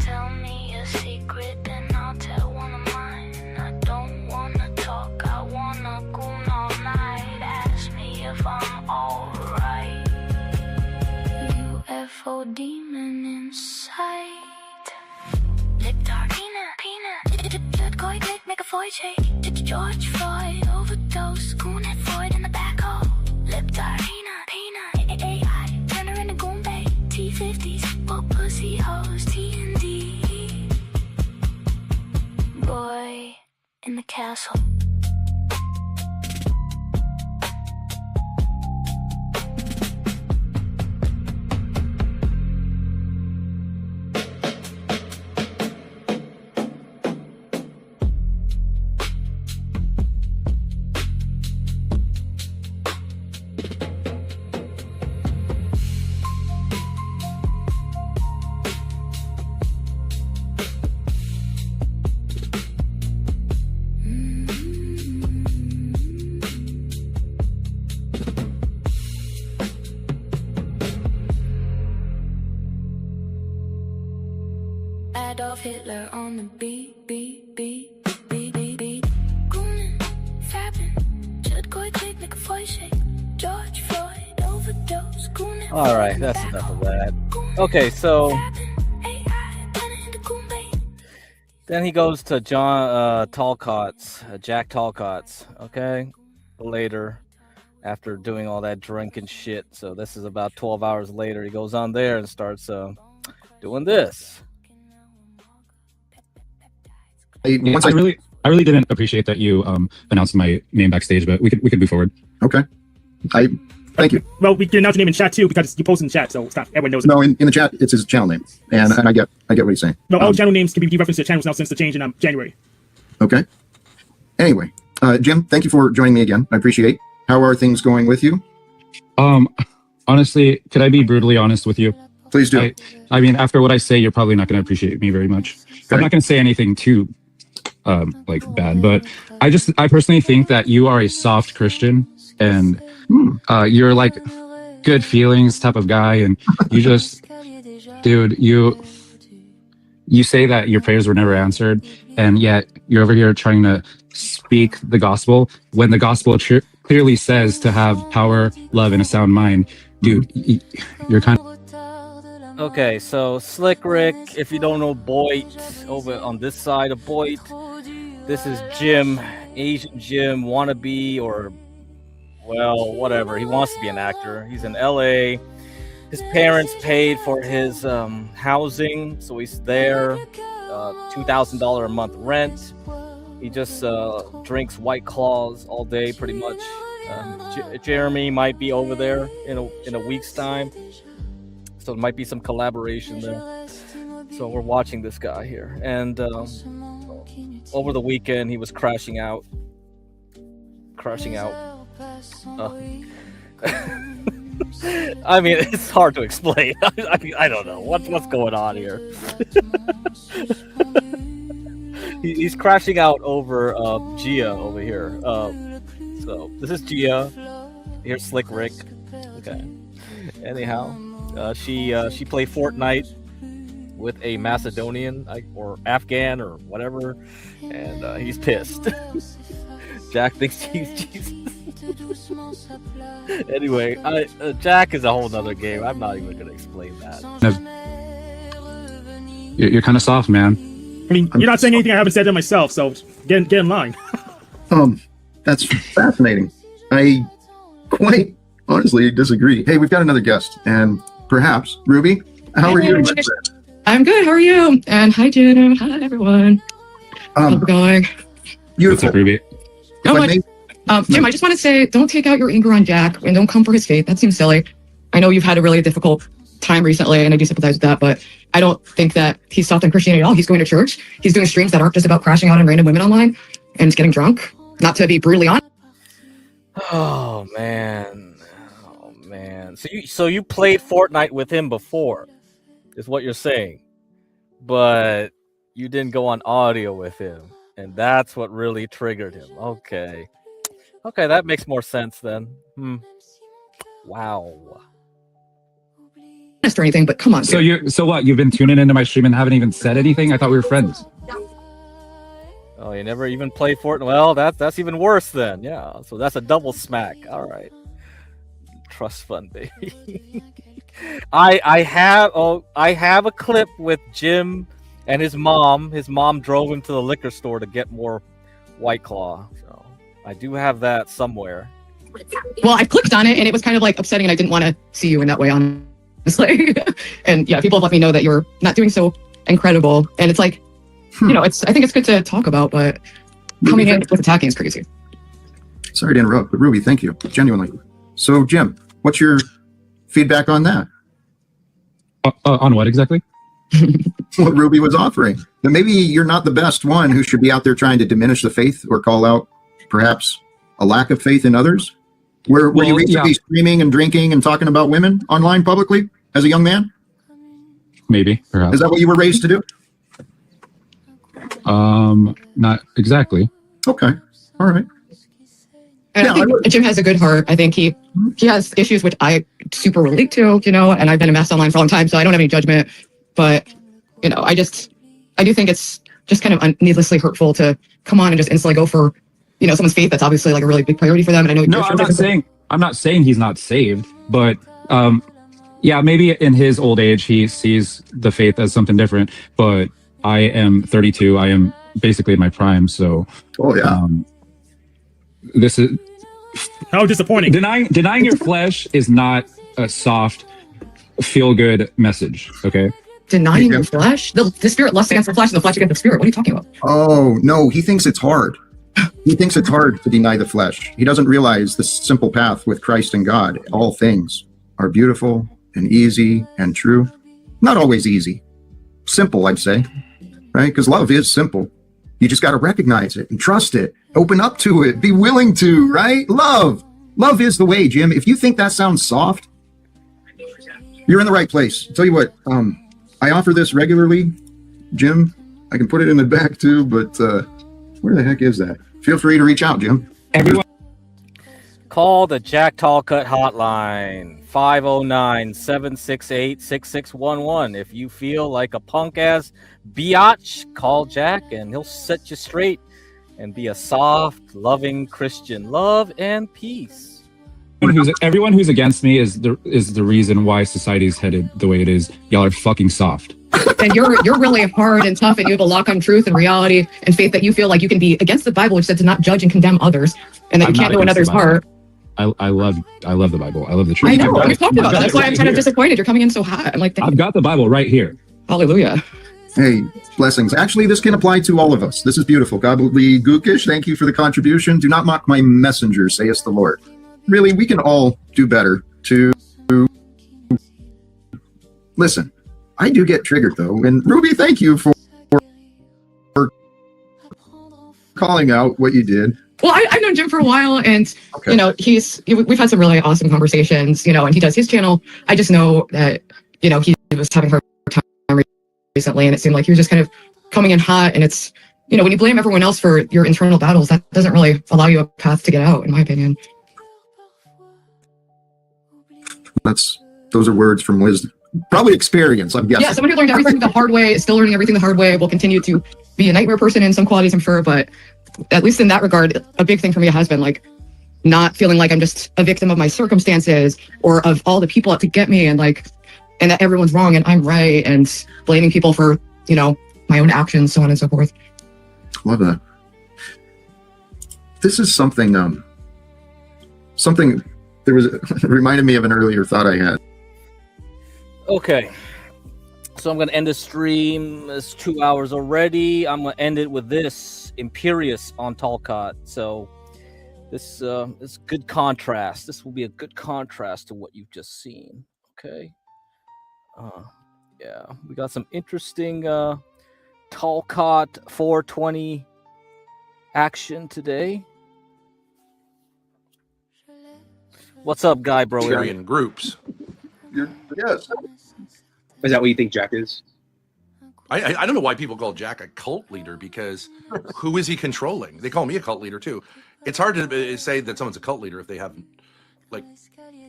Tell me a secret, then I'll tell one of mine. I don't wanna talk, I wanna goon all night. Ask me if I'm alright. UFO demon in sight. Lip darkina, peanut. Good koi click, make a void shake. George Floyd overdose. Goonet Floyd in the back hole. Lip darkina, peanut. AI turn her into goon bait. T50s, woke pussy hoes. TND boy in the castle. Adolf Hitler on the beat. Goonin', fapping, Judd Goy click, make a voice shake. George Floyd overdose. Goonin'. All right, that's enough of that. Okay, so then he goes to Jack Talcott's. Okay, later after doing all that drunken shit. So this is about 12 hours later. He goes on there and starts doing this. I really didn't appreciate that you announced my name backstage, but we could move forward. Okay. Thank you. Well, we can announce your name in chat too because you posted in chat, so stop. Everyone knows. No, in the chat it's his channel name, and I get what he's saying. No, all channel names can be dereferenced to channels now since the change in January. Okay. Anyway, Jim, thank you for joining me again. I appreciate. How are things going with you? Honestly, could I be brutally honest with you? Please do. I mean, after what I say, you're probably not going to appreciate me very much. I'm not going to say anything too like bad, but I personally think that you are a soft Christian, and you're like good feelings type of guy, and you just, dude, you say that your prayers were never answered, and yet you're over here trying to speak the gospel when the gospel clearly says to have power, love, and a sound mind. Dude, you're kind of... Okay, so Slick Rick, if you don't know Boyd, over on this side of Boyd, this is Jim, Asian Jim, wannabe, or, well, whatever. He wants to be an actor. He's in LA. His parents paid for his housing, so he's there. $2,000 a month rent. He just drinks White Claws all day, pretty much. Jeremy might be over there in a week's time, so there might be some collaboration there. So we're watching this guy here, and over the weekend he was crashing out. I mean, it's hard to explain. I don't know what's going on here. He's crashing out over Gia over here. So this is Gia. Here's Slick Rick. Okay. Anyhow, she played Fortnite with a Macedonian or Afghan or whatever, and he's pissed. Jack thinks he's Jesus. Anyway, Jack is a whole nother game. I'm not even gonna explain that. You're kind of soft, man. I mean, you're not saying anything I haven't said to myself, so get in line. That's fascinating. I quite honestly disagree. Hey, we've got another guest, and perhaps Ruby, how are you? I'm good. How are you? And hi, Jim. Hi, everyone. How's it going? Beautiful. What's up, Ruby? Jim, I just want to say, don't take out your anger on Jack and don't come for his faith. That seems silly. I know you've had a really difficult time recently, and I do sympathize with that, but I don't think that he's soft on Christianity at all. He's going to church. He's doing streams that aren't just about crashing out on random women online and getting drunk. Not to be brutally honest. Oh man. So you played Fortnite with him before, is what you're saying, but you didn't go on audio with him, and that's what really triggered him. Okay, that makes more sense then. Wow. Or anything, but come on. So what? You've been tuning into my stream and haven't even said anything? I thought we were friends. Oh, you never even played Fortnite? Well, that's even worse then. Yeah, so that's a double smack. All right. Trust fund, baby. I have a clip with Jim and his mom. His mom drove him to the liquor store to get more White Claw. So I do have that somewhere. Well, I clicked on it and it was kind of like upsetting, and I didn't want to see you in that way, honestly. And yeah, people have let me know that you're not doing so incredible, and it's like, I think it's good to talk about, but coming in with attacking is crazy. Sorry to interrupt, but Ruby, thank you, genuinely. So, Jim, what's your feedback on that? On what exactly? What Ruby was offering. That maybe you're not the best one who should be out there trying to diminish the faith or call out perhaps a lack of faith in others. Were you recently screaming and drinking and talking about women online publicly as a young man? Maybe, perhaps. Is that what you were raised to do? Not exactly. Okay. All right. And I think Jim has a good heart. I think he has issues which I super relate to, and I've been a mess online for a long time, so I don't have any judgment. But, I do think it's just kind of needlessly hurtful to come on and just instantly go for, someone's faith that's obviously like a really big priority for them. And I know I'm not saying he's not saved, but yeah, maybe in his old age he sees the faith as something different. But I am 32. I am basically in my prime, so this is how disappointing. Denying your flesh is not a soft, feel-good message. Okay. Denying your flesh? The spirit lusts against the flesh, and the flesh against the spirit. What are you talking about? Oh no, he thinks it's hard. He thinks it's hard to deny the flesh. He doesn't realize the simple path with Christ and God. All things are beautiful and easy and true. Not always easy. Simple, I'd say. Right? Because love is simple. You just got to recognize it and trust it Open up to it. Be willing to, right? Love is the way, Jim. If you think that sounds soft, you're in the right place. I'll tell you what, I offer this regularly, Jim. I can put it in the back too, but where the heck is that? Feel free to reach out, Jim. Everyone, call the Jack Tallcut hotline, 509-768-6611. If you feel like a punk ass biatch, call Jack and he'll set you straight and be a soft, loving Christian. Love and peace. Everyone who's against me is the reason why society's headed the way it is. Y'all are fucking soft. And you're really hard and tough, and you have a lock on truth and reality and faith that you feel like you can be against the Bible, which said to not judge and condemn others, and that you can't know another's heart. I love the Bible. I love the truth. I know. We've talked about that. That's why I'm kind of disappointed. You're coming in so hot. I'm like, I've got the Bible right here. Hallelujah. Hey, blessings. Actually, this can apply to all of us. This is beautiful. Gobbledygookish, thank you for the contribution. Do not mock my messenger, saith the Lord. Really, we can all do better to listen. I do get triggered though, and Ruby, thank you for calling out what you did. Well, I've known Jim for a while, and you know, we've had some really awesome conversations. You know, and he does his channel. I just know that he was having a hard time recently, and it seemed like he was just kind of coming in hot. And it's when you blame everyone else for your internal battles, that doesn't really allow you a path to get out, in my opinion. Those are words from wisdom, probably experience, I'm guessing. Yeah, someone who learned everything the hard way is still learning everything the hard way. Will continue to be a nightmare person in some qualities, I'm sure, but at least in that regard, a big thing for me has been like not feeling like I'm just a victim of my circumstances or of all the people out to get me, and that everyone's wrong and I'm right, and blaming people for my own actions, so on and so forth. Love that. This is something it reminded me of an earlier thought I had. Okay, so I'm gonna end the stream. It's 2 hours already. I'm gonna end it with this Imperious on Talcott. So this is good contrast. This will be a good contrast to what you've just seen. Okay. Yeah, we got some interesting Talcott 420 action today. What's up, guy, bro? Syrian groups. Yes. Is that what you think Jack is? I don't know why people call Jack a cult leader, because who is he controlling? They call me a cult leader too. It's hard to say that someone's a cult leader if they haven't,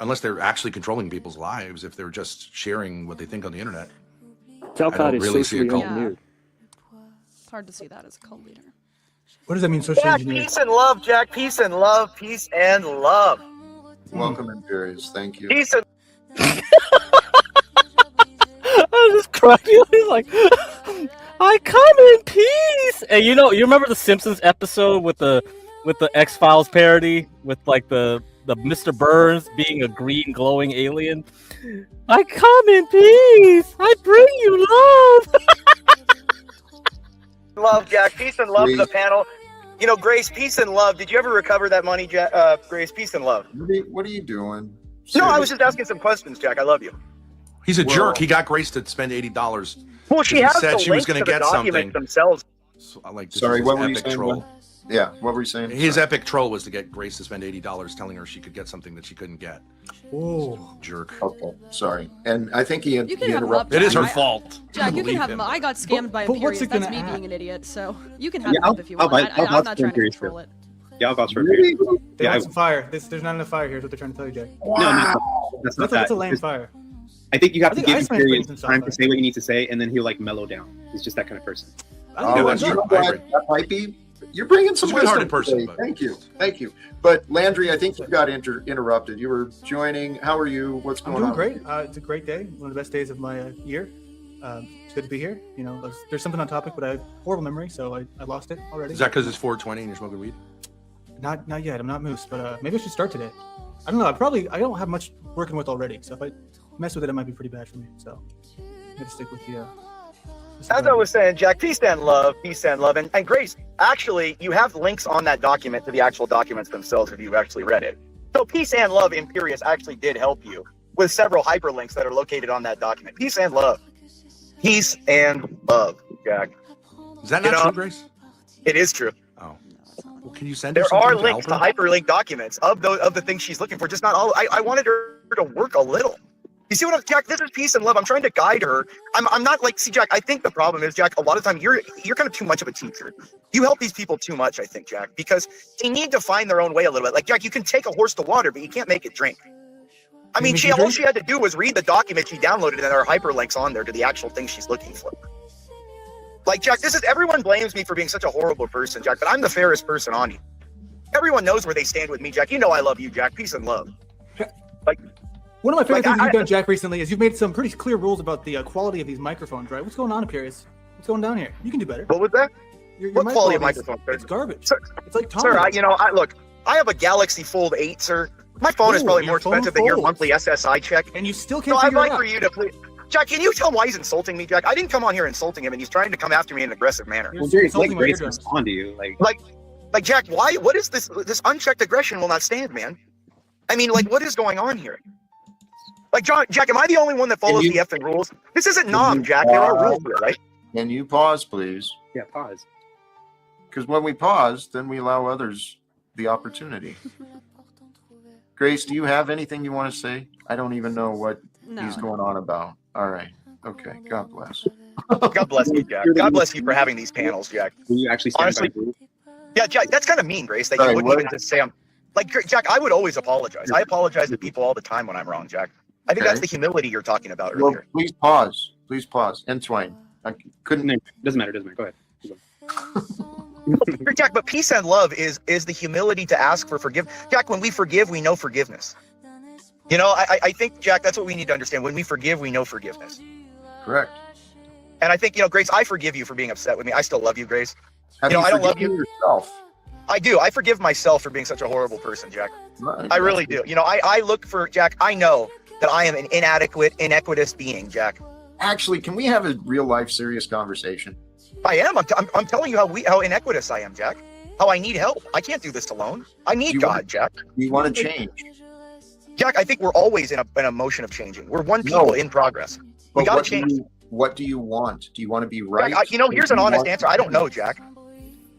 unless they're actually controlling people's lives. If they're just sharing what they think on the internet, Talcott is really see a cult. It's hard to see that as a cult leader. What does that mean, socially Jack, engineered? peace and love, Jack. Peace and love. Peace and love. Welcome, Imperious. Thank you. Peace and I was just crying. He's like, I come in peace. And you remember the Simpsons episode with the X-Files parody with the Mr. Burns being a green glowing alien? I come in peace. I bring you love. love, Jack. Peace and love to the panel. Grace, peace and love. Did you ever recover that money, Jack? Grace, peace and love. What are you doing? No, I was just asking some questions, Jack. I love you. He's a jerk. He got Grace to spend $80. Well, she has said the she was links going to to the get documents something themselves. So, Sorry, what were you epic saying? troll. Yeah, what were you saying? His epic troll was to get Grace to spend $80, telling her she could get something that she couldn't get. Oh, jerk. Okay, sorry. And I think he You can have him up, It is her Jack. fault. Jack, you can have him. I got scammed by Imperious. what's it That's gonna me add? being an idiot. So you can have him up if you want. I'll I'm vouch not for trying to Imperious control it. Yeah, I'll vouch for Imperious. They Yeah, want some fire. There's not enough fire here, is what they're trying to tell you, Jack. Wow. That's That's a a lame Just- fire. I think you have I to think give Iceman's Imperious bringing some time to fire. say what you need to say, and then he'll mellow down. He's just that kind of person. That might be. You're bringing some He's a good-hearted wisdom person, today. but- Thank you. But Landry, I think you got interrupted. You were joining. How are you? What's I'm going on? doing great. It's a great day. One of the best days of my year. It's good to be here. There's something on topic, but I have horrible memory, so I lost it already. Is that because it's 420 and you're smoking weed? Not yet. I'm not Moose, but maybe I should start today. I don't know. I don't have much working with already, so if I mess with it, it might be pretty bad for me. So I'm gonna stick with the. As I was saying, Jack, peace and love, and Grace. Actually, you have links on that document to the actual documents themselves if you've actually read it. So peace and love, Imperious actually did help you with several hyperlinks that are located on that document. Peace and love, Jack. Is that not true, Grace? It is true. Oh. Well, can you send her There something are to links to help her? hyperlink documents of the things she's looking for, just not all. I wanted her to work a little. You see what I'm, Jack? This is peace and love. I'm trying to guide her. I'm not like, see, Jack. I think the problem is, Jack. A lot of time you're kind of too much of a teacher. You help these people too much, I think, Jack, because they need to find their own way a little bit. Like, Jack, you can take a horse to water, but you can't make it drink. I mean, all she had to do was read the document she downloaded, and there are hyperlinks on there to the actual thing she's looking for. Like, Jack, everyone blames me for being such a horrible person, Jack, but I'm the fairest person on you. Everyone knows where they stand with me, Jack. You know I love you, Jack. Peace and love. Like, one of my favorite things you've done, Jack, recently is you've made some pretty clear rules about the quality of these microphones, right? What's going on, Imperius? What's going down here? You can do better. What was that? Your what mic quality of quality microphone? It's garbage. Sir, it's like Tom. Sir, look, I have a Galaxy Fold 8, sir. My phone is probably more expensive than your monthly SSI check. And you still can't So I'd figure like it out. for you to please... Jack, can you tell him why he's insulting me, Jack? I didn't come on here insulting him, and he's trying to come after me in an aggressive manner. Well, let Grace respond to you. Like, Jack, why? What is this? This unchecked aggression will not stand, man. I mean, like, what is going on here? Like, Jack, am I the only one that follows the effing rules? This isn't Nom, Jack. There are rules here, right? Can you pause, please? Yeah, pause. Because when we pause, then we allow others the opportunity. Grace, do you have anything you want to say? I don't even know what he's going on about. All right. Okay. God bless. God bless you, Jack. God bless you for having these panels, Jack. Will you actually stand Honestly, by you? yeah, Jack, that's kind of mean, Grace, that you wouldn't even just say I'm... Like, Jack, I would always apologize. I apologize to people all the time when I'm wrong, Jack. I think that's the humility you're talking about earlier. Well, please pause. Please pause. And Twain. I couldn't... Doesn't matter. Go ahead. Jack, but peace and love is the humility to ask for forgiveness. Jack, when we forgive, we know forgiveness. You know, I think, Jack, that's what we need to understand. When we forgive, we know forgiveness. Correct. And I think, Grace, I forgive you for being upset with me. I still love you, Grace. Have you I don't love you yourself? I do. I forgive myself for being such a horrible person, Jack. Right. I really do. I look for, Jack, I know that I am an inadequate, inequitous being, Jack. Actually, can we have a real life serious conversation? I am. I'm telling you how inequitous I am, Jack. How I need help. I can't do this alone. I need God, Jack. You want to change? Jack, I think we're always in a motion of changing. We're one people in progress. We got to change. What do you want? Do you want to be right? Jack, here's an honest answer. I don't know, Jack.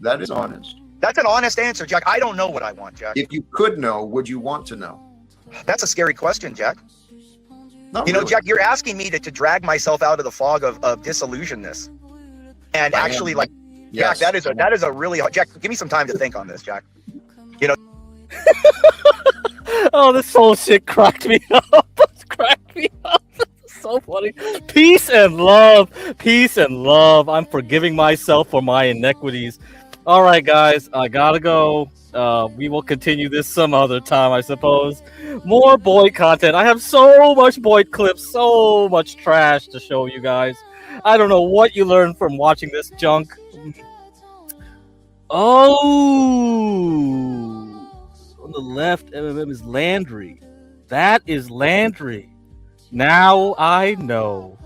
That is honest. That's an honest answer, Jack. I don't know what I want, Jack. If you could know, would you want to know? That's a scary question, Jack. Not really. Jack, you're asking me to drag myself out of the fog of disillusionness. And actually, like, yes. Jack, that is a really Jack. Give me some time to think on this, Jack. Oh, this whole shit cracked me up. Cracked me up. So funny. Peace and love. Peace and love. I'm forgiving myself for my inequities. All right, guys, I gotta go. We will continue this some other time, I suppose. More Boyd content. I have so much Boyd clips, so much trash to show you guys. I don't know what you learned from watching this junk. Oh, on the left, MMM is Landry. That is Landry. Now I know.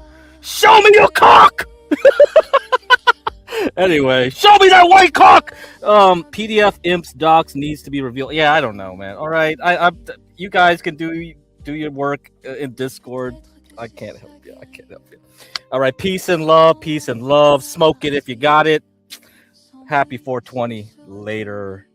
Show me your cock! Anyway, show me that white cock! PDF imps docs needs to be revealed. Yeah, I don't know, man. All right, you guys can do your work in Discord. I can't help you. All right, peace and love. Peace and love. Smoke it if you got it. Happy 420. Later.